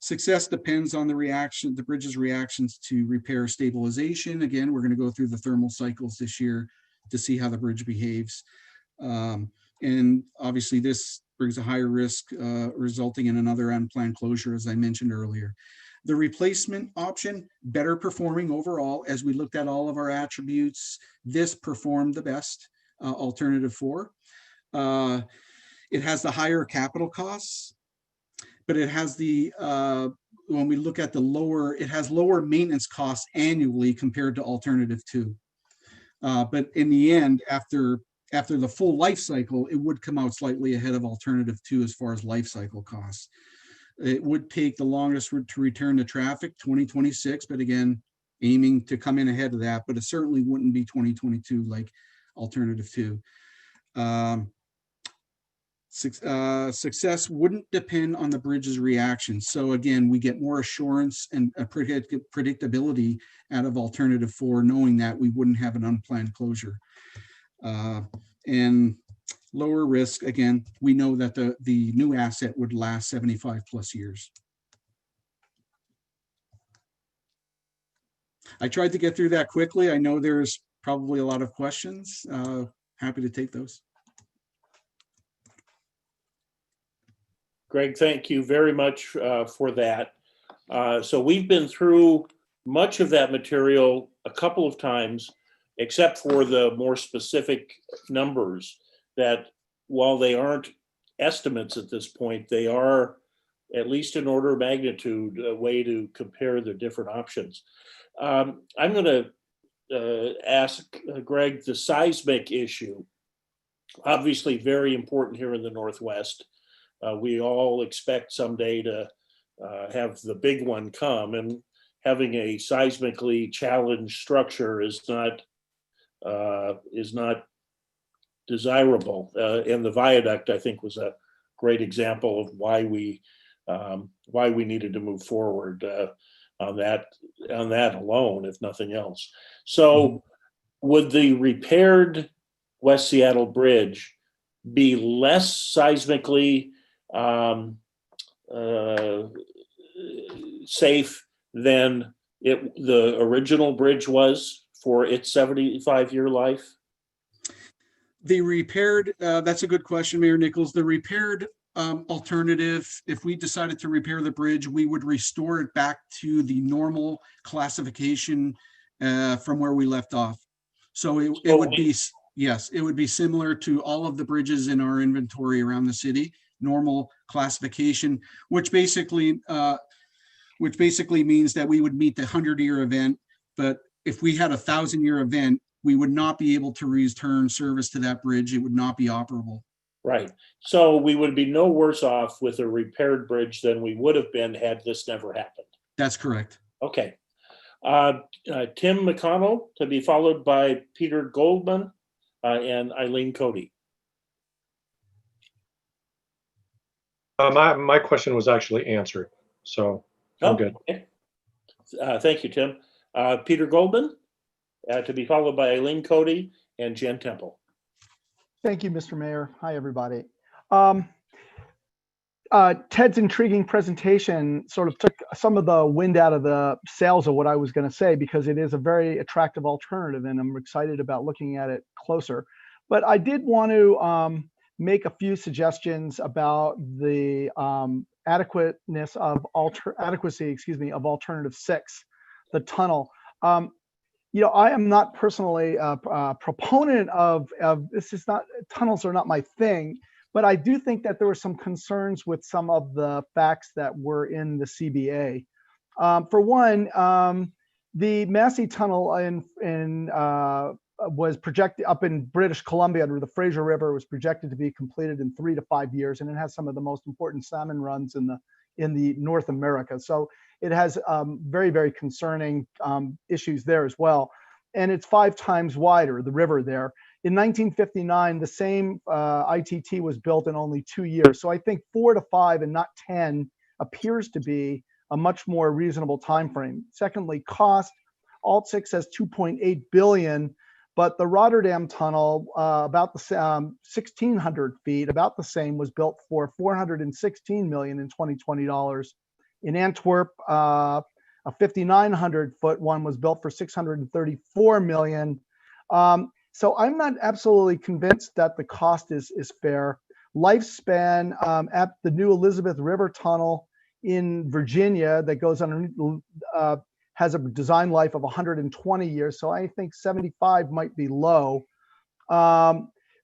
Success depends on the bridge's reactions to repair stabilization. Again, we're going to go through the thermal cycles this year to see how the bridge behaves. And obviously this brings a higher risk, resulting in another unplanned closure, as I mentioned earlier. The replacement option, better performing overall. As we looked at all of our attributes, this performed the best, alternative 4. It has the higher capital costs, but it has the, when we look at the lower, it has lower maintenance costs annually compared to alternative 2. But in the end, after the full life cycle, it would come out slightly ahead of alternative 2 as far as life cycle costs. It would take the longest to return to traffic, 2026, but again, aiming to come in ahead of that, but it certainly wouldn't be 2022 like alternative 2. Success wouldn't depend on the bridge's reaction. So again, we get more assurance and predictability out of alternative 4, knowing that we wouldn't have an unplanned closure. And lower risk, again, we know that the new asset would last 75 plus years. I tried to get through that quickly. I know there's probably a lot of questions. Happy to take those. Greg, thank you very much for that. So we've been through much of that material a couple of times, except for the more specific numbers that, while they aren't estimates at this point, they are at least an order of magnitude, a way to compare the different options. I'm going to ask Greg, the seismic issue, obviously very important here in the Northwest. We all expect someday to have the big one come, and having a seismically challenged structure is not desirable. And the viaduct, I think, was a great example of why we needed to move forward on that alone, if nothing else. So, would the repaired West Seattle Bridge be less seismically safe than the original bridge was for its 75-year life? The repaired, that's a good question, Mayor Nichols. The repaired alternative, if we decided to repair the bridge, we would restore it back to the normal classification from where we left off. So it would be, yes, it would be similar to all of the bridges in our inventory around the city, normal classification, which basically means that we would meet the 100-year event. But if we had a 1,000-year event, we would not be able to return service to that bridge. It would not be operable. Right. So we would be no worse off with a repaired bridge than we would have been had this never happened. That's correct. Okay. Tim McConnell, to be followed by Peter Goldman and Eileen Cody. My question was actually answered, so I'm good. Okay. Thank you, Tim. Peter Goldman, to be followed by Eileen Cody and Jen Temple. Thank you, Mr. Mayor. Hi, everybody. Ted's intriguing presentation sort of took some of the wind out of the sails of what I was going to say, because it is a very attractive alternative and I'm excited about looking at it closer. But I did want to make a few suggestions about the adequacy of alternative 6, the tunnel. You know, I am not personally a proponent of this. Is not, tunnels are not my thing, but I do think that there were some concerns with some of the facts that were in the CBA. For one, the Massey Tunnel was projected up in British Columbia under the Fraser River, was projected to be completed in 3 to 5 years, and it has some of the most important salmon runs in the North America. So it has very, very concerning issues there as well. And it's 5 times wider, the river there. In 1959, the same ITT was built in only 2 years. So I think 4 to 5 and not 10 appears to be a much more reasonable time frame. Secondly, cost. Alt6 has 2.8 billion, but the Rotterdam Tunnel, about the 1,600 feet, about the same, was built for 416 million in 2020 dollars. In Antwerp, a 5,900 foot one was built for 634 million. So I'm not absolutely convinced that the cost is fair. Lifespan at the new Elizabeth River Tunnel in Virginia that goes underneath has a design life of 120 years. So I think 75 might be low.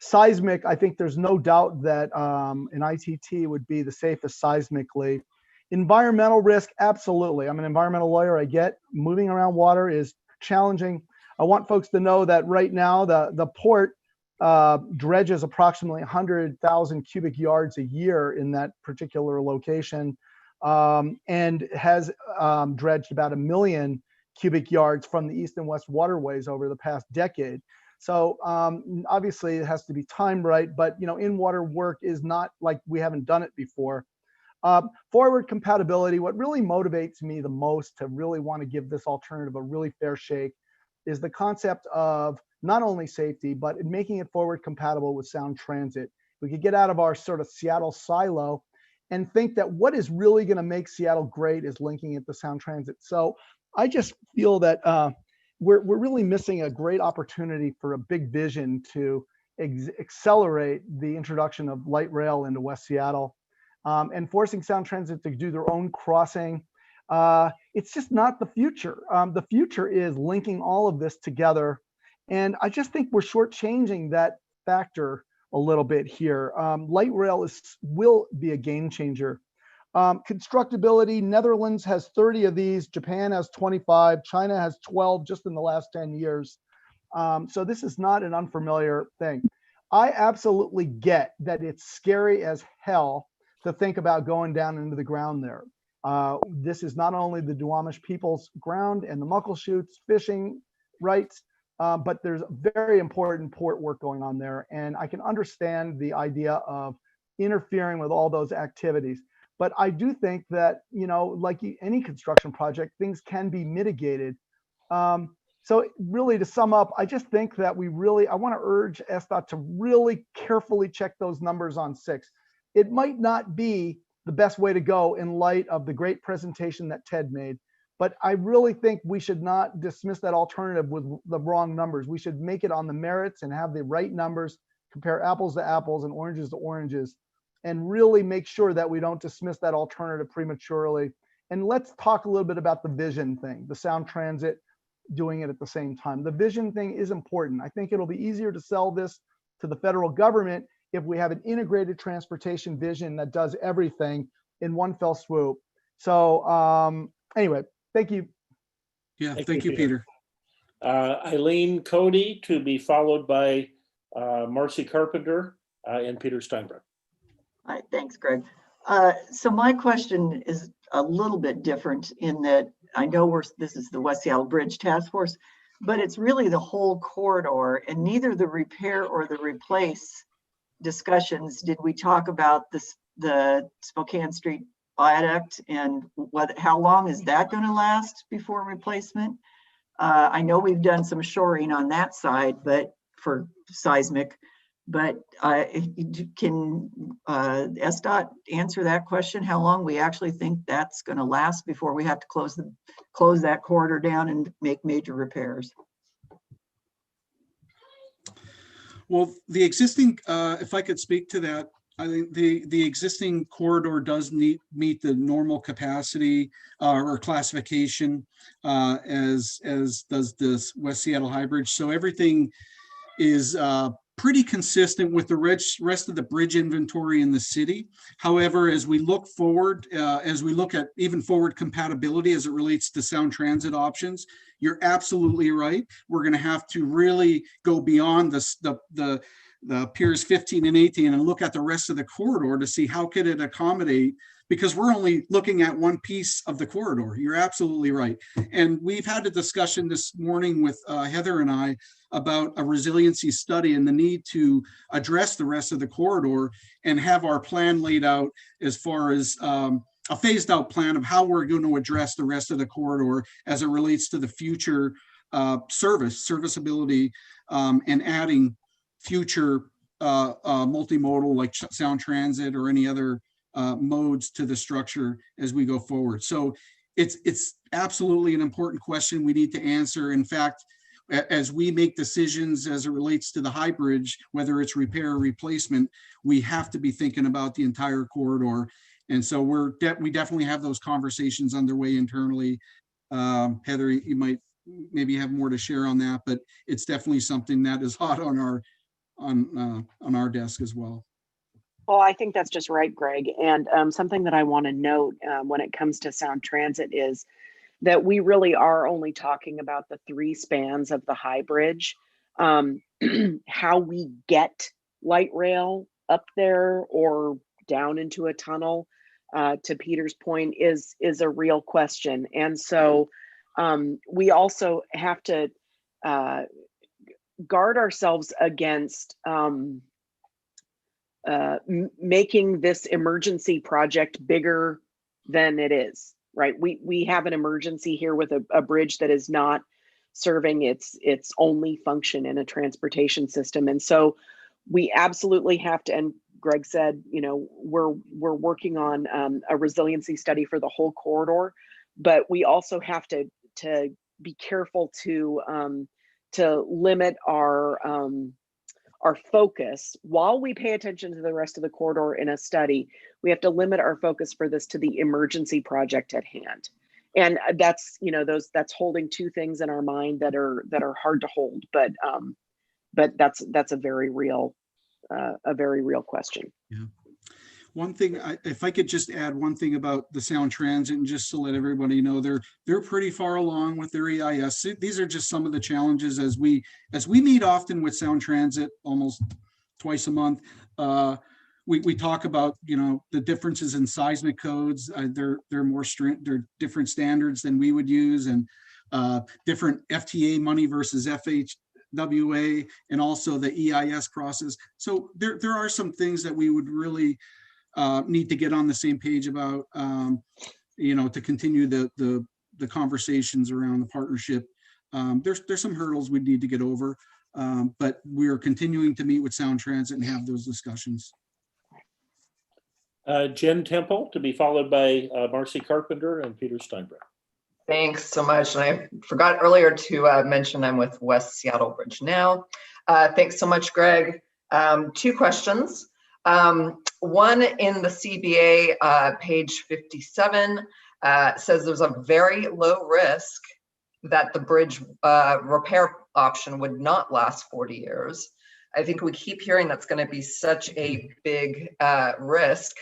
Seismic, I think there's no doubt that an ITT would be the safest seismically. Environmental risk, absolutely. I'm an environmental lawyer. I get moving around water is challenging. I want folks to know that right now the port dredges approximately 100,000 cubic yards a year in that particular location, and has dredged about 1 million cubic yards from the east and west waterways over the past decade. So obviously it has to be timed right, but you know, in water work is not like we haven't done it before. Forward compatibility, what really motivates me the most to really want to give this alternative a really fair shake is the concept of not only safety, but in making it forward compatible with sound transit. We could get out of our sort of Seattle silo and think that what is really going to make Seattle great is linking it to sound transit. So I just feel that we're really missing a great opportunity for a big vision to accelerate the introduction of light rail into West Seattle. And forcing sound transit to do their own crossing. It's just not the future. The future is linking all of this together. And I just think we're shortchanging that factor a little bit here. Light rail will be a game changer. Constructability, Netherlands has 30 of these, Japan has 25, China has 12 just in the last 10 years. So this is not an unfamiliar thing. I absolutely get that it's scary as hell to think about going down into the ground there. This is not only the Duwamish people's ground and the Muckleshoots fishing rights, but there's very important port work going on there. And I can understand the idea of interfering with all those activities. But I do think that, you know, like any construction project, things can be mitigated. So really to sum up, I just think that I want to urge SDOT to really carefully check those numbers on 6. It might not be the best way to go in light of the great presentation that Ted made, but I really think we should not dismiss that alternative with the wrong numbers. We should make it on the merits and have the right numbers compare apples to apples and oranges to oranges, and really make sure that we don't dismiss that alternative prematurely. And let's talk a little bit about the vision thing, the Sound Transit doing it at the same time. The vision thing is important. I think it'll be easier to sell this to the federal government if we have an integrated transportation vision that does everything in one fell swoop. So anyway, thank you. Yeah, thank you, Peter. Eileen Cody, to be followed by Marcy Carpenter and Peter Steinbruck. All right, thanks, Greg. So my question is a little bit different in that I know this is the West Seattle Bridge Task Force, but it's really the whole corridor, and neither the repair or the replace discussions did we talk about the Spokane Street viaduct and how long is that going to last before replacement? I know we've done some shoring on that side, but for seismic, but can SDOT answer that question? How long we actually think that's going to last before we have to close that corridor down and make major repairs? Well, the existing, if I could speak to that, I think the existing corridor does meet the normal capacity or classification as does this West Seattle High Bridge. So everything is pretty consistent with the rest of the bridge inventory in the city. However, as we look forward, as we look at even forward compatibility as it relates to Sound Transit options, you're absolutely right. We're going to have to really go beyond the Piers 15 and 18 and look at the rest of the corridor to see how could it accommodate, because we're only looking at one piece of the corridor. You're absolutely right. And we've had a discussion this morning with Heather and I about a resiliency study and the need to address the rest of the corridor and have our plan laid out as far as a phased out plan of how we're going to address the rest of the corridor as it relates to the future serviceability and adding future multimodal like Sound Transit or any other modes to the structure as we go forward. So it's absolutely an important question we need to answer. In fact, as we make decisions as it relates to the high bridge, whether it's repair or replacement, we have to be thinking about the entire corridor. And so we definitely have those conversations underway internally. Heather, you might maybe have more to share on that, but it's definitely something that is hot on our desk as well. Well, I think that's just right, Greg. And something that I want to note when it comes to Sound Transit is that we really are only talking about the 3 spans of the high bridge. How we get light rail up there or down into a tunnel, to Peter's point, is a real question. And so we also have to guard ourselves against making this emergency project bigger than it is, right? We have an emergency here with a bridge that is not serving its only function in a transportation system. And so we absolutely have to, and Greg said, you know, we're working on a resiliency study for the whole corridor, but we also have to be careful to limit our focus while we pay attention to the rest of the corridor in a study. We have to limit our focus for this to the emergency project at hand. And that's, you know, that's holding 2 things in our mind that are hard to hold, but that's a very real question. Yeah. One thing, if I could just add one thing about the Sound Transit, and just to let everybody know, they're pretty far along with their EIS. These are just some of the challenges as we meet often with Sound Transit, almost twice a month. We talk about, you know, the differences in seismic codes. They're more strict. They're different standards than we would use, and different FTA money versus FHWA, and also the EIS process. So there are some things that we would really need to get on the same page about, you know, to continue the conversations around the partnership. There's some hurdles we need to get over, but we're continuing to meet with Sound Transit and have those discussions. Jen Temple, to be followed by Marcy Carpenter and Peter Steinbruck. Thanks so much. And I forgot earlier to mention I'm with West Seattle Bridge Now. Thanks so much, Greg. Two questions. One in the CBA, page 57, says there's a very low risk that the bridge repair option would not last 40 years. I think we keep hearing that's going to be such a big risk,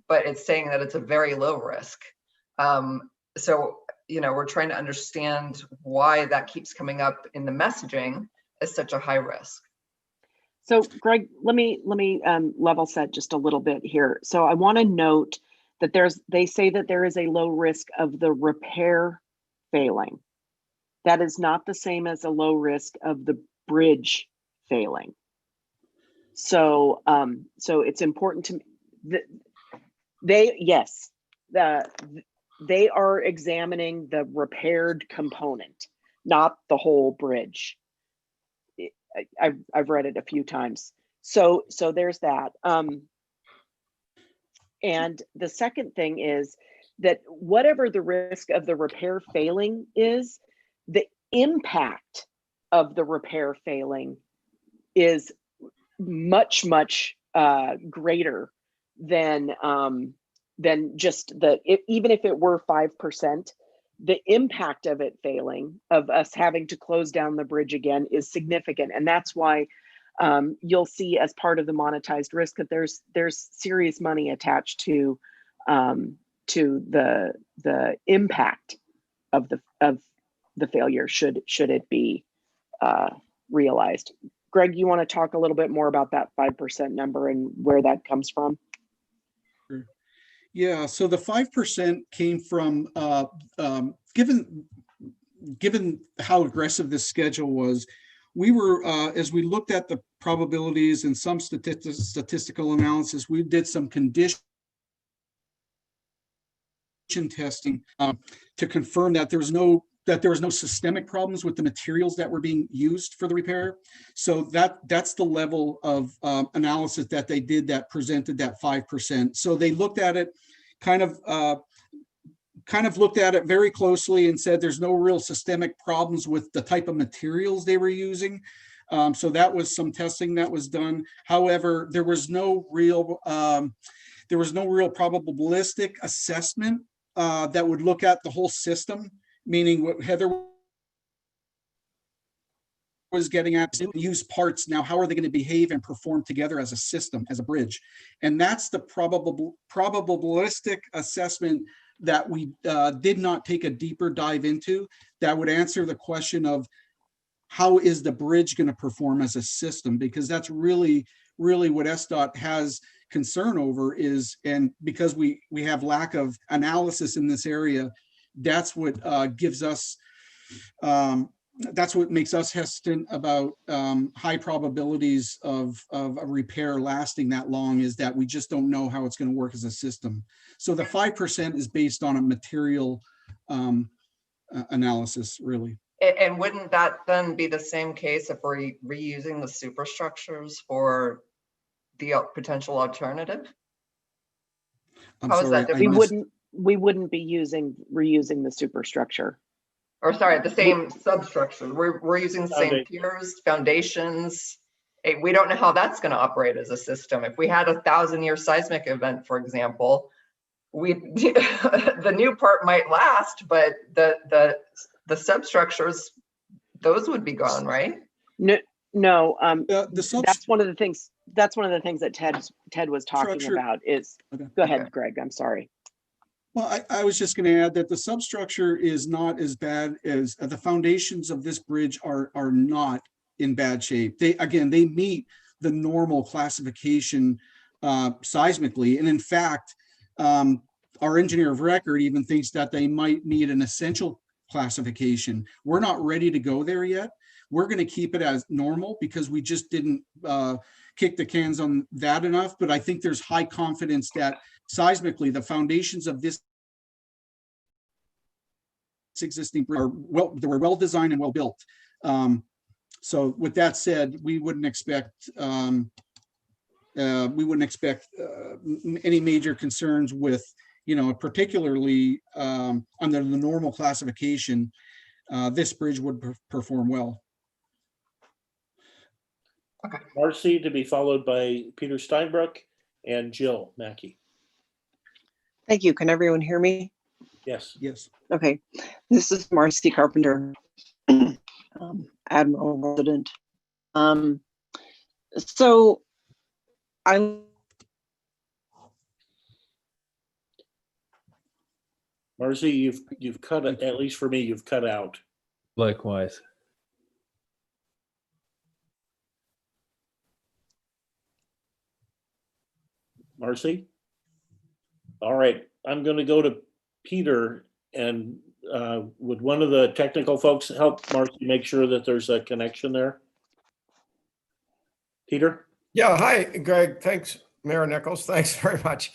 but it's saying that it's a very low risk. So, we're trying to understand why that keeps coming up in the messaging as such a high risk. So Greg, let me level set just a little bit here. So I want to note that they say that there is a low risk of the repair failing. That is not the same as a low risk of the bridge failing. So so it's important to they are examining the repaired component, not the whole bridge. I've read it a few times. So there's that. And the second thing is that whatever the risk of the repair failing is, the impact of the repair failing is much greater than just even if it were 5%. The impact of it failing, of us having to close down the bridge again, is significant. And that's why you'll see as part of the monetized risk that there's serious money attached to the impact of the failure should it be realized. Greg, you want to talk a little bit more about that 5% number and where that comes from? Yeah, so the 5% came from, given how aggressive this schedule was, we were, as we looked at the probabilities and some statistical analysis, we did some condition testing to confirm that there was no systemic problems with the materials that were being used for the repair. So that's the level of analysis that they did that presented that 5%. So they looked at it, kind of looked at it very closely and said there's no real systemic problems with the type of materials they were using. So that was some testing that was done. However, there was no real probabilistic assessment that would look at the whole system, meaning what Heather was getting at, use parts. Now, how are they going to behave and perform together as a system, as a bridge? And that's the probabilistic assessment that we did not take a deeper dive into, that would answer the question of how is the bridge going to perform as a system? Because that's really what SDOT has concern over is, and because we have lack of analysis in this area, that's what gives us, that's what makes us hesitant about high probabilities of a repair lasting that long, is that we just don't know how it's going to work as a system. So the 5% is based on a material analysis, really. And wouldn't that then be the same case if we're reusing the superstructures for the potential alternative? How is that different? We wouldn't be reusing the superstructure. Or sorry, the same substructure. We're using the same piers, foundations. We don't know how that's going to operate as a system. If we had a 1,000-year seismic event, for example, the new part might last, but the substructures, those would be gone, right? No. That's one of the things. That's one of the things that Ted was talking about. Is go ahead, Greg. I'm sorry. Well, I was just going to add that the substructure is not as bad as the foundations of this bridge are not in bad shape. They meet the normal classification seismically, and in fact, our engineer of record even thinks that they might need an essential classification. We're not ready to go there yet. We're going to keep it as normal because we just didn't kick the cans on that enough. But I think there's high confidence that seismically the foundations of this existing bridge they were well designed and well built. So with that said, we wouldn't expect any major concerns with, particularly under the normal classification, this bridge would perform well. Marcy to be followed by Peter Steinbrook and Jill Mackey. Thank you. Can everyone hear me? Yes. Yes. Okay. This is Marcy Carpenter, Admiral resident. So I Marcy, you've cut it, at least for me, you've cut out. Likewise. Marcy? All right, I'm going to go to Peter, and would one of the technical folks help Marcy make sure that there's a connection there? Peter? Yeah, hi, Greg. Thanks, Mayor Nichols. Thanks very much.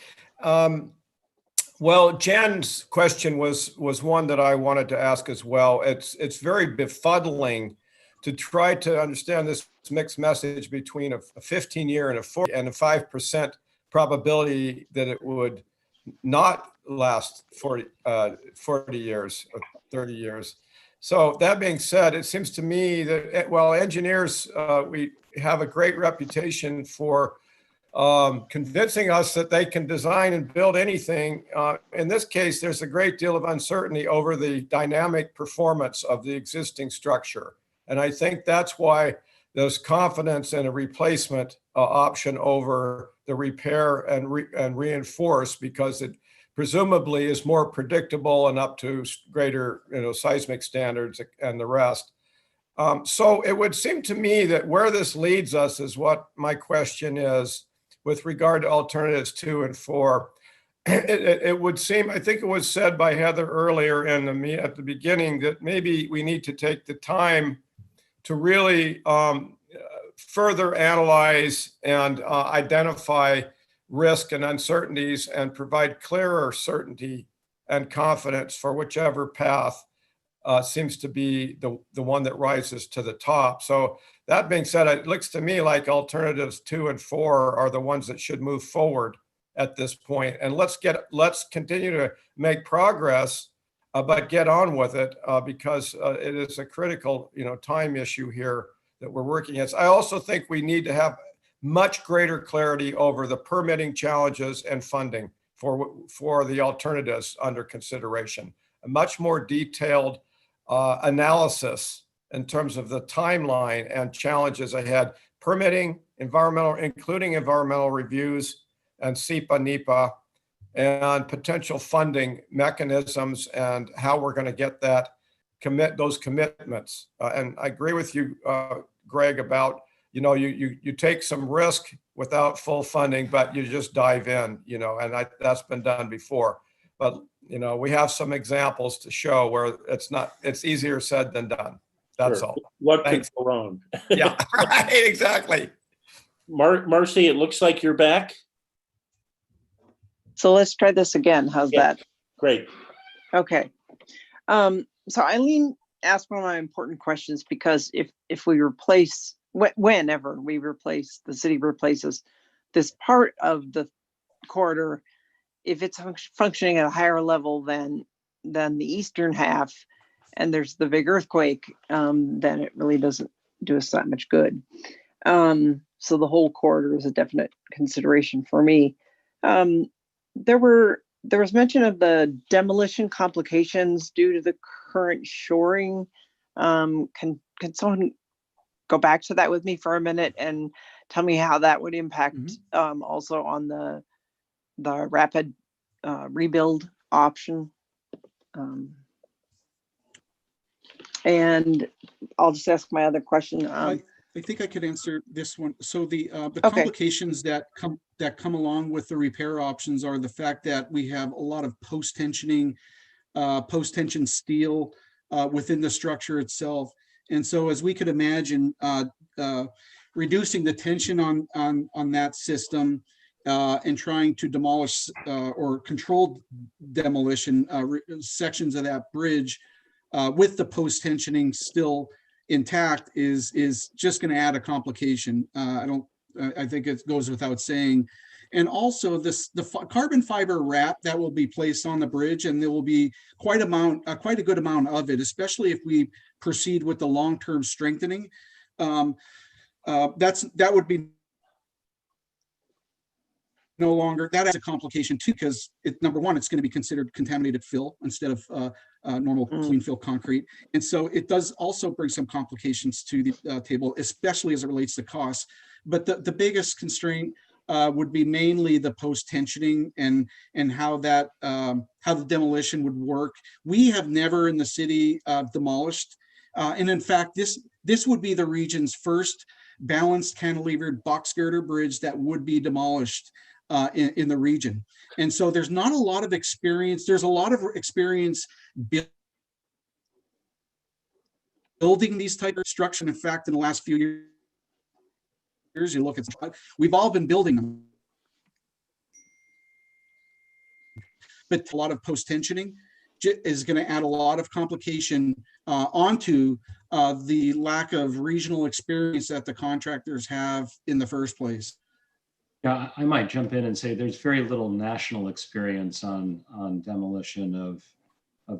Well, Jan's question was one that I wanted to ask as well. It's very befuddling to try to understand this mixed message between a 15-year and a 40 and a 5% probability that it would not last 40 years or 30 years. So that being said, it seems to me that, well, engineers, we have a great reputation for convincing us that they can design and build anything. In this case, there's a great deal of uncertainty over the dynamic performance of the existing structure. And I think that's why there's confidence in a replacement option over the repair and reinforce, because it presumably is more predictable and up to greater seismic standards and the rest. So it would seem to me that where this leads us is what my question is with regard to alternatives 2 and 4. It would seem, I think it was said by Heather earlier at the beginning, that maybe we need to take the time to really further analyze and identify risk and uncertainties and provide clearer certainty and confidence for whichever path seems to be the one that rises to the top. So that being said, it looks to me like alternatives 2 and 4 are the ones that should move forward at this point. And let's continue to make progress, but get on with it because it is a critical time issue here that we're working against. I also think we need to have much greater clarity over the permitting challenges and funding for the alternatives under consideration. A much more detailed analysis in terms of the timeline and challenges ahead, permitting, including environmental reviews and SEPA, NEPA, and potential funding mechanisms and how we're going to get those commitments. And I agree with you, Greg, about you take some risk without full funding, but you just dive in, and that's been done before. But we have some examples to show where it's easier said than done. That's Sure. all. What Thanks. could go wrong? Yeah, right, exactly. Marcy, it looks like you're back. So let's try this again. How's that? Great. Okay. So Eileen asked one of my important questions, because if we replace, whenever the city replaces this part of the corridor, if it's functioning at a higher level than the eastern half, and there's the big earthquake, then it really doesn't do us that much good. So the whole corridor is a definite consideration for me. There was mention of the demolition complications due to the current shoring. Can someone go back to that with me for a minute and tell me how that would impact also on the rapid rebuild option? And I'll just ask my other question. I think I could answer this one. So the complications that come along with the repair options are the fact that we have a lot of post-tension steel within the structure itself. And so, as we could imagine, reducing the tension on that system and trying to demolish or controlled demolition sections of that bridge with the post-tensioning still intact is just going to add a complication. I think it goes without saying. And also the carbon fiber wrap that will be placed on the bridge, and there will be quite a good amount of it, especially if we proceed with the long-term strengthening. that would be no longer, that has a complication too, because number one, it's going to be considered contaminated fill instead of normal clean fill concrete. And so it does also bring some complications to the table, especially as it relates to costs. But the biggest constraint would be mainly the post-tensioning and how that how the demolition would work. We have never in the city demolished. And in fact, this would be the region's first balanced cantilevered box girder bridge that would be demolished in the region. And so there's not a lot of experience. There's a lot of experience building these type of structure. In fact, in the last few years, you look at, we've all been building them. But a lot of post-tensioning is going to add a lot of complication onto the lack of regional experience that the contractors have in the first place. Yeah, I might jump in and say there's very little national experience on demolition of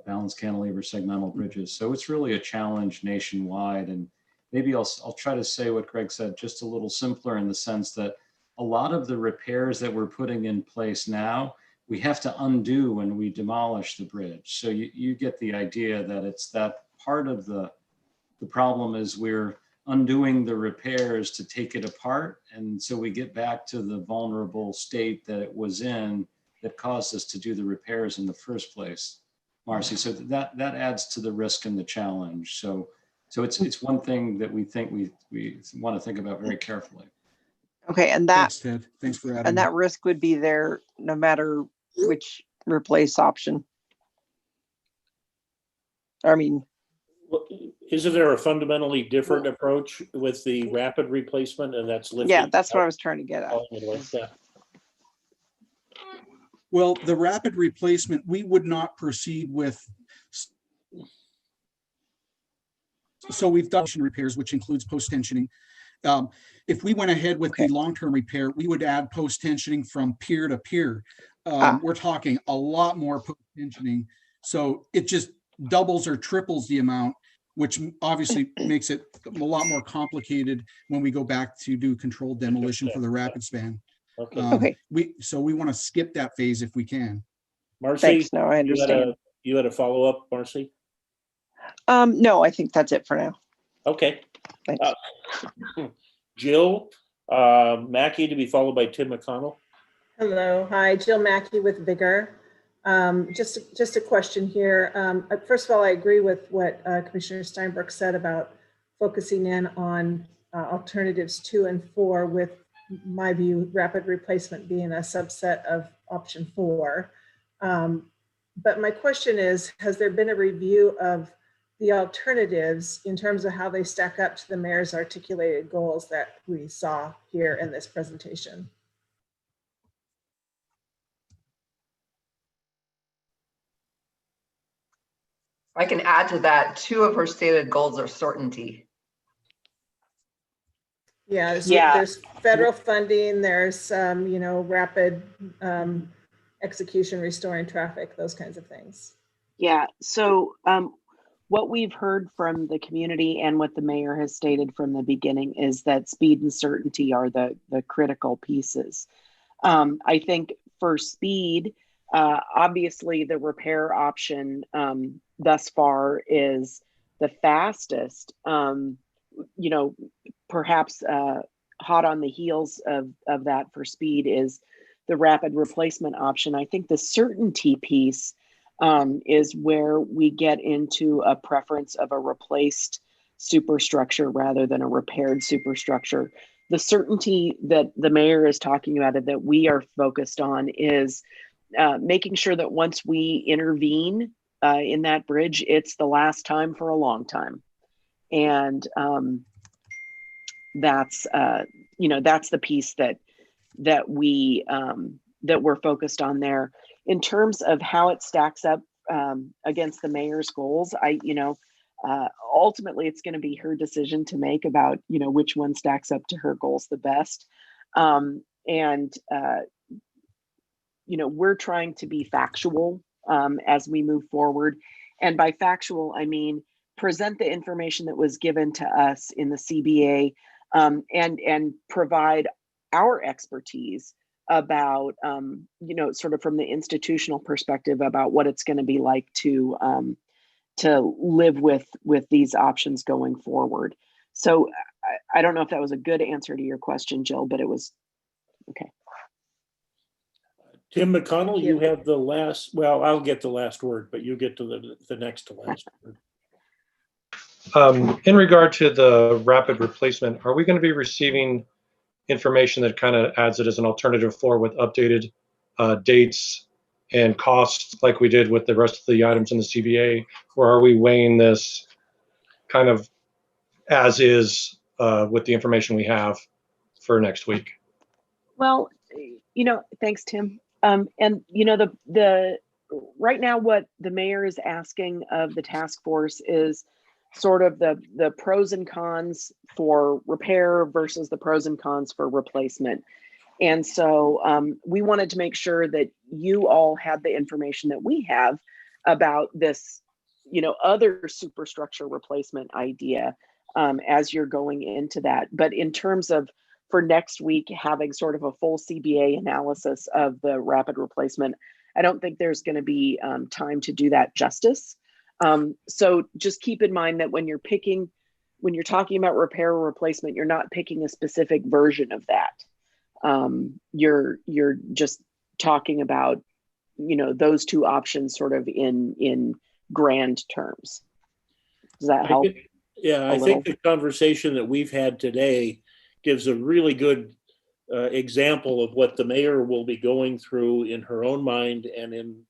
balanced cantilever segmental bridges. So it's really a challenge nationwide. And maybe I'll try to say what Greg said just a little simpler, in the sense that a lot of the repairs that we're putting in place now, we have to undo when we demolish the bridge. So you get the idea that it's that part of the problem is we're undoing the repairs to take it apart. And so we get back to the vulnerable state that it was in that caused us to do the repairs in the first place, Marcy. So that adds to the risk and the challenge. So it's one thing that we think we want to think about very carefully. Okay, and that, thanks, Ted. Thanks for adding. And that risk would be there no matter which replace option. I mean, isn't there a fundamentally different approach with the rapid replacement, and that's lifting? Yeah, that's what I was trying to get at. Yeah. Well, the rapid replacement, we would not proceed with. So we've done repairs, which includes post-tensioning. If we went ahead with the long-term repair, we would add post-tensioning from pier to pier. We're talking a lot more post-tensioning. So it just doubles or triples the amount, which obviously makes it a lot more complicated when we go back to do controlled demolition for the rapid span. Okay. We want to skip that phase if we can. Marcy, thanks. No, I understand. You had a follow-up, Marcy? No, I think that's it for now. Okay. Thanks. Jill Mackey, to be followed by Tim McConnell. Hello, hi, Jill Mackey with Vigor. Just a question here. First of all, I agree with what Commissioner Steinbrook said about focusing in on alternatives 2 and 4, with my view, rapid replacement being a subset of option 4. But my question is, has there been a review of the alternatives in terms of how they stack up to the mayor's articulated goals that we saw here in this presentation? I can add to that, 2 of her stated goals are certainty. Yeah, there's federal funding, there's rapid execution, restoring traffic, those kinds of things. Yeah, so what we've heard from the community and what the mayor has stated from the beginning is that speed and certainty are the critical pieces. I think for speed, obviously the repair option thus far is the fastest. Perhaps hot on the heels of that for speed is the rapid replacement option. I think the certainty piece is where we get into a preference of a replaced superstructure rather than a repaired superstructure. The certainty that the mayor is talking about, that we are focused on, is making sure that once we intervene in that bridge, it's the last time for a long time. And that's the piece that we're focused on there. In terms of how it stacks up against the mayor's goals, ultimately it's going to be her decision to make about which one stacks up to her goals the best. We're trying to be factual as we move forward, and by factual I mean present the information that was given to us in the CBA and provide our expertise about, sort of from the institutional perspective about what it's going to be like to live with these options going forward. So I don't know if that was a good answer to your question, Jill, but it was okay. Tim McConnell, you have the last, well, I'll get the last word, but you get to the next to last word. In regard to the rapid replacement, are we going to be receiving information that kind of adds it as an alternative for with updated dates and costs like we did with the rest of the items in the CBA, or are we weighing this kind of as is with the information we have for next week? Well, thanks, Tim. And the right now what the mayor is asking of the task force is sort of the pros and cons for repair versus the pros and cons for replacement. And so we wanted to make sure that you all had the information that we have about this, other superstructure replacement idea as you're going into that. But in terms of for next week, having sort of a full CBA analysis of the rapid replacement, I don't think there's going to be time to do that justice. So just keep in mind that when you're talking about repair or replacement, you're not picking a specific version of that. You're just talking about, those two options sort of in grand terms. Does that help? I think the conversation that we've had today gives a really good example of what the mayor will be going through in her own mind and in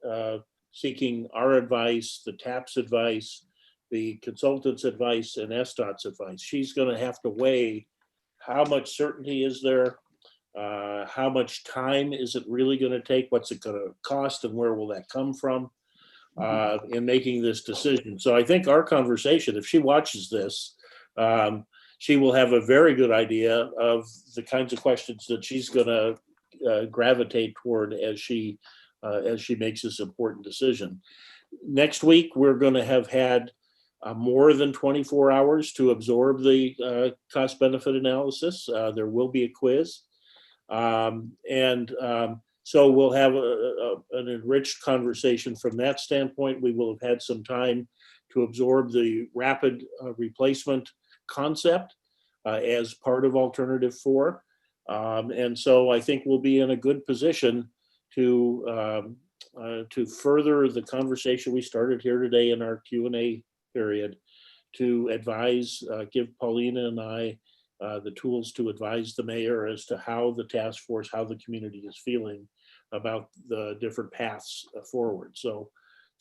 seeking our advice, the TAP's advice, the consultant's advice, and SDOT's advice. She's going to have to weigh how much certainty is there, how much time is it really going to take, what's it going to cost, and where will that come from in making this decision. So I think our conversation, if she watches this, she will have a very good idea of the kinds of questions that she's going to gravitate toward as she makes this important decision. Next week, we're going to have had more than 24 hours to absorb the cost-benefit analysis. There will be a quiz. So we'll have an enriched conversation from that standpoint. We will have had some time to absorb the rapid replacement concept as part of Alternative 4. And so I think we'll be in a good position to further the conversation we started here today in our Q&A period, to advise, give Paulina and I the tools to advise the mayor as to how the task force, how the community is feeling about the different paths forward. So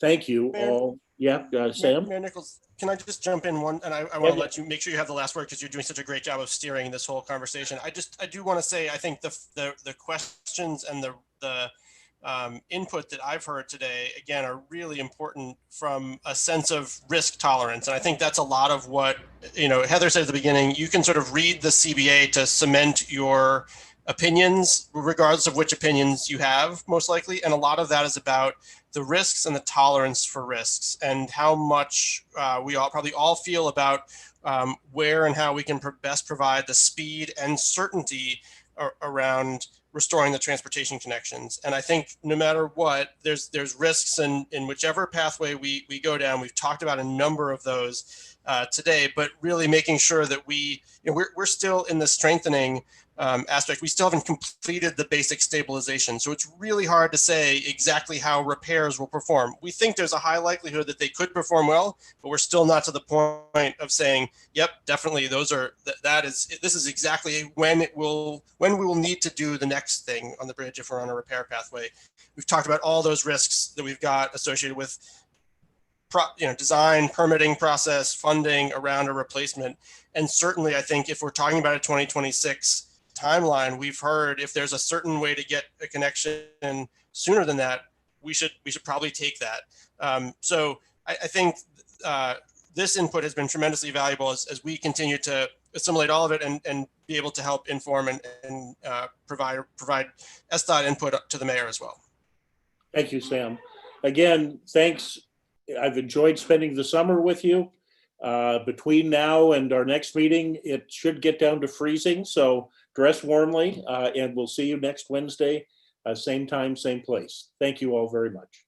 thank you all. Yeah, Sam? Mayor Nichols, can I just jump in one? And I want to let you make sure you have the last word because you're doing such a great job of steering this whole conversation. I do want to say, I think the questions and the input that I've heard today, again, are really important from a sense of risk tolerance. And I think that's a lot of what, Heather said at the beginning. You can sort of read the CBA to cement your opinions, regardless of which opinions you have, most likely. And a lot of that is about the risks and the tolerance for risks and how much we probably all feel about where and how we can best provide the speed and certainty around restoring the transportation connections. And I think no matter what, there's risks in whichever pathway we go down. We've talked about a number of those today, but really making sure that we're still in the strengthening aspect. We still haven't completed the basic stabilization. So it's really hard to say exactly how repairs will perform. We think there's a high likelihood that they could perform well, but we're still not to the point of saying, yep, definitely this is exactly when we will need to do the next thing on the bridge if we're on a repair pathway. We've talked about all those risks that we've got associated with design, permitting process, funding around a replacement. And certainly I think if we're talking about a 2026 timeline, we've heard if there's a certain way to get a connection sooner than that, we should probably take that. So I think this input has been tremendously valuable as we continue to assimilate all of it and be able to help inform and provide SDOT input to the mayor as well. Thank you, Sam. Again, thanks. I've enjoyed spending the summer with you. Between now and our next meeting, it should get down to freezing. So dress warmly, and we'll see you next Wednesday, same time, same place. Thank you all very much.